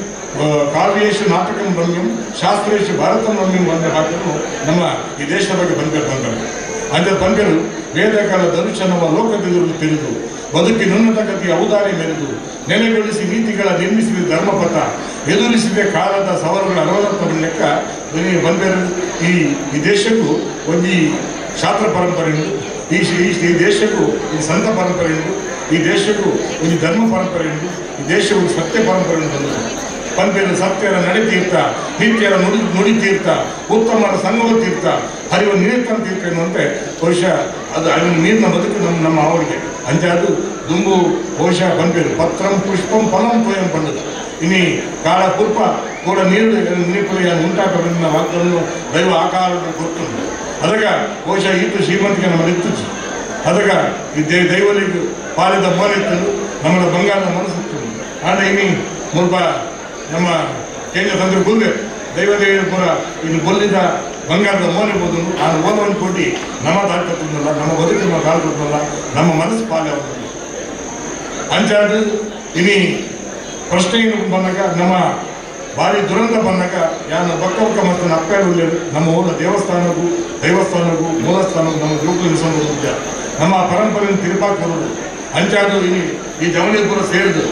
ಕಾವ್ಯೇಶು ನಾಟಕಂ ರಮ್ಯಂ ಶಾಸ್ತ್ರೇಶು ಭಾರತಂ ರಮ್ಯಂ ಬಂದ ಮಾತನ್ನು ನಮ್ಮ ಈ ದೇಶದ ಬಗ್ಗೆ ಬಂದರು ಅಂಜ ಪಂಪೆರು ವೇದಕಾಲ ದರ್ಶನವ ಲೋಕದೆದುರು ತಿಳಿದು ಬದುಕಿನುನ್ನತ ಗತಿಯ ಔದಾರ್ಯ ಮೆರೆದು ನೆಲೆಗೊಳಿಸಿ ನೀತಿಗಳ ನಿರ್ಮಿಸಿದ ಧರ್ಮಪಥ ಎದುರಿಸಿದ ಕಾಲದ ಸವಾಲುಗಳ ಅರವತ್ತ ಲೆಕ್ಕ ಬಂದರು ಈ ದೇಶಕ್ಕೂ ಒಂದು ಶಾಸ್ತ್ರ ಪರಂಪರೆ ಉಂಟು ಈ ದೇಶಕ್ಕೂ ಒಂದು ಸಂತ ಪರಂಪರೆ ಉಂಟು ಈ ದೇಶಕ್ಕೂ ಒಂದು ಧರ್ಮ ಪರಂಪರೆ ಉಂಟು ಈ ದೇಶಕ್ಕೂ ಒಂದು ಸತ್ಯ ಪರಂಪರೆ ಉಂಟು ಪಂಪೆರು ಸತ್ಯರ ನಡೆತೀರ್ಥ ನಿತ್ಯರ ನುಡಿತೀರ್ಥ ಉತ್ತಮರ ಸಂಗಮ ತೀರ್ಥ ಹರಿವ ನಿರಂತರ ತೀರ್ಥ ಎನ್ನುವಂತೆ ಬಹುಶಃ ಅದು ಅಲ್ಲಿ ನೀರಿನ ಬದುಕು ನಮ್ಮ ಅವರಿಗೆ ಅಂಚಾದು ದುಂಬು ಬಹುಶಃ ಪಂಪೆರು ಪತ್ರಂ ಪುಷ್ಪಂ ಫಲಂ ತೋಯಂ ಪಂಡದು ಇನಿ ಕಾಲ ಪುರ್ಪ ಕೂಡ ನೀರು ಉಂಟಾಟವನ್ನು ವಾಕ್ಯವನ್ನು ದೈವ ಆಕಾರವನ್ನು ಕೊಟ್ಟು ಅದಾಗ ಬಹುಶಃ ಈತು ಶ್ರೀಮಂತಿಗೆ ನಮ್ಮ ಇತ್ತು ಅದಾಗ ಈ ದೈವಲಿಗೆ ಪಾಲಿದ ಮೋನಿತ್ತು ನಮ್ಮ ಬಂಗಾರದ ಮನಸ್ಸಿತ್ತು ಆಗ ಇನಿ ಮುಲ್ಪ ನಮ್ಮ ಕೇಂದ್ರ ತಂದ್ರೆ ಗುಲ್ಲೆ ದೈವದೇವಿಯ ಪುರ ಇನ್ನು ಬೊಲ್ಲಿದ ಬಂಗಾರದ ಮೋನಿರ್ಬೋದು ಆ ಓಲವನ್ನು ಕೊಟ್ಟು ನಮ್ಮ ದಾಟುತ್ತಿದ್ದಲ್ಲ ನಮ್ಮ ಬದುಕಿನ ಕಾಲ್ಕೊಟ್ಟಲ್ಲ ನಮ್ಮ ಮನಸ್ಸು ಪಾಲೆ ಆಗುತ್ತದೆ ಅಂಚಾದು ಇನಿ ಪ್ರಶ್ನೆ ಏನು ಬಂದಾಗ ನಮ್ಮ ಭಾರಿ ದುರಂತ ಬಂದಾಗ ಯಾನು ಬಕ್ಕ ಬಕ್ಕ ಮತ್ತು ಅಪ್ಪೇರು ನಮ್ಮ ಊರ ದೈವಸ್ಥಾನಕ್ಕೂ ಮೂಲಸ್ಥಾನಕ್ಕೂ ನಮ್ಮ ಜೋಗುಲು ನಿಲ್ಲಿಸೋದು ಮುಖ್ಯ. ನಮ್ಮ ಪರಂಪರೆಯನ್ನು ತಿರುಪಾಕ್ ಬರೋದು ಅಂಚಾದು ಈ ಜವನೀಪುರ ಸೇರಿದು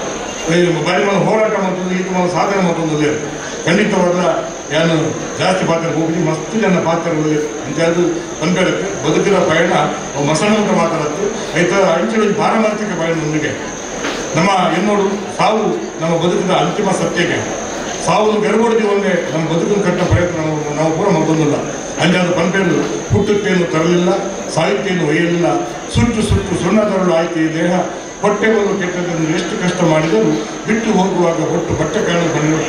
ಬಾರಿ ಮನ ಹೋರಾಟ ಮತ್ತೊಂದು ಈತ ಮನ ಸಾಧನೆ ಮತ್ತೊಂದು ಲೇರು ಖಂಡಿತವಾದ ಯಾನು ಜಾಸ್ತಿ ಪಾತ್ರ ಹೋಗಿ ಮಸ್ತು ಜನ ಪಾತ್ರಗಳು ಅಂಚಾದು ಪಂಪೇರಕ್ಕೆ ಬದುಕಿನ ಪಯಣ ಮಸಣಮುಖ ಮಾತಾಡತ್ತು ಐತ ಅಂಚೆಳು ಪಾರಮಾರ್ಥಿಕ ಪಯಣದೊಂದಿಗೆ ನಮ್ಮ ಎನ್ನೋಡು ಸಾವು ನಮ್ಮ ಬದುಕಿನ ಅಂತಿಮ ಸತ್ಯಕ್ಕೆ ಸಾವನ್ನು ಬೆರಗೊಡ್ದು ಒಂದೇ ನಮ್ಮ ಬದುಕಿನ ಕಟ್ಟ ಪ್ರಯತ್ನ ನಾವು ಪೂರ ಮತ್ತೊಂದಿಲ್ಲ. ಅಂಜಾದ ಪಂಪೇರು ಹುಟ್ಟುತ್ತೇನು ತರಲಿಲ್ಲ, ಸಾಹಿತ್ಯವನ್ನು ಒಯ್ಯಲಿಲ್ಲ, ಸುಟ್ಟು ಸುಣ್ಣ ತರಲು ಆಯ್ತು ಈ ದೇಹ, ಹೊಟ್ಟೆಗಳು ಕೆಟ್ಟದನ್ನು ಎಷ್ಟು ಕಷ್ಟ ಮಾಡಿದರೂ ಬಿಟ್ಟು ಹೋಗುವಾಗ ಹೊಟ್ಟು ಬಟ್ಟೆ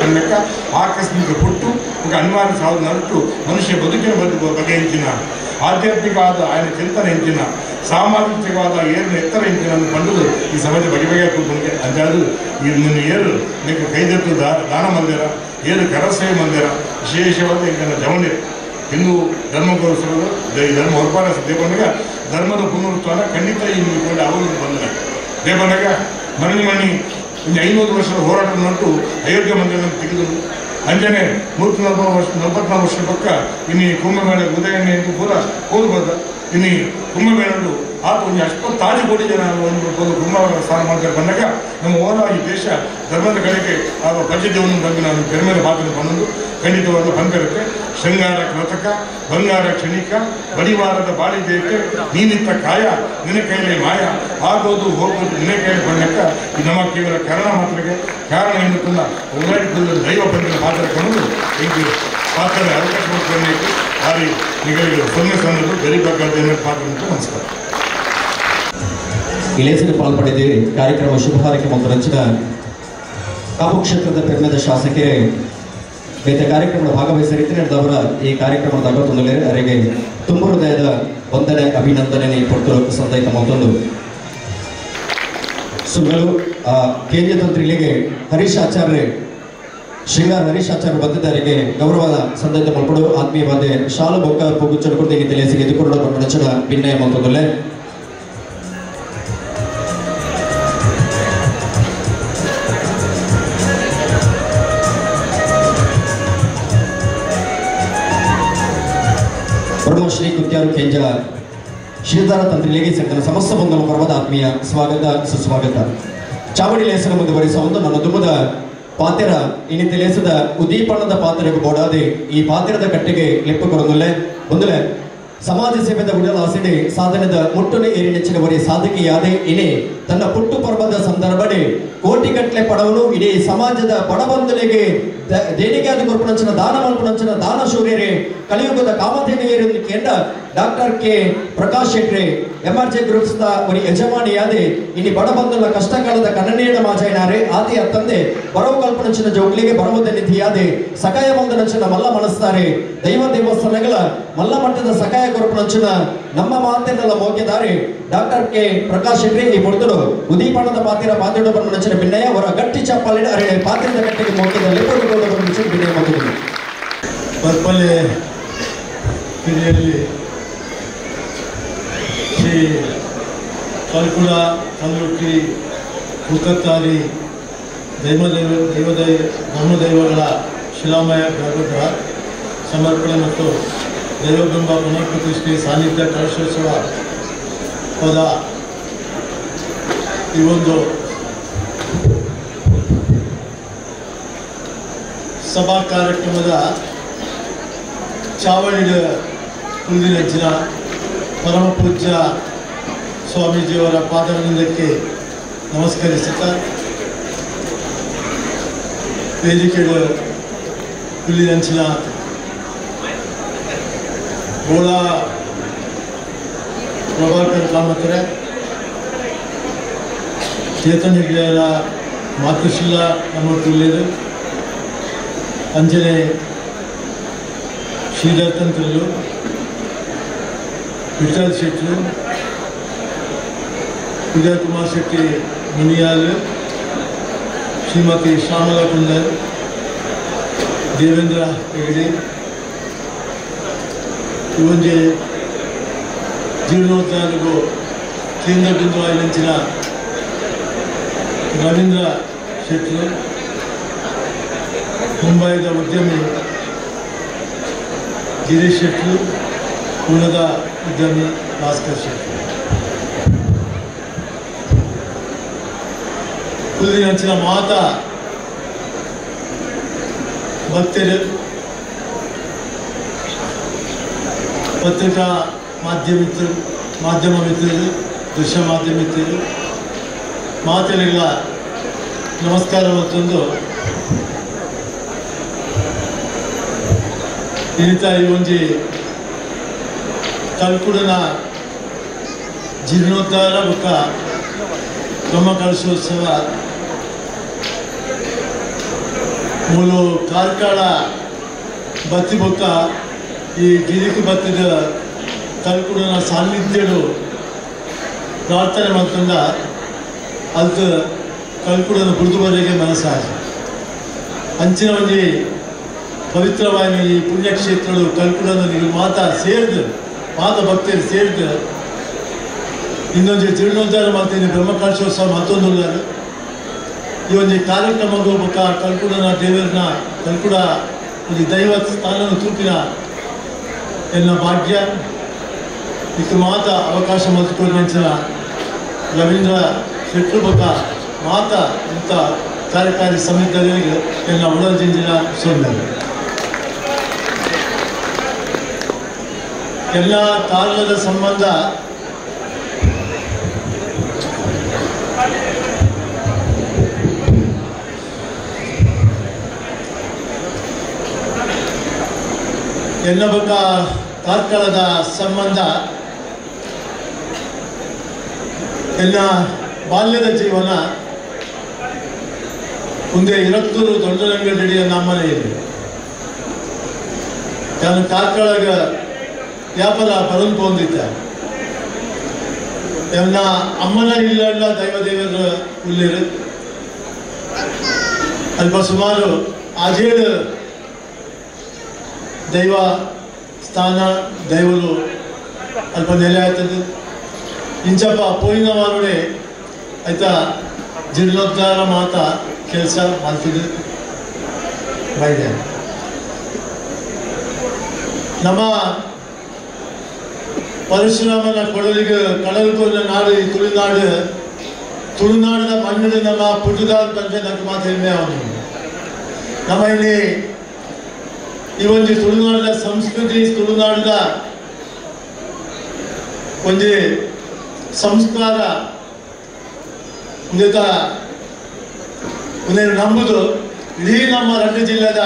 ಕಣ್ಣಕ್ಕ ಆಕಸ್ಮಿಕ ಹುಟ್ಟು ಅನಿವಾರ್ಯ ಸಾವು ನರಟು ಮನುಷ್ಯ ಬದುಕಿನ ಬಗೆ ಹೆಂಚಿನ ಆಧ್ಯಾತ್ಮಿಕವಾದ ఆయన ಚಿಂತನೆ ಹೆಂಚಿನ ಸಾಮಾಜಿಕವಾದ ಏರಿನ ಎತ್ತರ ಹೆಂಚಿನನ್ನು ಕಂಡು ಈ ಸಮಾಜ ಬಗೆ ಕೂತ್ಕೊಂಡೆ ಅಂಜಾದು ನಿನ್ನ ಏರು ನಿಮಗೆ ಕೈದೆತ್ತು ದಾನ ಮಂದಿರ ಏರು ಕರಸೇವೆ ಮಂದಿರ ವಿಶೇಷವಾದ ಈಗ ಜವನೀರು ಹಿಂದೂ ಧರ್ಮಗೋಸ್ಕರ ಧರ್ಮ ಹೊರಪಾಡ ದೇವನಾಗ ಧರ್ಮದ ಪುನರುತ್ಥಾನ ಖಂಡಿತ ಈ ಕೊಂಡು ಅವರು ಬಂದರೆ ದೇವನಾಗ ಮಣ್ಣಿ ಒಂದು 500 ವರ್ಷದ ಹೋರಾಟ ನೋಟು ಅಯೋಧ್ಯೆ ಮಂದಿರವನ್ನು ತೆಗೆದು ಅಂಜನೆ 144 ವರ್ಷ ಪಕ್ಕ ಇನ್ನು ಕುಂಭಮೇಳ ಉದಯನೆ ಎಂದು ಪೂರ ಹೋದು ಬಂದ ಇನ್ನು ಕುಂಭಮೇಳದ್ದು ಆತ ಒಂದು 70 ಕೋಟಿ ಜನ ಒಂದು ಕುಂಭ ಸ್ನಾನ ಮಾಡ್ತಾರೆ ಬಂದಾಗ ನಮ್ಮ ಓರ ಈ ದೇಶ ಧರ್ಮದ ಕಡೆಗೆ ಆ ಪಂಚದೇವನ ಬಗ್ಗೆ ನಾನು ಬೆರಮೇಲೆ ಮಾತನ್ನು ಬಂದು ಖಂಡಿತವಾದ ಪಂಪೇರಕ್ಕೆ ಶೃಂಗಾರ ಕೃತಕ ಬಂಗಾರ ಕ್ಷಣಿಕ ಬಡಿವಾರದ ಬಾಳಿ ದೇವತೆ ನೀನಿತ್ತ ಕಾಯ ನಿನ್ನ ಕೈಲಿ ಮಾಯ ಆಗೋದು ಹೋಗೋದು ನಿನ್ನ ಕೈಲಿ ಬಂದಕ್ಕ ನಮ್ಮ ಕೇವಲ ಕಾರಣ ಮಾತ್ರಕ್ಕೆ ಕಾರಣ ಎನ್ನುತ್ತಲ್ಲ ಉದಾಹರಣೆ ದೈವ ಬಂದಿನ ಮಾತಾಡ್ಕೊಂಡು ಹೀಗೆ ಪಾತ್ರದ ಅವಕಾಶ ಮಾಡ್ಕೊಂಡು ಭಾರಿ ನಿಗಳಿಗೆ ಸೊನ್ನೆ ಸಣ್ಣದು ಗರೀಬಾಗದ ಪಾತ್ರ ನಮಸ್ಕಾರ. ಇಲೇಸಿನ ಪಾಲ್ಪಡಿದ್ದೇವೆ. ಕಾರ್ಯಕ್ರಮ ಶುಭ ಹಾರೈಕೆ ಮತ್ತು ರಂಚಿನ ಕಾಪು ಕ್ಷೇತ್ರದ ಪೆರ್ಮೆದ ಶಾಸಕರೇ ಬೇತೆ ಕಾರ್ಯಕ್ರಮದ ಭಾಗವಹಿಸಿರುತ್ತಿದ್ದವರ ಈ ಕಾರ್ಯಕ್ರಮದ ಅಗತ್ಯದಲ್ಲಿ ಅವರಿಗೆ ತುಂಬ ಹೃದಯದ ವಂದನೆ ಅಭಿನಂದನೆ ಕೊಟ್ಟು ಸಂದೈತ ಮತ್ತೊಂದು ಸುಗಲು ಕೇಂದ್ರ ತಂತ್ರಿಗಳಿಗೆ ಹರೀಶ್ ಆಚಾರ್ಯ ಶ್ರೀಗಾರ್ ಹರೀಶ್ ಆಚಾರ್ಯ ಬಂದಿದ್ದವರಿಗೆ ಗೌರವದ ಸಂದೈತ ಮಲ್ಪಡು ಆತ್ಮೀಯವಾದ ಶಾಲು ಬೊಕ್ಕ ಪುಗು ಚಡುಕೊಡ್ತೀನಿ ತಿಳಿಸಿ ಎದುಕೊಂಡು ಬಂದ ಭಿನ್ನಯ ಮತ್ತೊಂದಲ್ಲೇ ಬ್ರಹ್ಮಶ್ರೀ ಕುತ್ಯಾರು ಕೆಂಜ ಶ್ರೀಧಾರ ತಂತ್ರಿಗಳಿಗೆ ಸೇರಿದ ಸಮಸ್ತ ಬಂಧನ ಪರ್ವದ ಆತ್ಮೀಯ ಸ್ವಾಗತ ಸುಸ್ವಾಗತ. ಚಾವಡಿ ಲೇಸನ ಮುಂದುವರಿಸುವ ಒಂದು ನನ್ನ ದುಮ್ಮದ ಪಾತ್ರ ಇನ್ನಿತ ಲೇಸದ ಉದ್ದೀಪಣದ ಪಾತ್ರೆಗೆ ಬೋಡಾದೆ ಈ ಪಾತ್ರದ ಕಟ್ಟೆಗೆ ಲೆಪ್ಪು ಕೊಡೊಂದುಲ್ಲೆ ಒಂದುಲೆ ಸಮಾಜ ಸೇವೆದ ಉಡಲಾಸಿಡೆ ಸಾಧನದ ಮುಟ್ಟುನೆ ಏರಿನೆಚ್ಚಿನವರೇ ಸಾಧಕಿಯಾದೆ ಇನೇ ತನ್ನ ಪುಟ್ಟು ಪರ್ವದ ಸಂದರ್ಭಡೆ ಕೋಟಿಗಟ್ಟಲೆ ಪಡವನು ಇಡೀ ಸಮಾಜದ ಬಡಬಂಧುಗಳಿಗೆ ದೇಣಿಗೆಯಾದ ಕೊರ್ಪುನಂಚಿನ ದಾನ ಮಲ್ಪುನಂಚಿನ ದಾನ ಶೂರ್ಯರೇ ಕಲಿಯುಗದ ಕಾಮಧೇನಿಯರು ಕೇಂದ್ರ ಡಾಕ್ಟರ್ ಕೆ ಪ್ರಕಾಶ್ ಶೆಟ್ರೆ ಎಂಆರ್ಜೆ ಗ್ರೂಪ್ಸ್ ಒಂದು ಯಜಮಾನಿಯಾದೆ ಇನ್ನು ಬಡಬಂಧುಗಳ ಕಷ್ಟಕಾಲದ ಕನ್ನಡೇಣ ಮಾಜಾಯಿನಾರೆ ಆತೆಯ ತಂದೆ ಬರವು ಕಲ್ಪನಂಚಿನ ಜೋಗ್ಲಿಗೆ ಬರವುದ ನಿಧಿಯಾದೆ ಸಕಾಯ ಬಂಧನಂಚಿನ ಮಲ್ಲ ಮನಸ್ತಾರೆ ದೈವ ದೇವಸ್ಥಾನಗಳ ಮಲ್ಲ ಮಟ್ಟದ ಸಕಾಯ ಕೊರಪನಂಚಿನ ನಮ್ಮ ಮಾತೆಲ್ಲ ಮೋಗ್ಯದಾರೆ ಡಾಕ್ಟರ್ ಕೆ ಪ್ರಕಾಶ್ ಶೆಟ್ರೆ ಈ ಮುಡಿದಳು ಉದೀಪಣದ ಪಾತ್ರ ಬಂಧನಂಚಿನ ಭಿನ್ನಯ ಅವರ ಗಟ್ಟಿ ಚಪ್ಪಾಲಿನ ಅರೆ ಪಾತ್ರದ ಗಟ್ಟಿಗೆ ಮೋಗ್ಯದ ಲೆಪ್ಪು ಭಿನ್ನಯ ಮತ್ತೊಂದು ಪರ್ಪಲೆ ಹಿರಿಯಲ್ಲಿ ಶ್ರೀ ಕಲ್ಕುಳ ಕಲ್ಲುಟ್ಟಿ ಮುಖತ್ತಾರಿ ಧರ್ಮದೈವಗಳ ಶಿಲಾಮಯ ಗರ್ಭ ಸಮರ್ಪಣೆ ಮತ್ತು ದೈವಬಿಂಬ ಪುನರ್ಪ್ರತಿಷ್ಠೆ ಸಾನ್ನಿಧ್ಯ ಕಳಶೋತ್ಸವ ಪದ ಈ ಒಂದು ಸಭಾ ಕಾರ್ಯಕ್ರಮದ ಚಾವಣಿಯ ಕುಂದಿನಂಚಿನ ಪರಮ ಪೂಜ್ಯ ಸ್ವಾಮೀಜಿಯವರ ಪಾದವೃಂದಕ್ಕೆ ನಮಸ್ಕರಿಸುತ್ತಾ ವೇದಿಕೆಯ ಕುಲ್ಲಿನಂಚಿನ ಗೋಳ ಪ್ರಭಾಕರ್ ಕಾಮತ್ರೆ ಚೇತನಿಗಳ ಮಾತೃಶಿಲ ನಮ್ಮ ತುಲ್ಯರು ಅಂಜನೆ ಶ್ರೀಧರ್ ತಂತ್ರರು ವಿಠಲ್ ಶೆಟ್ಟರು ಉದಯ್ ಕುಮಾರ್ ಶೆಟ್ಟಿ ಮುನಿಯಾಲ್ ಶ್ರೀಮತಿ ಶ್ಯಾಮಲಾ ಕುಂದರ್ ದೇವೇಂದ್ರ ಹೆಗಡೆ ಇವೊಂಜೆ ಜೀರ್ಣೋದ್ಧಾರಗೂ ಕೇಂದ್ರ ಬಿಂದುವಾಗಿ ನಿಂಚಿನ ರವೀಂದ್ರ ಶೆಟ್ಟರು ಮುಂಬೈದ ಉದ್ಯಮಿ ಗಿರೀಶ್ ಶೆಟ್ಟಿ, ಪುಣೆದ ಉದ್ಯಮಿ ಭಾಸ್ಕರ್ ಶೆಟ್ಟಿ. ಕುಲ್ಲಿ ಹಂಚಿನ ಮಾತ ಭಕ್ತರು, ಪತ್ರಿಕಾ ಮಾಧ್ಯಮ ಮಿತ್ರರು, ದೃಶ್ಯ ಮಾಧ್ಯಮ ಮಿತ್ರರು, ಮಾತೆಲ್ಲ ನಮಸ್ಕಾರ. ಮತ್ತೊಂದು ಇನ್ನಿತ ಈ ಒಂಜಿ ಕಲ್ಕುಡನ ಜೀರ್ಣೋದ್ಧಾರ ಬೊಕ್ಕ ಬ್ರಹ್ಮಕಲಶೋತ್ಸವ ಮೂಲು ಕಾರ್ಕಳ ಬತ್ತಿ ಬೊಕ್ಕ ಈ ಗಿರಿಕು ಬತ್ತಿದ ಕಲ್ಕುಡನ ಸಾನ್ನಿಧ್ಯಡು ಪ್ರಾರ್ಥನೆ ಮಾಡ್ಕೊಂಡ ಅದು ಕಲ್ಕುಡನ ಬುಡುದುವರೆಗೆ ಮನಸ್ಸಾಗಿ ಅಂಚಿನ ಒಂಜಿ ಪವಿತ್ರವಾದ ಈ ಪುಣ್ಯಕ್ಷೇತ್ರಗಳು ಕಲ್ಕುಡನ ನೀವು ಮಾತ ಭಕ್ತರು ಸೇರಿದು ಇನ್ನೊಂದು ಜೀರ್ಣೋದ್ಧಾರ ಮಾಡ್ತೀನಿ ಬ್ರಹ್ಮಕಲಶೋತ್ಸವ ಮತ್ತೊಂದು ಈ ಒಂದು ಕಾರ್ಯಕ್ರಮಗಳು ಬೊಕ್ಕ ಕಲ್ಕುಡನ ದೇವರನ್ನ ಕಲ್ಕುಡ ಒಂದು ದೈವ ಸ್ಥಾನನ ತೂಪಿನ ಎನ್ನ ಭಾಗ್ಯ ಇದಕ್ಕೆ ಮಾತ ಅವಕಾಶ ಮಲ್ಕೊಂಡು ರವೀಂದ್ರ ಶೆಟ್ರು ಬೊಕ್ಕ ಮಾತ ಇಂಥ ಕಾರ್ಯಕಾರಿ ಸಮಿತಿಗಳಿಗೆ ಎಲ್ಲ ಉಡಲ್ಜಿಂಜಿನ ಸೊಂದರು ಎಲ್ಲ ಕಾಲದ ಸಂಬಂಧ ಎಲ್ಲ ಬೊಕ್ಕ ಕಾರ್ಕಳದ ಸಂಬಂಧ ಎಲ್ಲ ಬಾಲ್ಯದ ಜೀವನ ಮುಂದೆ ಇರತ್ತೂರು ದೊಡ್ಡರಂಗಡಿಯ ನಮ್ಮನೆಯಲ್ಲಿ ನಾನು ಕಾರ್ಕಳಗ ವ್ಯಾಪಾರ ಬರಂದು ಬಂದಿದ್ದ ಎನ್ನ ಅಮ್ಮನ ಇಲ್ಲ ದೈವದೇವರ ಉಳ್ಳೇರು ಅಲ್ಪ ಸುಮಾರು ಆಜೇಳು ದೈವ ಸ್ಥಾನ ದೈವಲು ಅಲ್ಪ ನೆಲೆ ಆಯ್ತದೆ ಇಂಚಪ್ಪ ಪೋಯಿನ ವಾರಡೆ ಆಯ್ತಾ ಜೀರ್ಣೋದ್ಧಾರ ಮಾತ ಕೆಲಸ ಮಾಡ್ತಿದ್ದೆ ಬೈದೆ ನಮ್ಮ ಪರಶುರಾಮನ ಕೊಡಲಿಗೆ ಕಡಲ್ಕೊಲ್ಲ ನಾಡು ಈ ತುಳುನಾಡಿನ ಮಣ್ಣಿನ ನಮ್ಮ ಪುಟ್ಟದಾದ ಬಂದ್ರೆ ನನಗೆ ಮಾತು ಹೆಮ್ಮೆ ಅವನು ನಮ್ಮ ಇಲ್ಲಿ ಈ ಒಂದು ತುಳುನಾಡಿನ ಸಂಸ್ಕೃತಿ ತುಳುನಾಡಿನ ಒಂದು ಸಂಸ್ಕಾರ ಉಂದೇನು ನಂಬುದು ಇಡೀ ನಮ್ಮ ರಂಗ ಜಿಲ್ಲೆದ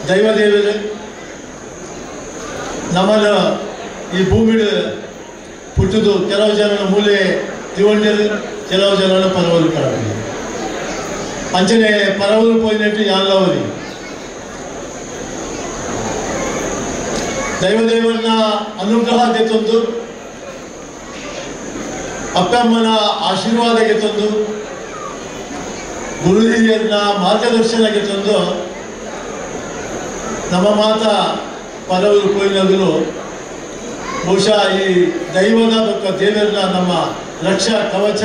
ದೈವದೇವರು ನಮ್ಮನ್ನು ಈ ಭೂಮಿ ಪುಟ್ಟದು ಕೆಲವು ಜನನ ಮೂಲೆ ತಿವಂಡರು ಕೆಲವು ಜನನ ಪರವಲು ಕಳವಲಿ ಅಂಚನೆ ಪರವಲು ಪೋಯಿನಟ್ಟು ಯಾಲ್ಲವರಿ ದೈವದೇವರನ್ನ ಅನುಗ್ರಹಕ್ಕೆ ತಂದು ಅಪ್ಪಮ್ಮನ ಆಶೀರ್ವಾದಕ್ಕೆ ತಂದು ಗುರು ಹಿರಿಯರನ್ನ ಮಾರ್ಗದರ್ಶನಕ್ಕೆ ತಂದು ನಮ್ಮ ಮಾತ ಪರವರು ಕೊಯ್ಲಗಳು ಬಹುಶಃ ಈ ದೈವದ ಮತ್ತು ದೇವರನ್ನ ನಮ್ಮ ರಕ್ಷಾ ಕವಚ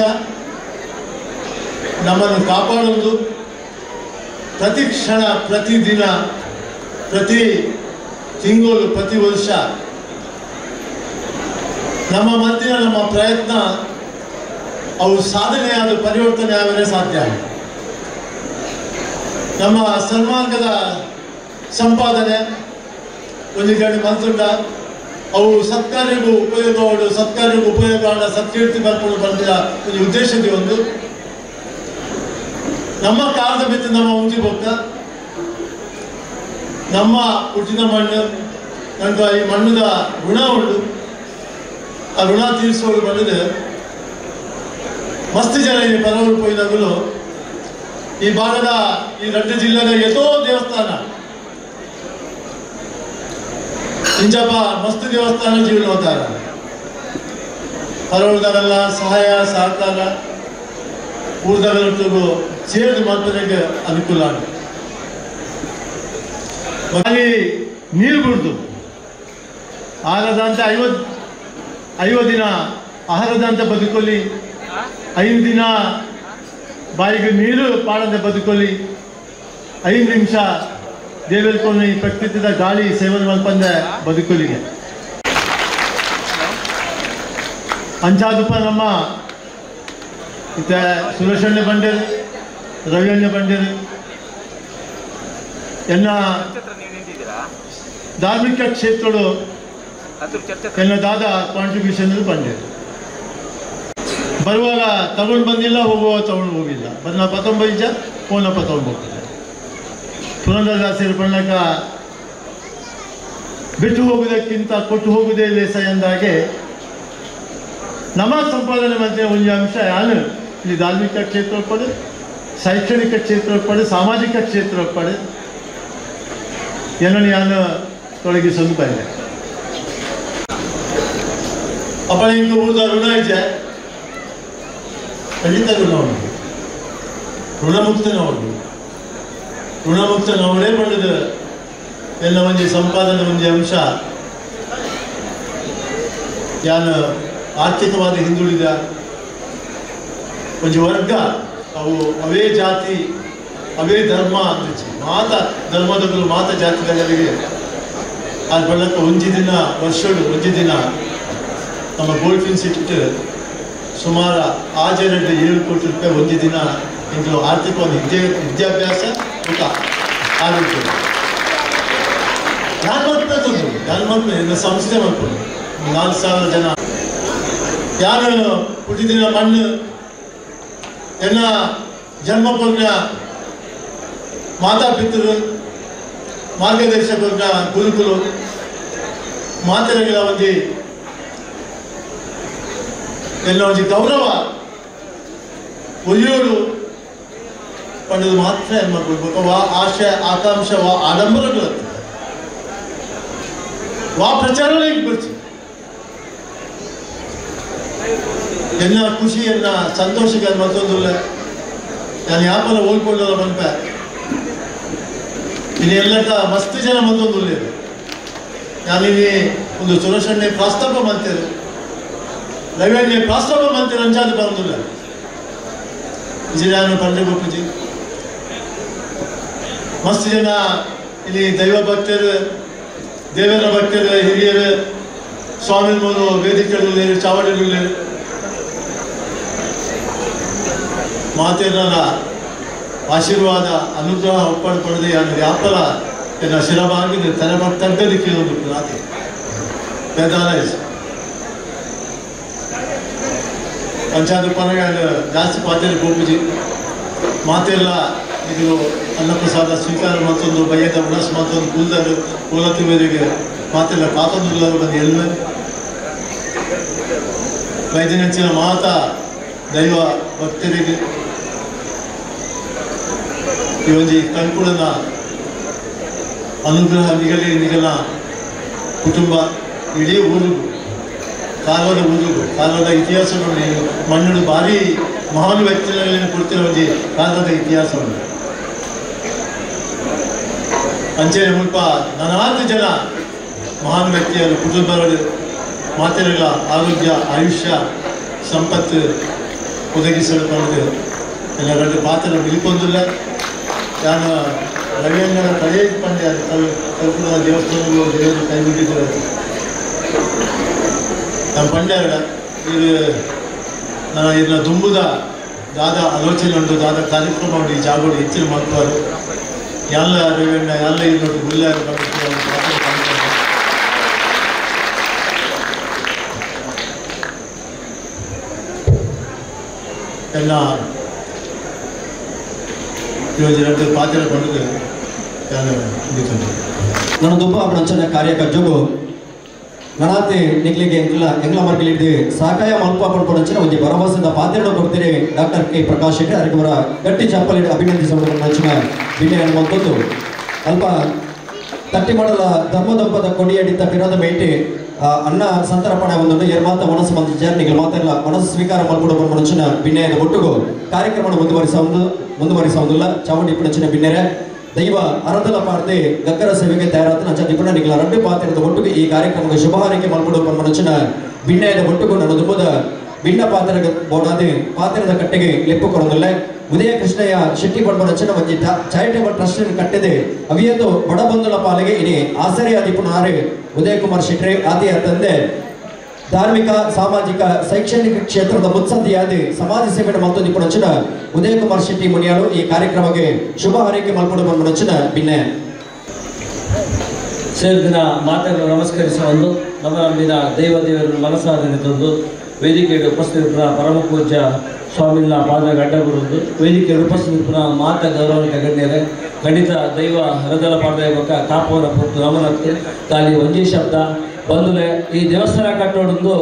ನಮ್ಮನ್ನು ಕಾಪಾಡುವುದು ಪ್ರತಿ ಕ್ಷಣ ಪ್ರತಿದಿನ ಪ್ರತಿ ತಿಂಗಳು ಪ್ರತಿ ವರ್ಷ ನಮ್ಮ ಮಧ್ಯೆ ನಮ್ಮ ಪ್ರಯತ್ನ ಅವು ಸಾಧನೆಯಾದ ಪರಿವರ್ತನೆ ಆಗಲೇ ಸಾಧ್ಯ. ನಮ್ಮ ಸನ್ಮಾರ್ಗದ ಸಂಪಾದನೆ ಒಂದು ಕಡೆ ಮಂತ್ರುಂಡ ಅವು ಸತ್ಕಾರ್ಯಗೂ ಉಪಯೋಗ ಸತ್ಕೀರ್ತಿ ಬರ್ಕೊಂಡು ಬಂದ ಒಂದು ಉದ್ದೇಶದ ಒಂದು ನಮ್ಮ ಕಾಲದ ಬಿತ್ತು ನಮ್ಮ ಉಂಟಿ ಬೊಕ್ಕ ನಮ್ಮ ಹುಟ್ಟಿನ ಮಣ್ಣು ನನಗೆ ಈ ಮಣ್ಣದ ಋಣ ಉಂಟು ಆ ಋಣ ತೀರಿಸೋದು ಬಂದಿದೆ ಮಸ್ತ್ ಜನ ಈ ಪರವರು ಪೋಯಿದಾಗಲೂ ಈ ಭಾಗದ ಈ ರಂಗ ಜಿಲ್ಲೆದ ಎಷ್ಟೋ ದೇವಸ್ಥಾನ ಇಂಜಪ್ಪ ಮಸ್ತ್ ದೇವಸ್ಥಾನ ಜೀವನೋದ್ಧಾರ ಪರವಳದಾಗೆಲ್ಲ ಸಹಾಯ ಸಹಕಾರ ಊರ್ದಾಗಲೂ ಸೇರಿದ ಮಾತ್ರಕ್ಕೆ ಅನುಕೂಲ ಆಗುತ್ತೆ. ನೀರು ಬಿಡ್ದು ಆಹಾರದಂತೆ 50 ದಿನ ಆಹಾರದಂತೆ ಬದುಕೊಳ್ಳಿ, 5 ದಿನ ಬಾಯಿಗೆ ನೀರು ಪಾಡಂತೆ ಬದುಕೊಳ್ಳಿ, 5 ನಿಮಿಷ ದೇವೆಲ್ಕೊಂಡು ಈ ಪ್ರಕೃತಿದ ಗಾಳಿ ಸೇವನೆ ಮಲ್ಪಂದೆ ಬದುಕಲಿಗೆ ಅಂಚಾದಪ್ಪ ನಮ್ಮ ಇತ್ತ ಸುರೇಶಣ್ಣ ಬಂಡೇರು ರವಿಯಣ್ಣ ಬಂಡೇರು ಎನ್ನ ಧಾರ್ಮಿಕ ಕ್ಷೇತ್ರಗಳು ಎನ್ನ ದಾದ ಕಾಂಟ್ರಿಬ್ಯೂಷನ್ ಬಂಡೇರು ಬರುವಾಗ ತಗೊಂಡು ಬಂದಿಲ್ಲ ಹೋಗುವಾಗ ತಗೊಂಡು ಹೋಗಿಲ್ಲ ಬನ್ನ ಪತ್ತೊಂಬೈಜ ಫೋನಪ್ಪ ತಗೊಂಡು ಹೋಗ್ತಿದ್ದೆ ಪುರಂದರದಾಸರು ಬಣ್ಣಕ ಬಿಟ್ಟು ಹೋಗುವುದಕ್ಕಿಂತ ಕೊಟ್ಟು ಹೋಗುವುದೇ ಲೇಸ ಎಂದಾಗೆ ನಮ್ಮ ಸಂಪಾದನೆ ಮಂತ್ರಿ ಒಂದು ಅಂಶ ಯಾನು ಇಲ್ಲಿ ಧಾರ್ಮಿಕ ಕ್ಷೇತ್ರ ಪಡೆ ಶೈಕ್ಷಣಿಕ ಕ್ಷೇತ್ರ ಪಡೆ ಸಾಮಾಜಿಕ ಕ್ಷೇತ್ರ ಪಡೆ ಏನನ್ನು ಯಾನು ತೊಡಗಿಸೋದು ಬಯಲೆ ಅಪ್ಪನ ಹಿಂಗೆ ಊರ್ದ ಋಣ ಇದೆ ಖಂಡಿತ ಋಣ ಉಂಟು ಋಣಮುಕ್ತ ಉಂಟು ಋಣಮುಕ್ತ ನೋಡೇ ಪಡೆದು ಎಲ್ಲ ಒಂಜಿ ಸಂಪಾದನೆ ಒಂಜಿ ಅಂಶ ಯಾನು ಆರ್ಥಿಕವಾದ ಹಿಂದುಳಿದ ಒಂದು ವರ್ಗ ಅವು ಅವೇ ಜಾತಿ ಅವೇ ಧರ್ಮ ಅಂದಿಚ್ಚಿ ಮಾತ ಧರ್ಮದಗಳು ಮಾತ ಜಾತಿಗಳಿಗೆ ಅದು ಬಳ್ಳಕ ಒಂಜಿ ದಿನ ವರ್ಷಗಳು ಒಂಜಿ ದಿನ ನಮ್ಮ ಗೋಲ್ಡ್ ಇನ್ಸ್ಟಿಟ್ಯೂಟ್ ಸುಮಾರು 6-7 ಕೋಟಿ ರೂಪಾಯಿ ಒಂಜಿ ದಿನ ಇಂದು ಆರ್ಥಿಕವಾದ ವಿದ್ಯಾಭ್ಯಾಸ ಊಟ ಆರೋಗ್ಯ ನಾನು ಸಂಸ್ಥೆ ಮಾಡ್ಕೊಂಡು 4,000 ಜನ ಯಾರು ಹುಟ್ಟಿದಿನ ಮಣ್ಣು ಎನ್ನ ಜನ್ಮ ಕೊಟ್ಟ ಮಾತಾಪಿತರು ಮಾರ್ಗದರ್ಶಕ ಗುರುಕುಲು ಮಾತೆರೆಗಳ ಒಂದು ಎಲ್ಲ ಒಂದು ಗೌರವ ಒಯ್ಯೋರು ಪಡೆದು ಮಾತ್ರ ಹೆಣ್ಮಕ್ಳು ವಾ ಆಶೆ ಆಕಾಂಕ್ಷ ವಾ ಆಡಂಬರಗಳು ವಾ ಪ್ರಚಾರಗಳಿಗೆ ಬರ್ತೀವಿ ಎನ್ನ ಖುಷಿ ಎನ್ನ ಸಂತೋಷಕ್ಕೆ ಮತ್ತೊಂದಿಲ್ಲ ನಾನು ಯಾಪನ ಓದ್ಕೊಳ್ಳೋಲ್ಲ ಬಂಪ ಇನ್ನೆಲ್ಲಕ ಮಸ್ತ್ ಜನ ಮತ್ತೊಂದಿಲ್ಲ ನಾನಿಲ್ಲಿ ಒಂದು ಸುರೇಶಣ್ಣೆ ಪ್ರಸ್ತಾಪ ಮಾಡ್ತೇನೆ ರವಿಯಣ್ಣೆ ಪ್ರಸ್ತಾಪ ಮಾಡ್ತೇನೆ ಅಂಚಾದ ಬರೋದಿಲ್ಲ ವಿಜಯಾನ ಪಂಡೆ ಗೊಪ್ಪುಜಿ ಮಸ್ತ್ ಜನ ಇಲ್ಲಿ ದೈವ ಭಕ್ತರು ದೇವರ ಭಕ್ತರು ಹಿರಿಯರು ಸ್ವಾಮಿ ಮೂರು ವೇದಿಕೆಗಳು ಚಾವಡಿಗಳು ಮಾತೆರರ ಆಶೀರ್ವಾದ ಅನುಗ್ರಹ ಒಪ್ಪಡ್ಪಡದೆ ಅನ್ನೋ ವ್ಯಾಪಾರ ಎನ್ನ ಶಿರವಾಗಿ ತಗ್ಗದಿಕ್ಕೆ ಒಂದು ರಾತ್ರಿ ಪೇದಾಲೈಸ್ ಪಂಚಾಯತ್ ಪರಗ ಜಾಸ್ತಿ ಪಾತ್ರೆ ಗೋಪುಜಿ ಮಾತೆಲ್ಲ ಇದು ಅನ್ನಪ್ರಸಾದ ಸ್ವೀಕಾರ ಮತ್ತೊಂದು ಬಯ್ಯದ ಉಡಸ್ ಮತ್ತೊಂದು ಕುಲ್ದರು ಕೋಲತಿವರಿಗೆ ಮಾತೆಲ್ಲ ಕಾತೊಂದು ಬಂದು ಎಲ್ವೆ ವೈದ್ಯನೆಚ್ಚಿನ ಮಾತಾ ದೈವ ಭಕ್ತರಿಗೆ ಈ ಒಂದು ಕಂಕುಳನ ಅನುಗ್ರಹ ನಿಗಲ ಕುಟುಂಬ ಇಡೀ ಊರಿಗೂ ಕಾಲದ ಊರಿಗೂ ಕಾಲದ ಇತಿಹಾಸವನ್ನು ಮಣ್ಣು ಭಾರಿ ಮಹಾನ್ ವ್ಯಕ್ತಿಗಳನ್ನು ಕೊಡ್ತಿರೋ ಒಂದು ಕಾಲದ ಇತಿಹಾಸವನ್ನು ಅಂಚೆನೆ ಮುಲ್ಪ ನಾನಾರು ಜನ ಮಹಾನ್ ವ್ಯಕ್ತಿಯರು ಕುಟುಂಬಗಳು ಮಾತೆಗಳ ಆರೋಗ್ಯ ಆಯುಷ್ಯ ಸಂಪತ್ತು ಒದಗಿಸಲು ಪಡೆದು ಎಲ್ಲ ಎರಡು ಪಾತ್ರ ಬಿಲ್ಕೊಂದಿಲ್ಲ ನಾನು ರವಿಯಣ್ಣರ ಕಳೆಯ ಪಂದ್ಯ ಕಲ್ಪುರ ದೇವಸ್ಥಾನಗಳು ದೇವರು ಕೈ ಬಿಟ್ಟಿದ್ದಾರೆ ನಮ್ಮ ಪಂಡ್ಯರ ಇದು ನಾನು ಇದನ್ನ ದುಂಬುದ ದಾದ ಆಲೋಚನೆ ಉಂಟು ದಾದ ಕಾರ್ಯಕ್ರಮ ಉಂಟು ಈ ಜಾಗೋಡು ಹೆಚ್ಚಿನ ಮಾಡ್ತಾರೆ ಎಲ್ಲ ರವಿಯಣ್ಣ ಎಲ್ಲ ಇದು ಗುಲ್ಲ ಎಲ್ಲ ಇವತ್ತು ಪಾತ್ರ ಪಡೆದು ನನ್ನ ದುಬ್ಬ ಅವನ ಕಾರ್ಯ ಕಜ್ಜುಗು ನನಾತೆ ನಿಕ್ಲಿಗೆ ಎಂಗ್ಲ ಮಾರ್ಗಲಿದ್ದು ಸಹಾಯ ಮಲ್ಪ ಪಡ್ಕೊಂಡಂಚಿನ ಒಂದು ಭರವಸೆದ ಪಾತ್ರೆಯನ್ನು ಕೊಡ್ತೀರಿ ಡಾಕ್ಟರ್ ಕೆ ಪ್ರಕಾಶ್ ಶೆಟ್ಟಿ ಅದಕ್ಕೆ ಅವರ ಗಟ್ಟಿ ಚಪ್ಪಲಿ ಅಭಿನಂದಿಸುವ ನಂಚಿನ ವಿನಯ ಮತ್ತೊಂದು ಅಲ್ಪ ತಟ್ಟಿ ಮಾಡಲ ಧರ್ಮದೊಬ್ಬದ ಕೊಡಿಯಡಿತ ಪಿರದ ಮೇಟಿ ಅನ್ನ ಸಂತರ್ಪಣೆ ಒಂದು ಮಾತ ಮನಸ್ಸು ಮಂದಿದ್ದಾರೆ ನಿಗಲು ಮಾತೆಲ್ಲ ಮನಸ್ಸು ಸ್ವೀಕಾರ ಮಾಡ್ಕೊಡುವ ಮನುಷ್ಯನ ಭಿನ್ನಯದ ಒಟ್ಟುಗು ಕಾರ್ಯಕ್ರಮ ಮುಂದುವರಿಸುವುದಿಲ್ಲ ಚಾಮುಂಡಿ ಪುಣಚಿನ ಭಿನ್ನರೆ ದೈವ ಅರದಲ ಪಾರ್ದೆ ಗಕ್ಕರ ಸೇವೆಗೆ ತಯಾರಾದ ನಂಚ ನಿಪುಣ ನಿಗಲ ರಡ್ಡು ಪಾತ್ರದ ಒಟ್ಟುಗೆ ಈ ಕಾರ್ಯಕ್ರಮಕ್ಕೆ ಶುಭ ಹಾರೈಕೆ ಮಾಡ್ಕೊಡುವ ಮನುಷ್ಯನ ಭಿನ್ನಯದ ಒಟ್ಟುಗು ನನ್ನ ದುಬ್ಬದ ಭಿನ್ನ ಪಾತ್ರ ಬೋಡಾದೆ ಪಾತ್ರದ ಕಟ್ಟೆಗೆ ಲೆಪ್ಪು ಕೊಡೋದಿಲ್ಲ ಉದಯ ಕೃಷ್ಣಯ್ಯ ಶೆಟ್ಟಿ ಪಡ್ಬನಚನ ವಂಜಿತ ಚಾರಿಟೇಬಲ್ ಟ್ರಸ್ಟ್ ಕಟ್ಟದೆ ಅವಿಯತ್ತು ಬಡಬಂಧುಲ ಪಾಲಿಗೆ ಇನಿ ಆಸರೆ ಅಧಿಪುನಾರೆ ಉದಯ್ ಕುಮಾರ್ ಶೆಟ್ಟಿ ಆದಿಯ ತಂದೆ ಧಾರ್ಮಿಕ ಸಾಮಾಜಿಕ ಶೈಕ್ಷಣಿಕ ಕ್ಷೇತ್ರದ ಮುತ್ಸದ್ದಿಯಾದ ಸಮಾಜ ಸೇವೆ ಮತ್ತೊಂದು ಪುಣಚನ ಉದಯ್ ಕುಮಾರ್ ಶೆಟ್ಟಿ ಮುನಿಯಾಳು ಈ ಕಾರ್ಯಕ್ರಮಕ್ಕೆ ಶುಭ ಹಾರೈಕೆ ಮಾಡಿಕೊಂಡು ಬಂದ ಭಿನ್ನ ಸೇರಿದಿನ ಮಾತನ್ನು ನಮಸ್ಕರಿಸುವ ಒಂದು ನಮ್ಮ ನಮ್ಮಿನ ದೇವರನ್ನು ಮನಸ್ಸಾಧನೆ ತಂದು ವೇದಿಕೆಯಲ್ಲಿ ಉಪಸ್ಥಿತರ ಪರಮ ಪೂಜ್ಯ ಸ್ವಾಮಿಲ್ಲ ಪಾದ ಗಡ್ಡಗುರುಂದು ವೇದಿಕೆಯಲ್ಲಿ ಉಪಸ್ಥಿತರ ಮಾತ ಗೌರವಿಕ ಗಣ್ಯರೇ ಖಂಡಿತ ದೈವ ಹರದಲ ಪಾದಕ ಕಾಪುವರ ಪುತ್ತು ನಮನಕ್ಕೆ ಖಾಲಿ ಒಂದೇ ಶಬ್ದ ಬಂದುಲೆ ಈ ದೇವಸ್ಥಾನ ಕಟ್ಟೋಡೊಂದು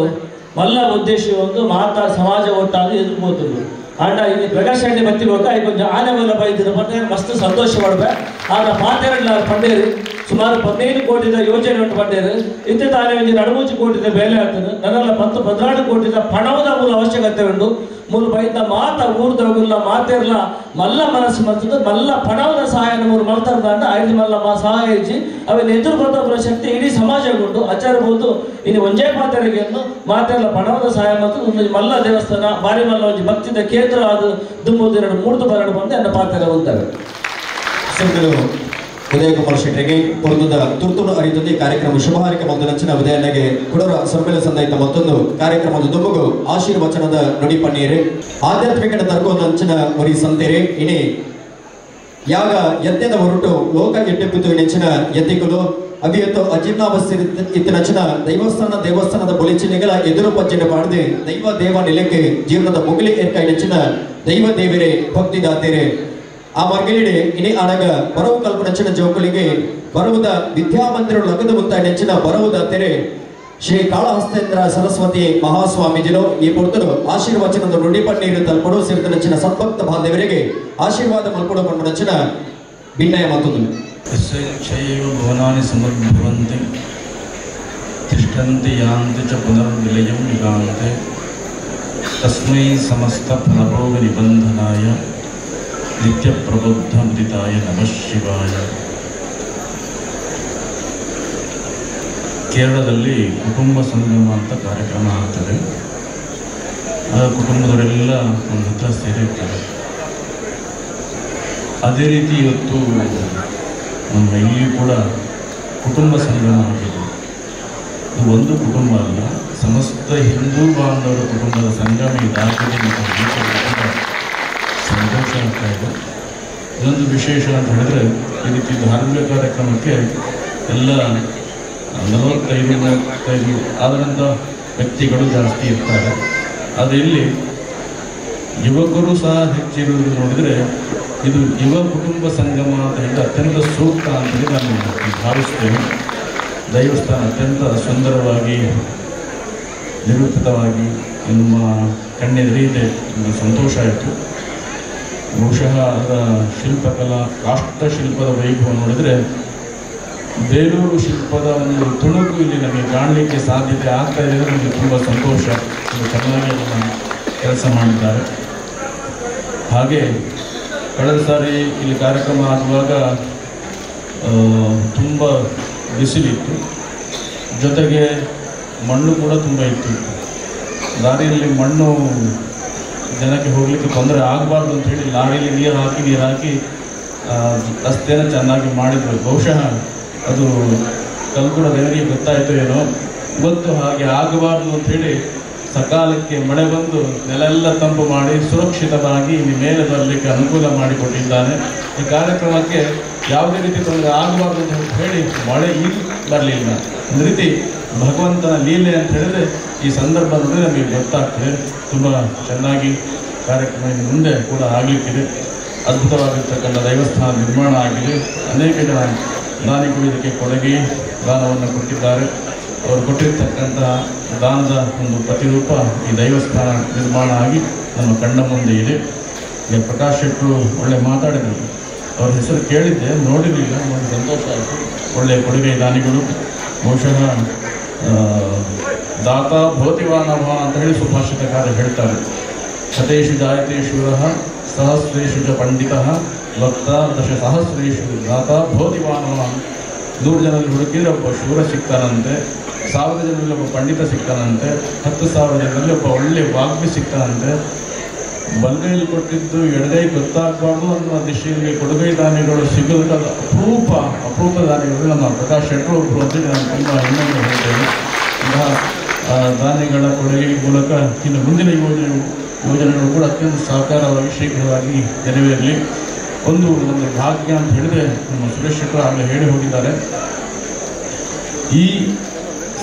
ಮಲ್ಲ ಉದ್ದೇಶ ಒಂದು ಮಾತಾ ಸಮಾಜ ಒಟ್ಟಾಗಿ ಎದುರ್ಬೋತುಂಡು ಆಂಡ ಇಲ್ಲಿ ಪ್ರಕಾಶ್ ಅಂಗಡಿ ಬತ್ತಿರುವಾಗ ಈ ಕೊಂಚ ಆನೆ ಮೇಲೆ ಬೈದಿರ ಪಟ್ಟೆ ಮಸ್ತ್ ಸಂತೋಷ ಪಡ್ಬೆ ಆಗ ಮಾತೆರಡ್ಲ ಪಂಡೇರು ಸುಮಾರು 15 ಕೋಟಿದ ಯೋಜನೆ ಉಂಟು ಪಂಡೇರು ಇತ್ತೆ ತಾನೇ ಒಂದು 2-3 ಕೋಟಿದ ಬೇಲೆ ಆಗ್ತದೆ ನನ್ನೆಲ್ಲ 10-14 ಕೋಟಿದ ಪಣವದ ಮೂಲ ಅವಶ್ಯಕತೆ ಉಂಟು ಮೂರು ಬೈದ ಮಾತ ಊರ್ದವಲ್ಲ ಮಾತೆರ್ಲ ಮಲ್ಲ ಮನಸ್ಸು ಮತ್ತದು ಮಲ್ಲ ಪಣವದ ಸಹಾಯ ಮೂರು ಮಲ್ತಾರ್ದಂಡ 5 ಮಲ್ಲ ಸಹಾಯ ಇಚ್ಚಿ ಅವೆಲ್ಲ ಎದುರು ಬರ್ತವರ ಶಕ್ತಿ ಇಡೀ ಸಮಾಜಗೊಂಡು ಆಚಾರಬಹುದು ಇನ್ನು ಒಂಜೇ ಪಾತೆರೆಗೆಯನ್ನು ಮಾತೆರ್ಲ ಪಣವದ ಸಹಾಯ ಮತ್ತು ಒಂದು ಮಲ್ಲ ದೇವಸ್ಥಾನ ಬಾರಿ ಮಲ್ಲ ಒಂದು ಭಕ್ತಿದ ಕೇಂದ್ರ ಅದು ದುಂಬುದು 2-3 ಬರಡು ಬಂದು ಅನ್ನ ಪಾತೆರೆ ಹೋಗ್ತವೆ ಉದಯ್ ಕುಮಾರ್ ಶೆಟ್ಟಿಗೆ ಪುರದಿಂದ ತುರ್ತುನು ಅರಿತಂದು ಈ ಕಾರ್ಯಕ್ರಮ ಶುಭ ಹಾರೈಕೆ ಮತ್ತು ನಂಚಿನ ಉದಯನಿಗೆ ಕುಡರ ಸೊರ್ಬೆಲೆ ಸಂದಾಯಿತ ಮತ್ತೊಂದು ಕಾರ್ಯಕ್ರಮದ ದುಂಬುಗು ಆಶೀರ್ವಚನದ ನುಡಿ ಪನ್ನೀರು ಆಧ್ಯಾತ್ಮಿಕ ತರ್ಕೋ ನಂಚಿನ ಮುರಿ ಸಂತೇರಿ ಇನಿ ಯಾಗ ಯತ್ನದ ಹೊರಟು ಲೋಕ ಎಟ್ಟೆಪ್ಪಿತು ನೆಚ್ಚಿನ ಎತ್ತಿಕಲು ಅವಿಯತ್ತು ಅಜೀರ್ಣಾವಸ್ಥೆ ಇತ್ತಿನಚಿನ ದೇವಸ್ಥಾನದ ಬೊಲಿಚಿನೆಗಳ ಎದುರು ಪಜ್ಜನೆ ಪಾಡದೆ ದೈವ ದೇವ ನೆಲೆಕ್ಕೆ ಜೀವನದ ಮುಗಿಲಿ ಏರ್ಕಾಯಿ ನೆಚ್ಚಿನ ದೈವ ದೇವರೇ ಭಕ್ತಿ ದಾತೇರೆ ಆ ಮರ್ಗಿಲಿಡೆ ಇನಿ ಆಡಗ ಬರವು ಕಲ್ಪನಚಿನ ಜೋಕುಲಿಗೆ ಬರುವುದ ವಿದ್ಯಾಮಂದಿರ ಲಗದ ಮುತ್ತ ನೆಚ್ಚಿನ ಬರುವುದ ತೆರೆ ಶ್ರೀ ಕಾಳಹಸ್ತೇಂದ್ರ ಸರಸ್ವತಿ ಮಹಾಸ್ವಾಮೀಜಿಲು ಈ ಪುರ್ತರು ಆಶೀರ್ವಚನದ ನುಡಿ ಪನ್ನೀರು ತಲ್ಪಡು ಸೇರಿದ ನೆಚ್ಚಿನ ಸದ್ಭಕ್ತ ಬಾಂಧವರಿಗೆ ಆಶೀರ್ವಾದ ಮಲ್ಪಡು ಬಂದ ನೆಚ್ಚಿನ ಭಿನ್ನಯ ಮತ್ತೊಂದು ಭವನಾನಿ ಸಮರ್ಭವಂತೆ ತಿಷ್ಠಂತಿ ಯಾಂತಿ ಚ ಪುನರ್ವಿಲಯಂ ಯುಗಾಂತೆ ತಸ್ಮೈ ಸಮಸ್ತ ಫಲಭೋಗ ನಿಬಂಧನಾಯ ನಿತ್ಯ ಪ್ರಬುದ್ಧ ಮೃತಾಯ ನಮಃ ಶಿವಾಯ. ಕೇರಳದಲ್ಲಿ ಕುಟುಂಬ ಸಂಗಮ ಅಂತ ಕಾರ್ಯಕ್ರಮ ಆಗ್ತದೆ. ಆ ಕುಟುಂಬದವರೆಲ್ಲ ಒಂದು ಹತ್ರ ಸೇರಿರ್ತಾರೆ. ಅದೇ ರೀತಿ ಇವತ್ತು ನಮ್ಮ ಇಲ್ಲಿ ಕೂಡ ಕುಟುಂಬ ಸಂಗಮ ಆಗಿದೆ. ಇದು ಒಂದು ಕುಟುಂಬ ಅಲ್ಲ, ಸಮಸ್ತ ಹಿಂದೂ ಬಾಂಧವರ ಕುಟುಂಬದ ಸಂಗಮ ಇದಾಗಿದೆ. ಸಂತೋಷ ಆಗ್ತಾ ಇದೆ. ಇದೊಂದು ವಿಶೇಷ ಅಂತ ಹೇಳಿದ್ರೆ ಈ ರೀತಿ ಧಾರ್ಮಿಕ ಕಾರ್ಯಕ್ರಮಕ್ಕೆ ಎಲ್ಲ 45 ಆದಂಥ ವ್ಯಕ್ತಿಗಳು ಜಾಸ್ತಿ ಇರ್ತಾರೆ. ಆದರೆ ಇಲ್ಲಿ ಯುವಕರು ಸಹ ಹೆಚ್ಚಿರುವುದು ನೋಡಿದರೆ ಇದು ಯುವ ಕುಟುಂಬ ಸಂಗಮ ಅಂತ ಹೇಳಿ ಅತ್ಯಂತ ಸೂಕ್ತ ಅಂತೇಳಿ ನಾನು ಭಾವಿಸ್ತೇನೆ. ದೈವಸ್ಥಾನ ಅತ್ಯಂತ ಸುಂದರವಾಗಿ ನಿರೂಪಿತವಾಗಿ ನಮ್ಮ ಕಣ್ಣೆದುರಿದೆ. ಸಂತೋಷ ಆಯಿತು. ಬಹುಶಃ ಅದರ ಶಿಲ್ಪಕಲಾ ಕಾಷ್ಟಶಿಲ್ಪದ ವೈಭವ ನೋಡಿದರೆ ಬೇಲೂರು ಶಿಲ್ಪದ ಒಂದು ತುಣುಕು ಇಲ್ಲಿ ನಮಗೆ ಕಾಣಲಿಕ್ಕೆ ಸಾಧ್ಯತೆ ಆಗ್ತಾ ಇದೆ. ನಮಗೆ ತುಂಬ ಸಂತೋಷ. ತುಂಬ ಚೆನ್ನಾಗಿ ಅದನ್ನು ಕೆಲಸ ಮಾಡಿದ್ದಾರೆ. ಹಾಗೆ ಕಳೆದ ಸಾರಿ ಇಲ್ಲಿ ಕಾರ್ಯಕ್ರಮ ಆಗುವಾಗ ತುಂಬ ಬಿಸಿಲಿತ್ತು, ಜೊತೆಗೆ ಮಣ್ಣು ಕೂಡ ತುಂಬ ಇತ್ತು. ದಾರಿಯಲ್ಲಿ ಮಣ್ಣು ಜನಕ್ಕೆ ಹೋಗಲಿಕ್ಕೆ ತೊಂದರೆ ಆಗಬಾರ್ದು ಅಂತ ಹೇಳಿ ಲಾರಿಯಲ್ಲಿ ನೀರು ಹಾಕಿ ರಸ್ತೆಯನ್ನು ಚೆನ್ನಾಗಿ ಮಾಡಿದ್ರು. ಬಹುಶಃ ಅದು ಕಲ್ಕುಡ ದೇವರಿಗೆ ಗೊತ್ತಾಯಿತು ಏನೋ ಗೊತ್ತು, ಹಾಗೆ ಆಗಬಾರ್ದು ಅಂಥೇಳಿ ಸಕಾಲಕ್ಕೆ ಮಳೆ ಬಂದು ನೆಲೆಲ್ಲ ತಂಪು ಮಾಡಿ ಸುರಕ್ಷಿತವಾಗಿ ಇಲ್ಲಿ ಮೇಲೆ ಬರಲಿಕ್ಕೆ ಅನುಕೂಲ ಮಾಡಿಕೊಟ್ಟಿದ್ದಾನೆ. ಈ ಕಾರ್ಯಕ್ರಮಕ್ಕೆ ಯಾವುದೇ ರೀತಿ ತೊಂದರೆ ಆಗಬಾರ್ದು ಅಂತ ಹೇಳಿ ಮಳೆ ಇಲ್ಲಿ ಬರಲಿಲ್ಲ. ಒಂದು ರೀತಿ ಭಗವಂತನ ಲೀಲೆ ಅಂತ ಹೇಳಿದ್ರೆ ಈ ಸಂದರ್ಭ ನೋಡಿದ್ರೆ ನಮಗೆ ಗೊತ್ತಾಗ್ತದೆ. ತುಂಬ ಚೆನ್ನಾಗಿ ಕಾರ್ಯಕ್ರಮ ಮುಂದೆ ಕೂಡ ಆಗಲಿಕ್ಕಿದೆ. ಅದ್ಭುತವಾಗಿರ್ತಕ್ಕಂಥ ದೈವಸ್ಥಾನ ನಿರ್ಮಾಣ ಆಗಿದೆ. ಅನೇಕ ಜನ ದಾನಿಗಳು ಇದಕ್ಕೆ ಕೊಡುಗೆ ದಾನವನ್ನು ಕೊಟ್ಟಿದ್ದಾರೆ. ಅವರು ಕೊಟ್ಟಿರ್ತಕ್ಕಂಥ ದಾನದ ಒಂದು ಪ್ರತಿರೂಪ ಈ ದೈವಸ್ಥಾನ ನಿರ್ಮಾಣ ಆಗಿ ನಮ್ಮ ಕಣ್ಣ ಮುಂದೆ ಇದೆ. ಈಗ ಪ್ರಕಾಶ್ ಶೆಟ್ಟರು ಒಳ್ಳೆ ಮಾತಾಡಿದರು. ಅವ್ರ ಹೆಸರು ಕೇಳಿದ್ದೆ, ನೋಡಿರಲಿಲ್ಲ, ನೋಡಿ ಸಂತೋಷ ಆಯಿತು. ಒಳ್ಳೆಯ ಕೊಡುಗೆ ದಾನಿಗಳು. ಬಹುಶಃ ದಾತ ಭವತಿವಾನವ ಅಂತ ಹೇಳಿ ಸುಭಾಷಿತಕಾರ ಹೇಳ್ತಾರೆ. ಶತೇಶು ಜಾಯತೆ ಶೂರಃ ಸಹಸ್ರೇಶು ಚ ಪಂಡಿತಃ ವಕ್ತ ದಶಸಹಸ್ರೇಶು ದಾತ ಭವತಿವಾನವ. 100 ಜನರಲ್ಲಿ ಹುಡುಕಿದ್ರೆ ಒಬ್ಬ ಶೂರ ಸಿಗ್ತಾನಂತೆ, 1000 ಜನರಲ್ಲಿ ಒಬ್ಬ ಪಂಡಿತ ಸಿಗ್ತಾನಂತೆ, 10,000 ಜನರಲ್ಲಿ ಒಬ್ಬ ಒಳ್ಳೆ ವಾಗ್ಮಿ ಸಿಗ್ತಾನಂತೆ. ಬಲಗೈಲಿ ಕೊಟ್ಟಿದ್ದು ಎಡಗೈ ಗೊತ್ತಾಗಬಾರ್ದು ಅನ್ನೋ ದಿಶೆಯಲ್ಲಿ ಕೊಡುಗೈ ದಾನಿಗಳು ಸಿಗೋದಕ್ಕೆ ಅಪರೂಪ ದಾನಿಗಳು ನಮ್ಮ ಪ್ರಕಾಶ್ ಶೆಟ್ಟರು ಒಬ್ಬರು ಅಂತೇಳಿ ನಾನು ತುಂಬ ಹೆಮ್ಮೆಯಿಂದ ಹೇಳ್ತೇನೆ. ಇಂತಹ ದಾನಿಗಳ ಕೊಡುಗೆ ಮೂಲಕ ಇನ್ನು ಮುಂದಿನ ಯೋಜನೆಗಳು ಕೂಡ ಅತ್ಯಂತ ಸಹಕಾರವಾಗಿ ಶೀಘ್ರವಾಗಿ ನೆರವೇರಲಿ. ಒಂದು ನಮ್ಮ ಭಾಗ್ಯ ಅಂತ ಹೇಳಿದ್ರೆ ನಮ್ಮ ಸುರೇಶ್ ಶೆಟ್ಟರು ಆಗಲೇ ಹೇಳಿ ಹೋಗಿದ್ದಾರೆ. ಈ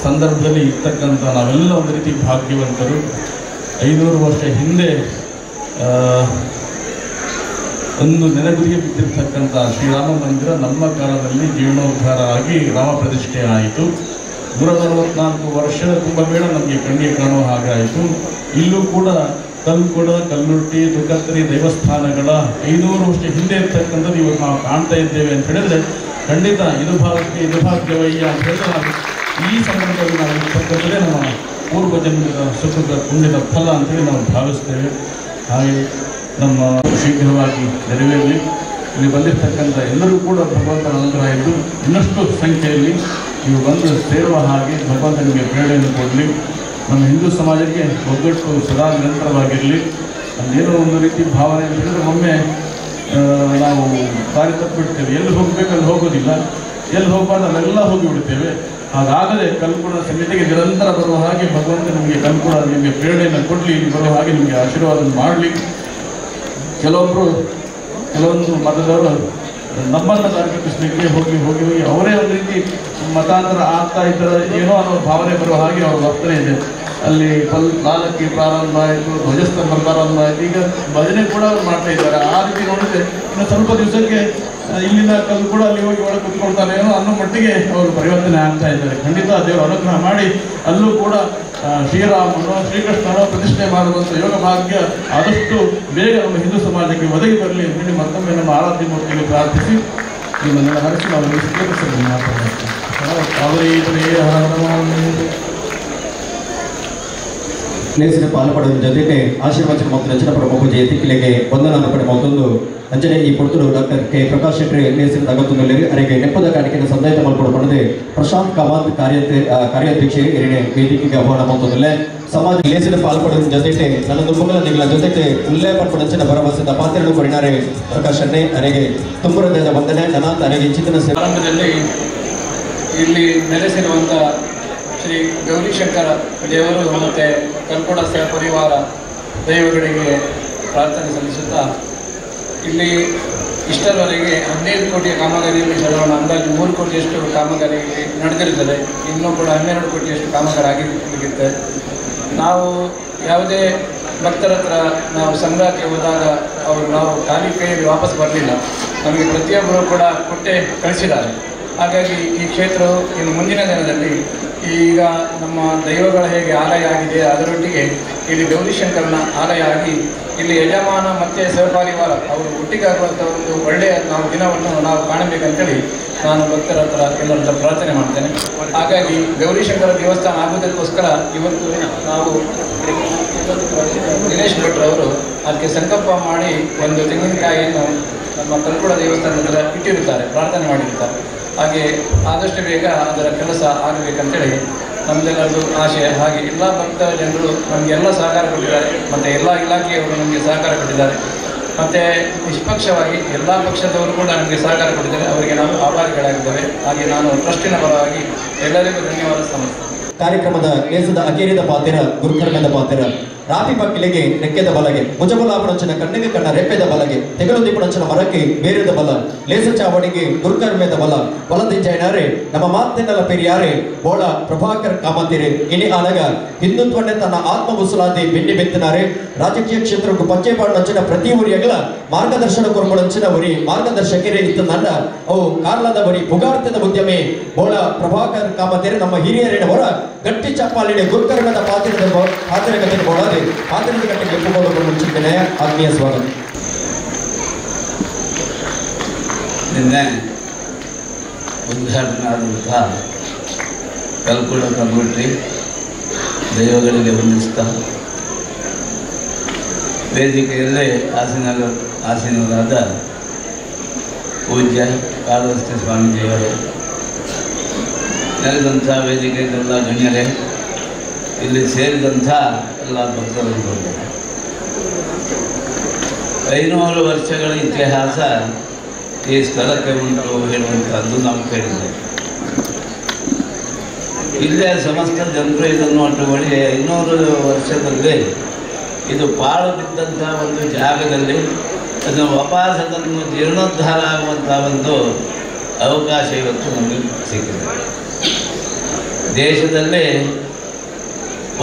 ಸಂದರ್ಭದಲ್ಲಿ ಇರ್ತಕ್ಕಂಥ ನಾವೆಲ್ಲ ಒಂದು ರೀತಿ ಭಾಗ್ಯವಂತರು. 500 ವರ್ಷ ಹಿಂದೆ ಒಂದು ನೆನಗುದಿಗೆ ಬಿದ್ದಿರ್ತಕ್ಕಂಥ ಶ್ರೀರಾಮ ಮಂದಿರ ನಮ್ಮ ಕಾಲದಲ್ಲಿ ಜೀರ್ಣೋದ್ಧಾರ ಆಗಿ ರಾಮ ಪ್ರತಿಷ್ಠೆ ಆಯಿತು. 144 ವರ್ಷದ ಕುಂಭಮೇಳ ನಮಗೆ ಕಣ್ಣಿಗೆ ಕಾಣುವ ಹಾಗೆ ಆಯಿತು. ಇಲ್ಲೂ ಕೂಡ ಕಲ್ಲುಟ್ಟಿ ತುಕತ್ತರಿ ದೇವಸ್ಥಾನಗಳ 500 ವರ್ಷ ಹಿಂದೆ ಇರ್ತಕ್ಕಂಥದ್ದು ಇವತ್ತು ನಾವು ಕಾಣ್ತಾ ಇದ್ದೇವೆ ಅಂತ ಹೇಳಿದ್ರೆ ಖಂಡಿತ ಇದು ಭಾಗ್ಯವಯ್ಯ ಅಂತ ಹೇಳಿದ್ರೆ ನಾವು ಈ ಸಂದರ್ಭದಲ್ಲಿ ನಾವು ಇರ್ತಕ್ಕಂಥದ್ದೇ ನಮ್ಮ ಪೂರ್ವ ಜನ್ಮದ ಸುಖದ ಪುಣ್ಯದ ಫಲ ಅಂತೇಳಿ ನಾವು ಭಾವಿಸ್ತೇವೆ. ಹಾಗೆ ನಮ್ಮ ಶೀಘ್ರವಾಗಿ ನೆರವೇರಲಿ. ಇಲ್ಲಿ ಬಂದಿರತಕ್ಕಂಥ ಎಲ್ಲರೂ ಕೂಡ ಭಗವಂತನ ಅನುಗ್ರಹ ಇದ್ದು ಇನ್ನಷ್ಟು ಸಂಖ್ಯೆಯಲ್ಲಿ ನೀವು ಬಂದು ಸೇರುವ ಹಾಗೆ ಭಗವಂತ ನಿಮಗೆ ಪ್ರೇರಣೆಯನ್ನು ಕೊಡಲಿ. ನಮ್ಮ ಹಿಂದೂ ಸಮಾಜಕ್ಕೆ ಒಗ್ಗಟ್ಟು ಸದಾ ನಿರಂತರವಾಗಿರಲಿ. ಅದೇನೋ ಒಂದು ರೀತಿ ಭಾವನೆ ಅಂತ ಹೇಳಿದ್ರೆ ಒಮ್ಮೆ ನಾವು ದಾರಿ ತಪ್ಪಿಬಿಡ್ತೇವೆ. ಎಲ್ಲಿ ಹೋಗಬೇಕು ಅಲ್ಲಿ ಹೋಗೋದಿಲ್ಲ, ಎಲ್ಲಿ ಹೋಗಬಾರ್ದು ಅಲ್ಲೆಲ್ಲ ಹೋಗಿಬಿಡ್ತೇವೆ. ಹಾಗಾದರೆ ಕಲ್ಪುರ ಸಮಿತಿಗೆ ನಿರಂತರ ಬರುವ ಹಾಗೆ ಭಗವಂತ ನಿಮಗೆ ಕಲ್ಪುರ ನಿಮಗೆ ಪ್ರೇರಣೆಯನ್ನು ಕೊಡಲಿ, ಬರುವ ಹಾಗೆ ನಿಮಗೆ ಆಶೀರ್ವಾದ ಮಾಡಲಿ. ಕೆಲವೊಂದು ಮತದವರು ನಮ್ಮನ್ನು ತಲುಪಿಸಲಿಕ್ಕೆ ಹೋಗಿ ಅವರೇ ಒಂದು ರೀತಿ ಮತಾಂತರ ಆಗ್ತಾ ಇದ್ದರೆ ಏನೋ ಅನ್ನೋ ಭಾವನೆ ಬರುವ ಹಾಗೆ ಅವರ ವರ್ತನೆ ಇದೆ. ಅಲ್ಲಿ ನಾಲ್ಕಿ ಪ್ರಾರಂಭ ಆಯಿತು, ಧ್ವಜಸ್ತಂಭ ಪ್ರಾರಂಭ ಆಯಿತು, ಈಗ ಭಜನೆ ಕೂಡ ಮಾಡ್ತಾ ಇದ್ದಾರೆ. ಆ ರೀತಿ ನೋಡಿದ್ರೆ ಇನ್ನು ಸ್ವಲ್ಪ ದಿವಸಕ್ಕೆ ಇಲ್ಲಿನ ಕಲ್ಲು ಕೂಡ ಅಲ್ಲಿ ಹೋಗಿ ಒಳಗೆ ಕುತ್ಕೊಳ್ತಾರೆ ಏನೋ ಅನ್ನೋ ಮಟ್ಟಿಗೆ ಅವರು ಪರಿವರ್ತನೆ ಆಗ್ತಾ ಇದ್ದಾರೆ. ಖಂಡಿತ ದೇವರು ಅನುಗ್ರಹ ಮಾಡಿ ಅಲ್ಲೂ ಕೂಡ ಶ್ರೀರಾಮನೋ ಶ್ರೀಕೃಷ್ಣನೋ ಪ್ರತಿಷ್ಠೆ ಮಾಡುವಂಥ ಯೋಗ ಭಾಗ್ಯ ಆದಷ್ಟು ಬೇಗ ನಮ್ಮ ಹಿಂದೂ ಸಮಾಜಕ್ಕೆ ಒದಗಿ ಬರಲಿ ಅಂತ ಹೇಳಿ ಮತ್ತೊಮ್ಮೆ ನಮ್ಮ ಆರಾಧ್ಯ ಮೂರ್ತಿಗೆ ಪ್ರಾರ್ಥಿಸಿ ನಿಮ್ಮನ್ನೆಲ್ಲ ಹರಿಸಿ ನಾವು ಲೇಸಿನ ಪಾಲ್ಪಡುವ ಜೊತೆಗೆ ಆಶೀರ್ವಚನ ಮತ್ತು ರಚನ ಪ್ರಮುಖ ಜಯತಿಕ್ಕಿಲೆಗೆ ವಂದನಾದ ಪಡೆ ಮತ್ತೊಂದು ಅಂಜನೆ ಈ ಪುರ್ತರು ಡಾಕ್ಟರ್ ಕೆ ಪ್ರಕಾಶ್ ಶೆಟ್ಟಿ ಲೇಸಿನ ತಗತ್ತೊಂದು ಅರೆಗೆ ನೆಪ್ಪದ ಕಾಣಿಕೆಯನ್ನು ಸಂದಾಯಿತ ಮಲ್ಪಡಬಾರದೆ ಪ್ರಶಾಂತ್ ಕಾಮತ್ ಕಾರ್ಯಾಧ್ಯಕ್ಷೆ ಎರಿನೆ ವೇದಿಕೆಗೆ ಆಹ್ವಾನ ಮತ್ತೊಂದಲ್ಲೇ ಸಮಾಜ ಲೇಸಿನ ಪಾಲ್ಪಡುವ ಜೊತೆಗೆ ನನ್ನ ದುಂಬಗಳ ನಿಗಳ ಜೊತೆಗೆ ಉಲ್ಲೇಖ ಪಡುವಂಚಿನ ಭರವಸೆದ ಪಾತ್ರೆಯನ್ನು ಕೊಡಿನಾರೆ ಪ್ರಕಾಶ್ ಅಣ್ಣೆ ಅರೆಗೆ ತುಂಬುರದೇದ ವಂದನೆ ನನಾತ್ ಅರೆಗೆ ಚಿಂತನ ಆರಂಭದಲ್ಲಿ ಇಲ್ಲಿ ನೆಲೆಸಿರುವಂಥ ಶ್ರೀ ಗೌರಿಶಂಕರ ದೇವರು ಮತ್ತು ಕಲ್ಪುಡ ಪರಿವಾರ ದೈವಗಳಿಗೆ ಪ್ರಾರ್ಥನೆ ಸಲ್ಲಿಸುತ್ತಾ ಇಲ್ಲಿ ಇಷ್ಟರವರೆಗೆ 15 ಕೋಟಿಯ ಕಾಮಗಾರಿಯಲ್ಲಿ ಚಲೋಣ ಅಂದಾಜು 3 ಕೋಟಿಯಷ್ಟು ಕಾಮಗಾರಿ ನಡೆದಿರುತ್ತದೆ. ಇನ್ನೂ ಕೂಡ 12 ಕೋಟಿಯಷ್ಟು ಕಾಮಗಾರಿ ಆಗಿರುತ್ತೆ. ನಾವು ಯಾವುದೇ ಭಕ್ತರ ಹತ್ರ ನಾವು ಸಂಗ್ರಹಕ್ಕೆ ಹೋದಾಗ ನಾವು ಖಾಲಿ ಕೈಯಲ್ಲಿ ವಾಪಸ್ ಬರಲಿಲ್ಲ. ನಮಗೆ ಪ್ರತಿಯೊಬ್ಬರು ಕೂಡ ಕೊಟ್ಟೆ ಕಳಿಸಿದ್ದಾರೆ. ಹಾಗಾಗಿ ಈ ಕ್ಷೇತ್ರವು ಇನ್ನು ಮುಂದಿನ ದಿನದಲ್ಲಿ ಈಗ ನಮ್ಮ ದೈವಗಳ ಹೇಗೆ ಆಲಯ ಆಗಿದೆ ಅದರೊಟ್ಟಿಗೆ ಇಲ್ಲಿ ಗೌರಿಶಂಕರನ ಆಲಯ ಆಗಿ ಇಲ್ಲಿ ಯಜಮಾನ ಮತ್ತು ಸಹಪರಿವಾರ ಅವರು ಒಟ್ಟಿಗಾಗುವಂಥ ಒಂದು ಒಳ್ಳೆಯ ದಿನವನ್ನು ನಾವು ಕಾಣಬೇಕಂತೇಳಿ ನಾನು ಭಕ್ತರ ಹತ್ರ ಎಲ್ಲರ ಹತ್ರ ಪ್ರಾರ್ಥನೆ ಮಾಡ್ತೇನೆ. ಹಾಗಾಗಿ ಗೌರಿಶಂಕರ ದೇವಸ್ಥಾನ ಆಗುವುದಕ್ಕೋಸ್ಕರ ಇವತ್ತು ನಾವು ದಿನೇಶ್ ಭಟ್ರವರು ಅದಕ್ಕೆ ಸಂಕಲ್ಪ ಮಾಡಿ ಒಂದು ತೆಂಗಿನಕಾಯಿಯನ್ನು ನಮ್ಮ ಕಲ್ಪುಡ ದೇವಸ್ಥಾನದ ಹತ್ರ ಇಟ್ಟಿರುತ್ತಾರೆ, ಪ್ರಾರ್ಥನೆ ಮಾಡಿರುತ್ತಾರೆ. ಹಾಗೆ ಆದಷ್ಟು ಬೇಗ ಅದರ ಕೆಲಸ ಆಗಬೇಕಂತೇಳಿ ನಮ್ಮದೆಲ್ಲರದು ಆಶಯ. ಹಾಗೆ ಎಲ್ಲ ಭಕ್ತ ಜನರು ನಮಗೆಲ್ಲ ಸಹಕಾರ ಕೊಟ್ಟಿದ್ದಾರೆ ಮತ್ತು ಎಲ್ಲ ಇಲಾಖೆಯವರು ನಮಗೆ ಸಹಕಾರ ಕೊಟ್ಟಿದ್ದಾರೆ ಮತ್ತು ನಿಷ್ಪಕ್ಷವಾಗಿ ಎಲ್ಲ ಪಕ್ಷದವರು ಕೂಡ ನಮಗೆ ಸಹಕಾರ ಕೊಟ್ಟಿದ್ದಾರೆ. ಅವರಿಗೆ ನಾವು ಆಭಾರಿಗಳಾಗಿದ್ದೇವೆ. ಹಾಗೆ ನಾನು ಟ್ರಸ್ಟಿನ ಪರವಾಗಿ ಎಲ್ಲರಿಗೂ ಧನ್ಯವಾದ ಸಮರ್ಪಿಸ್ತೇನೆ. ಕಾರ್ಯಕ್ರಮದ ಲೇಸದ ಅಕೇರಿದ ಪಾತ್ರ ಗುರುಕರ್ಮದ ಪಾತ್ರ ರಾಪಿ ಪಕ್ಕಿಲೆಗೆ ನೆಕ್ಕೆದ ಬಲಗೆ ಭುಜಬಲಾಪುರಂಚನ ಕಣ್ಣಿಗೆ ಕಣ್ಣ ರೆಪ್ಪೆದ ಬಲಗೆ ತೆಗಲು ದೀಪುರಂಚನ ಮರಕ್ಕೆ ಬೇರೆದ ಬಲ ಲೇಸ ಚಾವಡಿಗೆ ಗುರುಕರ್ಮೆದ ಬಲ ಬಲದಿ ಜೈನಾರೆ ನಮ್ಮ ಮಾತೆನ್ನಲ ಪೆರಿಯಾರೆ ಬೋಳ ಪ್ರಭಾಕರ್ ಕಾಮಂತಿರೆ ಇನಿ ಆನಗ ಹಿಂದುತ್ವನ್ನೇ ತನ್ನ ಆತ್ಮ ಮುಸುಲಾದಿ ಬೆನ್ನಿ ಬೆತ್ತಿನಾರೆ ರಾಜಕೀಯ ಕ್ಷೇತ್ರಕ್ಕೂ ಪಚ್ಚೆಪಾಡು ನಂಚಿನ ಪ್ರತಿ ಊರಿಯಗಳ ಮಾರ್ಗದರ್ಶನ ಕೊರ್ಪಡಂಚಿನ ಉರಿ ಮಾರ್ಗದರ್ಶಕರೇ ಇತ್ತು ನಂಡ ಅವು ಕಾರ್ಲದ ಬರಿ ಭುಗಾರ್ಥದ ಉದ್ಯಮಿ ಬೋಳ ಪ್ರಭಾಕರ್ ಕಾಮಂತಿರೆ ನಮ್ಮ ಹಿರಿಯರಿನ ಹೊರ ಗಟ್ಟಿ ಚಪ್ಪಾಲಿಡೆ ಗುರುಕರ್ಮದ ಪಾತ್ರಗತೆ ಬೋಳದೆ ಪಾತ್ರದ ಗಟ್ಟಿಗೆ ಎಪ್ಪುಕೊಂಡು ಮುಂಚಿದ್ದೇನೆ. ಆತ್ಮೀಯ ಸ್ವಾಗತ. ನಿನ್ನೆ ಉದ್ಘಾಟನೆ ಆದಂಥ ಕಲ್ಪುಡ ಕಮ್ಯುನಿಟಿ ದೈವಗಳಿಗೆ ವಂದಿಸ್ತಾ ವೇದಿಕೆಯಲ್ಲೇ ಆಸೀನರಾದ ಪೂಜ್ಯ ಕಾಳಹಸ್ತಿ ಸ್ವಾಮೀಜಿಯವರು ನೆರೆದಂಥ ವೇದಿಕೆಗೆಲ್ಲ ಗಣ್ಯರೇ, ಇಲ್ಲಿ ಸೇರಿದಂಥ ಎಲ್ಲ ಭಕ್ತರು, 500 ವರ್ಷಗಳ ಇತಿಹಾಸ ಈ ಸ್ಥಳಕ್ಕೆ ಉಂಟು ಹೇಳುವಂಥದ್ದು ನಾವು ಕೇಳಿದ್ದೇವೆ. ಇಲ್ಲೇ ಸಮಸ್ತ ಜನರು ಇದನ್ನು ಒಟ್ಟುಗೂಡಿ 500 ವರ್ಷದಲ್ಲಿ ಇದು ಪಾಳು ಬಿದ್ದಂಥ ಒಂದು ಜಾಗದಲ್ಲಿ ಅದು ವಾಪಸ್ ಅದನ್ನು ಜೀರ್ಣೋದ್ಧಾರ ಆಗುವಂಥ ಒಂದು ಅವಕಾಶ ಇವತ್ತು ನಮಗೆ ಸಿಕ್ಕಿದೆ. ದೇಶದಲ್ಲಿ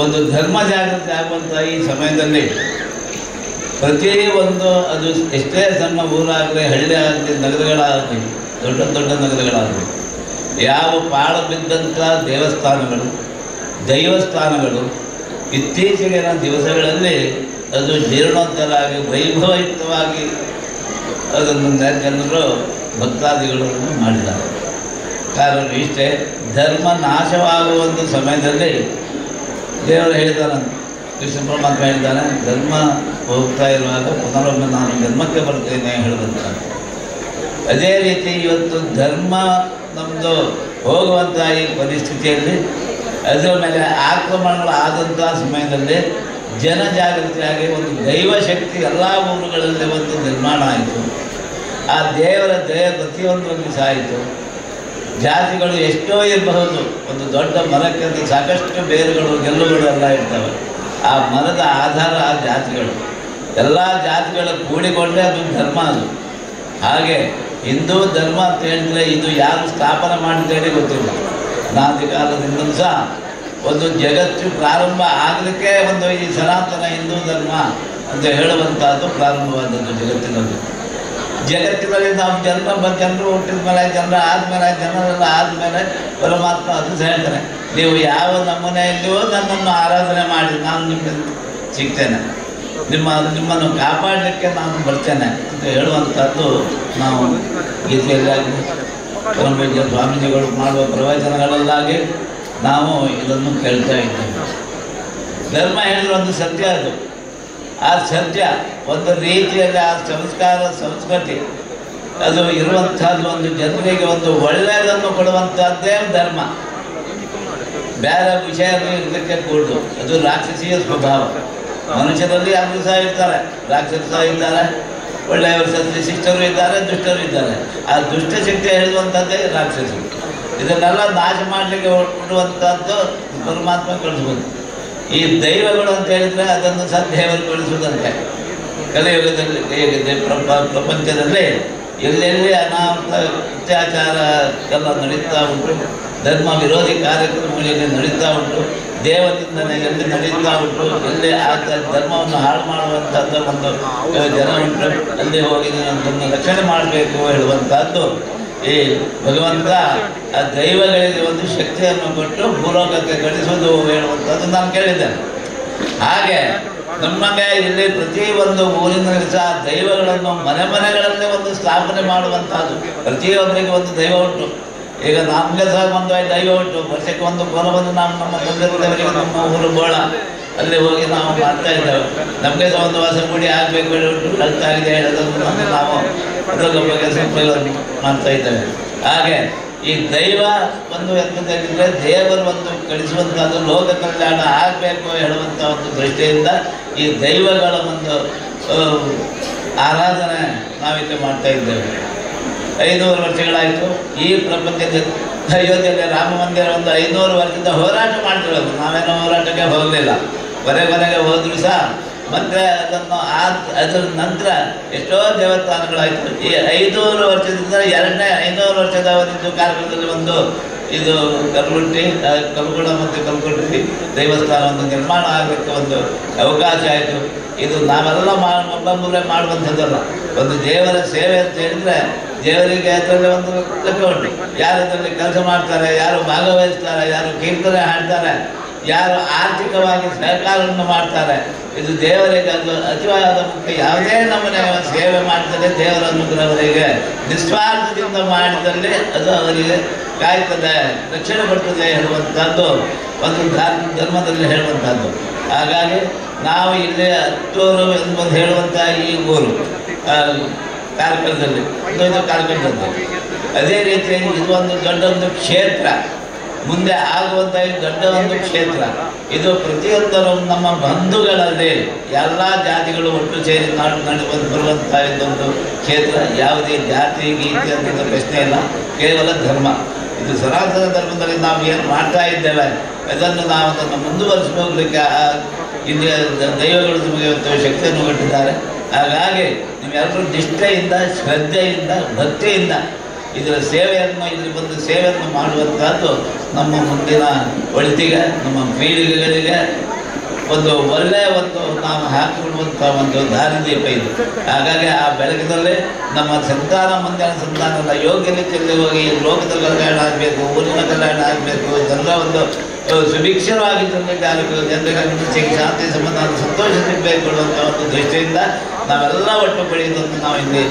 ಒಂದು ಧರ್ಮ ಜಾಗೃತಿ ಆಗುವಂಥ ಈ ಸಮಯದಲ್ಲಿ ಪ್ರತಿಯೊಂದು ಅದು ಎಷ್ಟೇ ಸಣ್ಣ ಊರಾಗಲಿ, ಹಳ್ಳಿ ಆಗಲಿ, ನಗರಗಳಾಗಲಿ, ದೊಡ್ಡ ದೊಡ್ಡ ನಗರಗಳಾಗಲಿ, ಯಾವ ಪಾಳು ಬಿದ್ದಂಥ ದೈವಸ್ಥಾನಗಳು ಇತ್ತೀಚೆಗಿನ ದಿವಸಗಳಲ್ಲಿ ಅದು ಜೀರ್ಣೋದ್ಧಾರ ಆಗಿ ವೈಭವಯುತವಾಗಿ ಅದನ್ನು ಜನರು ಭಕ್ತಾದಿಗಳನ್ನು ಮಾಡಿದ್ದಾರೆ. ಕಾರಣ ಇಷ್ಟೇ, ಧರ್ಮ ನಾಶವಾಗುವ ಒಂದು ಸಮಯದಲ್ಲಿ ದೇವರು ಹೇಳಿದ್ದಾನೆ, ಕೃಷ್ಣ ಪರಮಾತ್ಮ ಹೇಳಿದ್ದಾನೆ, ಧರ್ಮ ಹೋಗ್ತಾ ಇರುವಾಗ ಪುನರೊಮ್ಮೆ ನಾನು ಧರ್ಮಕ್ಕೆ ಬರ್ತೇನೆ ಹೇಳುವಂಥ. ಅದೇ ರೀತಿ ಇವತ್ತು ಧರ್ಮ ನಮ್ಮದು ಹೋಗುವಂಥ ಈ ಪರಿಸ್ಥಿತಿಯಲ್ಲಿ ಅದರ ಮೇಲೆ ಆಕ್ರಮಣಗಳು ಆದಂಥ ಸಮಯದಲ್ಲಿ ಜನಜಾಗೃತಿಯಾಗಿ ಒಂದು ದೈವಶಕ್ತಿ ಎಲ್ಲ ಊರುಗಳಲ್ಲಿ ಒಂದು ನಿರ್ಮಾಣ ಆಯಿತು. ಆ ದೇವರ ದಯ ಪ್ರತಿಯೊಂದರಲ್ಲಿ ಸಾಯಿತು. ಜಾತಿಗಳು ಎಷ್ಟೋ ಇರಬಹುದು, ಒಂದು ದೊಡ್ಡ ಮರಕ್ಕೆ ಅಂತ ಸಾಕಷ್ಟು ಬೇರುಗಳು, ಗೆಲ್ಲುಗಳು ಎಲ್ಲ ಇರ್ತವೆ. ಆ ಮರದ ಆಧಾರ ಆ ಜಾತಿಗಳು, ಎಲ್ಲ ಜಾತಿಗಳು ಕೂಡಿಕೊಂಡ್ರೆ ಅದು ಧರ್ಮ. ಅದು ಹಾಗೆ ಹಿಂದೂ ಧರ್ಮ ಅಂತ ಹೇಳಿದ್ರೆ ಇದು ಯಾರು ಸ್ಥಾಪನೆ ಮಾಡಿದ್ದೇಳಿ ಗೊತ್ತಿಲ್ಲ. ಅನಾದಿ ಕಾಲದಿಂದಲೂ ಸಹ ಒಂದು ಜಗತ್ತು ಪ್ರಾರಂಭ ಆಗಲಿಕ್ಕೆ ಒಂದು ಈ ಸನಾತನ ಹಿಂದೂ ಧರ್ಮ ಅಂತ ಹೇಳುವಂಥದ್ದು ಪ್ರಾರಂಭವಾದದ್ದು ಜಗತ್ತಿನಲ್ಲಿ ನಾವು ಜನರು ಹುಟ್ಟಿದ ಮೇಲೆ, ಜನರೆಲ್ಲ ಆದಮೇಲೆ ಪರಮಾತ್ಮ ಅದು ಹೇಳ್ತಾನೆ, ನೀವು ಯಾವ ನಮೂನೆಯಲ್ಲಿಯೋ ನನ್ನನ್ನು ಆರಾಧನೆ ಮಾಡಿ ನಾನು ನಿಮ್ಮನ್ನು ಸಿಗ್ತೇನೆ, ನಿಮ್ಮನ್ನು ಕಾಪಾಡಲಿಕ್ಕೆ ನಾನು ಬರ್ತೇನೆ ಅಂತ ಹೇಳುವಂಥದ್ದು ನಾವು ಗೀತೆಯಲ್ಲಾಗಿ ಪರಮಪೂಜ್ಯ ಸ್ವಾಮೀಜಿಗಳು ಮಾಡುವ ಪ್ರವಚನಗಳಲ್ಲಾಗಿ ನಾವು ಇದನ್ನು ಕೇಳ್ತಾ ಇದ್ದೇವೆ. ಧರ್ಮ ಹೇಳಿದ್ರೆ ಒಂದು ಸತ್ಯ, ಅದು ಆ ಸತ್ಯ ಒಂದು ರೀತಿಯಲ್ಲಿ ಆ ಸಂಸ್ಕೃತಿ ಅದು ಇರುವಂಥದ್ದು, ಒಂದು ಜನರಿಗೆ ಒಂದು ಒಳ್ಳೆಯದನ್ನು ಕೊಡುವಂಥದ್ದೇ ಧರ್ಮ. ಬೇರೆ ವಿಷಯ ಇರಲಿಕ್ಕೆ ಕೂಡದು, ಅದು ರಾಕ್ಷಸೀಯ ಸ್ವಭಾವ. ಮನುಷ್ಯರಲ್ಲಿ ಯಾರು ಸಹ ಇರ್ತಾರೆ, ರಾಕ್ಷಸ ಇದ್ದಾರೆ, ಒಳ್ಳೆಯವರು ಶಿಷ್ಟರು ಇದ್ದಾರೆ, ದುಷ್ಟರು ಇದ್ದಾರೆ. ಆ ದುಷ್ಟಶಕ್ತಿ ಹೇಳುವಂಥದ್ದೇ ರಾಕ್ಷಸಿ. ಇದನ್ನೆಲ್ಲ ನಾಶ ಮಾಡಲಿಕ್ಕೆ ಕೊಡುವಂಥದ್ದು ಪರಮಾತ್ಮ ಕಳಿಸ್ಬೋದು. ಈ ದೈವಗಳು ಅಂತ ಹೇಳಿದರೆ ಅದನ್ನು ಸಹ ದೇವರು ಕಳಿಸುವುದಂತೆ. ಕಲಿಯುಗದಲ್ಲಿ ಪ್ರಪಂಚದಲ್ಲಿ ಎಲ್ಲೆಲ್ಲಿ ಅನಾಹುತ ಅತ್ಯಾಚಾರ ಎಲ್ಲ ನಡೀತಾ ಉಂಟು, ಧರ್ಮ ವಿರೋಧಿ ಕಾರ್ಯಕ್ರಮಗಳಲ್ಲಿ ನಡೀತಾ ಉಂಟು, ದೇವನಿಂದನೆ ಎಲ್ಲಿ ನಡೀತಾ ಉಂಟು, ಎಲ್ಲಿ ಆ ಧರ್ಮವನ್ನು ಹಾಳು ಮಾಡುವಂಥದ್ದು ಒಂದು ಜನ ಉಂಟು, ಅಲ್ಲಿ ಹೋಗಿ ಅದನ್ನು ರಕ್ಷಣೆ ಮಾಡಬೇಕು ಹೇಳುವಂಥದ್ದು ಈ ಭಗವಂತ ಆ ದೈವಗಳಿಗೆ ಒಂದು ಶಕ್ತಿಯನ್ನು ಕೊಟ್ಟು ಭೂಲೋಕಕ್ಕೆ ಗಳಿಸುವುದು ಹೇಳುವಂಥದ್ದು ನಾನು ಕೇಳಿದ್ದೇನೆ. ಹಾಗೆ ನಮಗೆ ಇಲ್ಲಿ ಪ್ರತಿಯೊಂದು ಊರಿನಲ್ಲಿ ಸಹ ದೈವಗಳನ್ನು ಮನೆಗಳಲ್ಲಿ ಒಂದು ಸ್ಥಾಪನೆ ಮಾಡುವಂಥದ್ದು. ಪ್ರತಿಯೊಬ್ಬರಿಗೆ ಒಂದು ದೈವ ಉಂಟು. ಈಗ ನಮಗೆ ಸಹ ಒಂದು ದೈವ ಉಂಟು. ವರ್ಷಕ್ಕೆ ಒಂದು ಕೊಲವನ್ನು ನಾವು ನಮ್ಮ ಬಂಧುಗಳಿಗೆ ನಮ್ಮ ಊರು ಬೋಳ ಅಲ್ಲಿ ಹೋಗಿ ನಾವು ಮಾಡ್ತಾ ಇದ್ದೇವೆ. ನಮಗೆ ಸಹ ಒಂದು ಹೊಸ ಗುಡಿ ಆಗಬೇಕು ಉಂಟು, ಕಲ್ತಾಗಿದೆ ಹೇಳೋದನ್ನು ನಾವು ಅದರ ಬಗ್ಗೆ ಸಂಪ್ರದಾಯ ಮಾಡ್ತಾ ಇದ್ದೇವೆ. ಹಾಗೆ ಈ ದೈವ ಒಂದು ಎಂತಂದ್ರೆ ದೇವರು ಒಂದು ಕಳಿಸುವಂಥದ್ದು ಲೋಕ ಕಲ್ಯಾಣ ಆಗಬೇಕು ಹೇಳುವಂಥ ಒಂದು ದೃಷ್ಟಿಯಿಂದ ಈ ದೈವಗಳ ಒಂದು ಆರಾಧನೆ ನಾವಿಲ್ಲಿ ಮಾಡ್ತಾ ಇದ್ದೇವೆ. 500 ವರ್ಷಗಳಾಯಿತು. ಈ ಪ್ರಪಂಚದ ಅಯೋಧ್ಯೆಯಲ್ಲಿ ರಾಮ ಮಂದಿರ ಒಂದು 500 ವರ್ಷದಿಂದ ಹೋರಾಟ ಮಾಡ್ತಿರೋದು. ನಾವೇನೋ ಹೋರಾಟಕ್ಕೆ ಹೋಗಲಿಲ್ಲ, ಕೊನೆಗೆ ಹೋದರೂ ಸಹ ಮತ್ತೆ ಅದರ ನಂತರ ಎಷ್ಟೋ ದೇವಸ್ಥಾನಗಳಾಯಿತು. ಈ 500 ವರ್ಷದಿಂದ 500 ವರ್ಷದ ಅವಧಿದ್ದು ಕಾರ್ಯಕ್ರಮದಲ್ಲಿ ಒಂದು ಇದು ಕಲ್ಗುಡ ಮತ್ತು ಕಲ್ಗುಟ್ಟಿ ದೇವಸ್ಥಾನವನ್ನು ನಿರ್ಮಾಣ ಆಗಲಿಕ್ಕೆ ಒಂದು ಅವಕಾಶ ಆಯಿತು. ಇದು ನಾವೆಲ್ಲ ಒಬ್ಬೊಬ್ಬರೇ ಮಾಡುವಂಥದ್ದಲ್ಲ. ಒಂದು ದೇವರ ಸೇವೆ ಅಂತ ಹೇಳಿದರೆ ದೇವರಿಗೆ ಅದರಲ್ಲಿ ಒಂದು ಲೆಕ್ಕ ಉಂಟು. ಯಾರು ಅದರಲ್ಲಿ ಕೆಲಸ ಮಾಡ್ತಾರೆ, ಯಾರು ಭಾಗವಹಿಸ್ತಾರೆ, ಯಾರು ಕೀರ್ತನೆ ಹಾಡ್ತಾರೆ, ಯಾರು ಆರ್ಥಿಕವಾಗಿ ಸಹಕಾರವನ್ನು ಮಾಡ್ತಾರೆ, ಇದು ದೇವರಿಗೆ ಅದು ಅತಿವಾದ ಮುಖ್ಯ. ಯಾವುದೇ ನಮ್ಮನೆ ಸೇವೆ ಮಾಡಿದರೆ ದೇವರ ಅನುಗ್ರಹವರಿಗೆ ನಿಸ್ವಾರ್ಥದಿಂದ ಮಾಡಿದಲ್ಲಿ ಅದು ಅವರಿಗೆ ಕಾಯ್ತದೆ, ರಕ್ಷಣೆ ಕೊಡ್ತದೆ ಹೇಳುವಂಥದ್ದು ಒಂದು ಧರ್ಮದಲ್ಲಿ ಹೇಳುವಂಥದ್ದು. ಹಾಗಾಗಿ ನಾವು ಇಲ್ಲಿ ಹತ್ತೂರು ಎಂಬುದು ಹೇಳುವಂಥ ಈ ಊರು ಕಾರ್ಕಳದಲ್ಲಿ ಅದೇ ರೀತಿಯಾಗಿ ಇದು ಒಂದು ದೊಡ್ಡೊಂದು ಕ್ಷೇತ್ರ. ಮುಂದೆ ಆಗುವಂಥ ದೊಡ್ಡ ಒಂದು ಕ್ಷೇತ್ರ ಇದು. ಪ್ರತಿಯೊಂದರೂ ನಮ್ಮ ಬಂಧುಗಳಲ್ಲಿ ಎಲ್ಲ ಜಾತಿಗಳು ಒಟ್ಟು ಸೇರಿ ಬರುವಂಥ ಇದೊಂದು ಕ್ಷೇತ್ರ. ಯಾವುದೇ ಜಾತಿ ಗೀತಿ ಅಂತ ಪ್ರಶ್ನೆ ಇಲ್ಲ, ಕೇವಲ ಧರ್ಮ. ಇದು ಸನಾತನ ಧರ್ಮದಲ್ಲಿ ನಾವು ಏನು ಮಾಡ್ತಾ ಇದ್ದೇವೆ ಅದನ್ನು ನಾವು ಅದನ್ನು ಮುಂದುವರಿಸಿಕೊಳ್ಳಲಿಕ್ಕೆ ಇಲ್ಲಿ ದೈವಗಳು ನಮಗೆ ಇವತ್ತು ಶಕ್ತಿಯನ್ನು ಕೊಟ್ಟಿದ್ದಾರೆ. ಹಾಗಾಗಿ ನೀವೆಲ್ಲರೂ ನಿಷ್ಠೆಯಿಂದ, ಶ್ರದ್ಧೆಯಿಂದ, ಭಕ್ತಿಯಿಂದ ಇದರ ಸೇವೆಯನ್ನು ಇಲ್ಲಿ ಬಂದು ಸೇವೆಯನ್ನು ಮಾಡುವಂಥದ್ದು ನಮ್ಮ ಮುಂದಿನ ಒಳಿತಿಗೆ, ನಮ್ಮ ಪೀಳಿಗೆಗಳಿಗೆ ಒಂದು ಒಳ್ಳೆಯ ಒಂದು ನಾವು ಹಾಕಿಕೊಳ್ಳುವಂಥ ಒಂದು ದಾರಿದೀಪ ಇದು. ಹಾಗಾಗಿ ಆ ಬೆಳಕಿನಲ್ಲಿ ನಮ್ಮ ಸಂತಾನ ಮುಂದಿನ ಸಂತಾನ ಯೋಗ್ಯ ರೀತಿಯಲ್ಲಿ ಹೋಗಿ ಲೋಕದ ಕಲ್ಯಾಣ ಆಗಬೇಕು, ಊರಿನ ಕಲ್ಯಾಣ ಆಗಬೇಕು, ಜನರ ಒಂದು ಸುಭಿಕ್ಷವಾಗಿ ಜನರಿಗೆ ಶಾಂತಿ ಸಮಾಧಾನ ಸಂತೋಷ ಸಿಗಬೇಕು ಅನ್ನುವಂಥ ಒಂದು ದೃಷ್ಟಿಯಿಂದ ನಾವೆಲ್ಲ ಒಟ್ಟು ಪಡೆಯುವುದನ್ನು ನಾವು ಇಲ್ಲಿ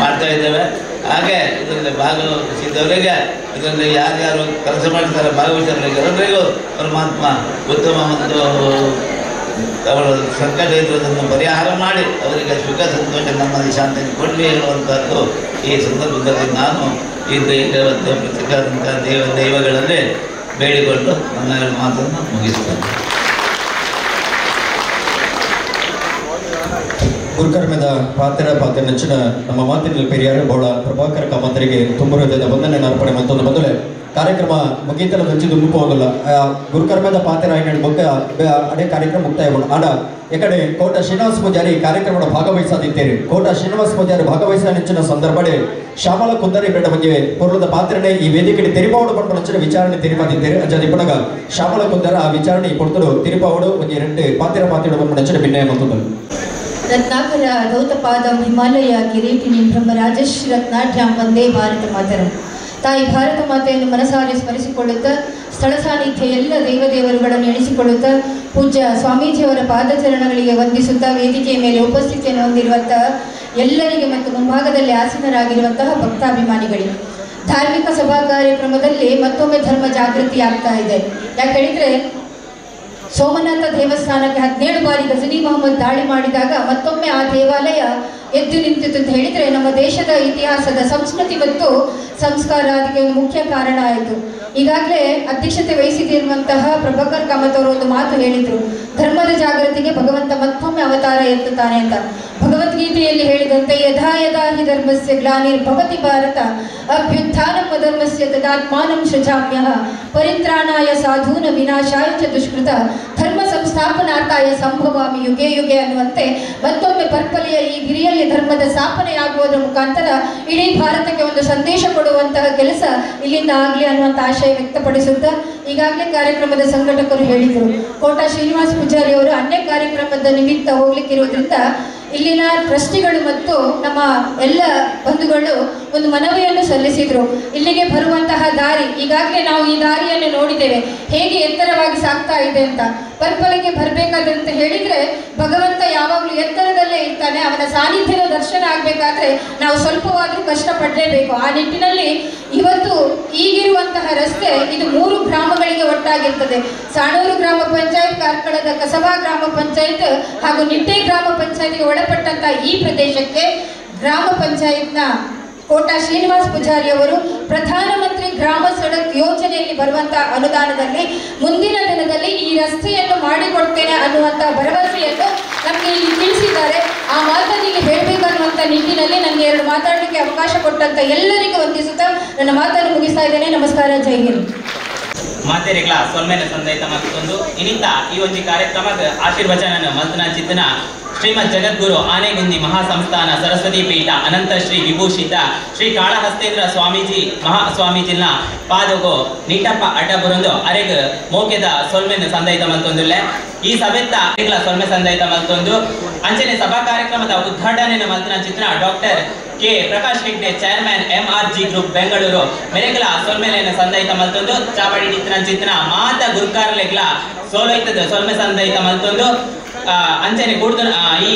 ಮಾಡ್ತಾ ಇದ್ದೇವೆ. ಹಾಗೆ ಇದರಲ್ಲಿ ಭಾಗವಹಿಸಿದವರಿಗೆ, ಇದರಲ್ಲಿ ಯಾರ್ಯಾರು ಕೆಲಸ ಮಾಡ್ತಾರೆ ಭಾಗವಹಿಸಿದವರಿಗೆ ಎಲ್ಲರಿಗೂ ಪರಮಾತ್ಮ ಉತ್ತಮ ಒಂದು ಅವರ ಸಂಕಟ ಇರುವುದನ್ನು ಪರಿಹಾರ ಮಾಡಿ ಅವರಿಗೆ ಸುಖ ಸಂತೋಷ ನಮ್ಮಲ್ಲಿ ಶಾಂತಿ ಕೊಡಲಿ ಹೇಳುವಂಥದ್ದು ಈ ಸಂದರ್ಭದಲ್ಲಿ ನಾನು ಈ ಪ್ರತಿಕಾದಂಥ ದೈವಗಳಲ್ಲಿ ಬೇಡಿಕೊಂಡು ನನ್ನ ಮಾತನ್ನು ಮುಗಿಸ್ತೇನೆ. ಗುರುಕರ್ಮದ ಪಾತ್ರ ನೆಚ್ಚಿನ ನಮ್ಮ ಮಾತಿನಲ್ಲಿ ಪೆರಿಯಾರು ಬೋಳ ಪ್ರಭಾಕರ ಕಾಮಂತರಿಗೆ ತುಂಬ ಹೃದಯದ ವಂದನೆ ಅರ್ಪಣೆ ಮತ್ತೊಂದು ಮೊದಲೇ ಕಾರ್ಯಕ್ರಮ ಮುಗೀತಲ ದಂಚಿ ದುಂಬು ಹೋಗಲ್ಲ. ಗುರುಕರ್ಮದ ಪಾತ್ರ ಐನಡ್ ಬಗ್ಗೆ ಅದೇ ಕಾರ್ಯಕ್ರಮ ಮುಕ್ತಾಯಗೊಂಡು ಆಡ ಎಕಡೆ ಕೋಟ ಶ್ರೀನಿವಾಸ ಪೂಜಾರಿ ಕಾರ್ಯಕ್ರಮದ ಭಾಗವಹಿಸದಿದ್ದೇವೆ. ಕೋಟ ಶ್ರೀನಿವಾಸ ಪೂಜಾರಿ ಭಾಗವಹಿಸ ನೆಚ್ಚಿನ ಸಂದರ್ಭಡೆ ಶ್ಯಾಮಲ ಕುಂದರಿ ಬೇಡ ಬಗ್ಗೆ ಪೂರ್ವದ ಪಾತ್ರನೇ ಈ ವೇದಿಕೆ ತಿರುಪಾವಡು ಬಂದು ನೆಚ್ಚಿನ ವಿಚಾರಣೆ ತಿರುಪಾದಿದ್ದೇವೆ. ಅಜ್ಜಾದಿ ಪಡಗ ಶ್ಯಾಮಲ ಕುಂದರ ಆ ವಿಚಾರಣೆ ಕೊಡ್ತರು ತಿರುಪಾವಡು ಒಂದು ಎರಡು ಪಾತ್ರ ಬಂದು ನೆಚ್ಚಿನ ಭಿನ್ನಯ ಮತ್ತೊಂದು ರತ್ನಾಕರ ಗೌತಪಾದಂ ಹಿಮಾಲಯ ಕಿರೀಟಿನಿ ಬ್ರಹ್ಮರಾಜಶ್ರೀ ರತ್ನಾಢ್ಯಾಂ ವಂದೇ ಭಾರತ ಮಾತರಂ. ತಾಯಿ ಭಾರತ ಮಾತೆಯನ್ನು ಮನಸಾರೆ ಸ್ಮರಿಸಿಕೊಳ್ಳುತ್ತಾ ಸ್ಥಳ ಸಾನ್ನಿಧ್ಯ ಎಲ್ಲ ದೇವದೇವರುಗಳನ್ನು ಎಣಿಸಿಕೊಳ್ಳುತ್ತಾ ಪೂಜ್ಯ ಸ್ವಾಮೀಜಿಯವರ ಪಾದಚರಣಗಳಿಗೆ ವಂದಿಸುತ್ತಾ ವೇದಿಕೆಯ ಮೇಲೆ ಉಪಸ್ಥಿತಿಯನ್ನು ಹೊಂದಿರುವಂತಹ ಎಲ್ಲರಿಗೆ ಮತ್ತು ಮುಂಭಾಗದಲ್ಲಿ ಆಸೀನರಾಗಿರುವಂತಹ ಭಕ್ತಾಭಿಮಾನಿಗಳಿಗೆ ಧಾರ್ಮಿಕ ಸಭಾ ಕಾರ್ಯಕ್ರಮದಲ್ಲಿ ಮತ್ತೊಮ್ಮೆ ಧರ್ಮ ಜಾಗೃತಿ ಆಗ್ತಾ ಇದೆ. ಯಾಕೆ ಹೇಳಿದರೆ ಸೋಮನಾಥ ದೇವಸ್ಥಾನಕ್ಕೆ 17 ಬಾರಿ ಗಜನಿ ಮೊಹಮ್ಮದ್ ದಾಳಿ ಮಾಡಿದಾಗ ಮತ್ತೊಮ್ಮೆ ಆ ದೇವಾಲಯ ಎದ್ದು ನಿಂತಿತ್ತು ಅಂತ ಹೇಳಿದರೆ ನಮ್ಮ ದೇಶದ ಇತಿಹಾಸದ ಸಂಸ್ಕೃತಿ ಮತ್ತು ಸಂಸ್ಕಾರ ಅದಕ್ಕೆ ಒಂದು ಮುಖ್ಯ ಕಾರಣ ಆಯಿತು. ಈಗಾಗಲೇ ಅಧ್ಯಕ್ಷತೆ ವಹಿಸಿದಿರುವಂತಹ ಪ್ರಭಾಕರ್ ಕಾಮತ್ ಅವರು ಒಂದು ಮಾತು ಹೇಳಿದರು, ಧರ್ಮದ ಜಾಗೃತಿಗೆ ಭಗವಂತ ಮತ್ತೊಮ್ಮೆ ಅವತಾರ ಎತ್ತುತ್ತಾನೆ ಅಂತ. ಭಗವದ್ಗೀತೆಯಲ್ಲಿ ಹೇಳಿದಂತೆ ಯಥಾ ಯಥಾ ಹಿ ಧರ್ಮಸ್ಯ ಗ್ಲಾನಿರ್ಭವತಿ ಭಾರತ ಅಭ್ಯುತ್ಥಾನಂ ಧರ್ಮಸ್ಯ ತದಾತ್ಮಾನಂ ಸೃಜಾಮ್ಯಃ ಪರಿತ್ರಾಣಾಯ ಸಾಧೂನ ವಿನಾಶಾಯ ಚ ದುಷ್ಕೃತ ಧರ್ಮ ಸಂಸ್ಥಾಪನಾರ್ಥಾಯ ಸಂಭವಾಮಿ ಯುಗೆ ಯುಗೆ ಅನ್ನುವಂತೆ ಮತ್ತೊಮ್ಮೆ ಪರ್ಪಲಿಯ ಈ ಗಿರಿಯಲ್ಲಿ ಧರ್ಮದ ಸ್ಥಾಪನೆಯಾಗುವುದರ ಮುಖಾಂತರ ಇಡೀ ಭಾರತಕ್ಕೆ ಒಂದು ಸಂದೇಶ ಕೊಡುವಂತಹ ಕೆಲಸ ಇಲ್ಲಿಂದ ಆಗಲಿ ಅನ್ನುವಂಥ ಆಶಯ ವ್ಯಕ್ತಪಡಿಸುತ್ತಾ ಈಗಾಗಲೇ ಕಾರ್ಯಕ್ರಮದ ಸಂಘಟಕರು ಹೇಳಿದರು, ಕೋಟ ಶ್ರೀನಿವಾಸ ಪೂಜಾರಿ ಅವರು ಅನ್ಯ ಕಾರ್ಯಕ್ರಮದ ನಿಮಿತ್ತ ಹೋಗ್ಲಿಕ್ಕಿರುವುದರಿಂದ ಇಲ್ಲಿನ ಟ್ರಸ್ಟಿಗಳು ಮತ್ತು ನಮ್ಮ ಎಲ್ಲ ಬಂಧುಗಳು ಒಂದು ಮನವಿಯನ್ನು ಸಲ್ಲಿಸಿದರು. ಇಲ್ಲಿಗೆ ಬರುವಂತಹ ದಾರಿ ಈಗಾಗಲೇ ನಾವು ಈ ದಾರಿಯನ್ನು ನೋಡಿದ್ದೇವೆ ಹೇಗೆ ಎತ್ತರವಾಗಿ ಸಾಗ್ತಾ ಇದೆ ಅಂತ. ಪರ್ಪಲಿಗೆ ಬರಬೇಕಾದಂತ ಹೇಳಿದರೆ ಭಗವಂತ ಯಾವಾಗಲೂ ಎತ್ತರದಲ್ಲೇ ಇರ್ತಾನೆ, ಅವನ ಸಾನ್ನಿಧ್ಯದ ದರ್ಶನ ಆಗಬೇಕಾದ್ರೆ ನಾವು ಸ್ವಲ್ಪವಾದರೂ ಕಷ್ಟಪಡಲೇಬೇಕು. ಆ ನಿಟ್ಟಿನಲ್ಲಿ ಇವತ್ತು ಈಗಿರುವಂತಹ ರಸ್ತೆ ಇದು 3 ಗ್ರಾಮಗಳಿಗೆ ಒಟ್ಟಾಗಿರ್ತದೆ. ಸಾಣೂರು ಗ್ರಾಮ ಪಂಚಾಯತ್, ಕಾರ್ಕಳದ ಕಸಬಾ ಗ್ರಾಮ ಪಂಚಾಯತ್ ಹಾಗೂ ನಿಟ್ಟೆ ಗ್ರಾಮ ಪಂಚಾಯತ್ಗೆ ಒಳಪಟ್ಟಂತಹ ಈ ಪ್ರದೇಶಕ್ಕೆ ಗ್ರಾಮ ಪಂಚಾಯತ್ನ ಕೋಟ ಶ್ರೀನಿವಾಸ ಪೂಜಾರಿ ಅವರು ಪ್ರಧಾನಮಂತ್ರಿ ಗ್ರಾಮ ಸಡಕ್ ಯೋಜನೆಯಲ್ಲಿ ಬರುವಂತಹ ಅನುದಾನದಲ್ಲಿ ಮುಂದಿನ ದಿನದಲ್ಲಿ ಈ ರಸ್ತೆಯನ್ನು ಮಾಡಿಕೊಡ್ತೇನೆ ಅನ್ನುವಂಥ ಭರವಸೆಯನ್ನು ನಮಗೆ ಇಲ್ಲಿ ತಿಳಿಸಿದ್ದಾರೆ. ಆ ಮಾತನ್ನು ಇಲ್ಲಿ ಹೇಳಬೇಕನ್ನುವಂಥ ನಿಟ್ಟಿನಲ್ಲಿ ನನಗೆ 2 ಮಾತಾಡಲಿಕ್ಕೆ ಅವಕಾಶ ಕೊಟ್ಟಂತ ಎಲ್ಲರಿಗೂ ವಂದಿಸುತ್ತಾ ನನ್ನ ಮಾತನ್ನು ಮುಗಿಸ್ತಾ ಇದ್ದೇನೆ. ನಮಸ್ಕಾರ, ಜೈ ಹಿಂದ್. ಮಾತೆರೆಗಳ ಸೊಲ್ಮೆನ ಸಂದೈತ ಮತ್ತೊಂದು ಇನ್ನಿತ್ತ ಈ ಒಂದು ಕಾರ್ಯಕ್ರಮದ ಆಶೀರ್ವಚನ ಮಲ್ತನ ಚಿತ್ತನ ಶ್ರೀಮದ್ ಜಗದ್ಗುರು ಆನೆಗುಂದಿ ಮಹಾಸಂಸ್ಥಾನ ಸರಸ್ವತಿ ಪೀಠ ಅನಂತ ಶ್ರೀ ವಿಭೂಷಿತ ಶ್ರೀ ಕಾಳಹಸ್ತೇಂದ್ರ ಸ್ವಾಮೀಜಿ ಮಹಾಸ್ವಾಮೀಜಿನ ಪಾದಗೋ ನೀಟಪ್ಪ ಅಡ್ಡ ಬರುಂದು ಅರೆಗ್ ಮೋಕೆದ ಸೊಲ್ಮೆನ ಸಂದೈತ ಮಲ್ತೊಂದುಲ್ಲೆ ಈ ಸಭೆತ್ತ ಸೊಲ್ಮೆ ಸಂದೈತ ಮಲ್ತೊಂದು ಅಂಚನೆ ಸಭಾ ಕಾರ್ಯಕ್ರಮದ ಉದ್ಘಾಟನೆ ಮಲ್ತನ ಚಿತ್ರ doctor K Prakash Hegde chairman MRG group Bengaluru ಮೆರೆಗಲ ಸೊಲ್ಮೆಲೆನ ಸಂದೈತ ಮಲ್ತೊಂದು ಚಾವಡಿ ಚಿತ್ರ ಮಾತ ಗುರುಕಾರ್ಲೆಗ್ಲ ಸೋಲೈತದ ಸೊಲ್ಮೆ ಸಂದೈತ ಮಲ್ತೊಂದು ಅಂಚನೆ ಕೂಡ್ದು ಈ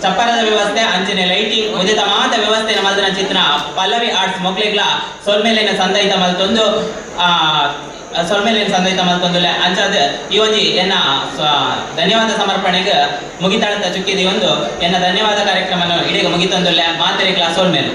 ಚಪ್ಪರದ ವ್ಯವಸ್ಥೆ ಅಂಚನೆ ಲೈಟಿಂಗ್ ಉದಿತ ಮಾತ ವ್ಯವಸ್ಥೆ ಮಲ್ತನ ಚಿತ್ರ ಪಲ್ಲವಿ ಆರ್ಟ್ಸ್ ಮೊಗ್ಲೆಗ್ಲ ಸೊಲ್ಮೆಲೆನ ಸಂದೈತ ಮಲ್ತೊಂದು ಸೊಲ್ಮೆಲೆನ ಸಂದೈತ ಮಲ್ತೊಂದುಲೆ ಅಂಚಾದ ಈ ಒಂಜಿ ಎನ್ನ ಧನ್ಯವಾದ ಸಮರ್ಪಣೆಗೆ ಮುಗಿತಾಳಂತ ಚುಕ್ಕಿದಿ ಒಂದು ಎನ್ನ ಧನ್ಯವಾದ ಕಾರ್ಯಕ್ರಮ ಇಡೀಗ ಮುಗಿತೊಂದುಲ್ಲೆ ಮಾತೆರೆಗ್ಲ ಸೊಲ್ಮೆಲೆ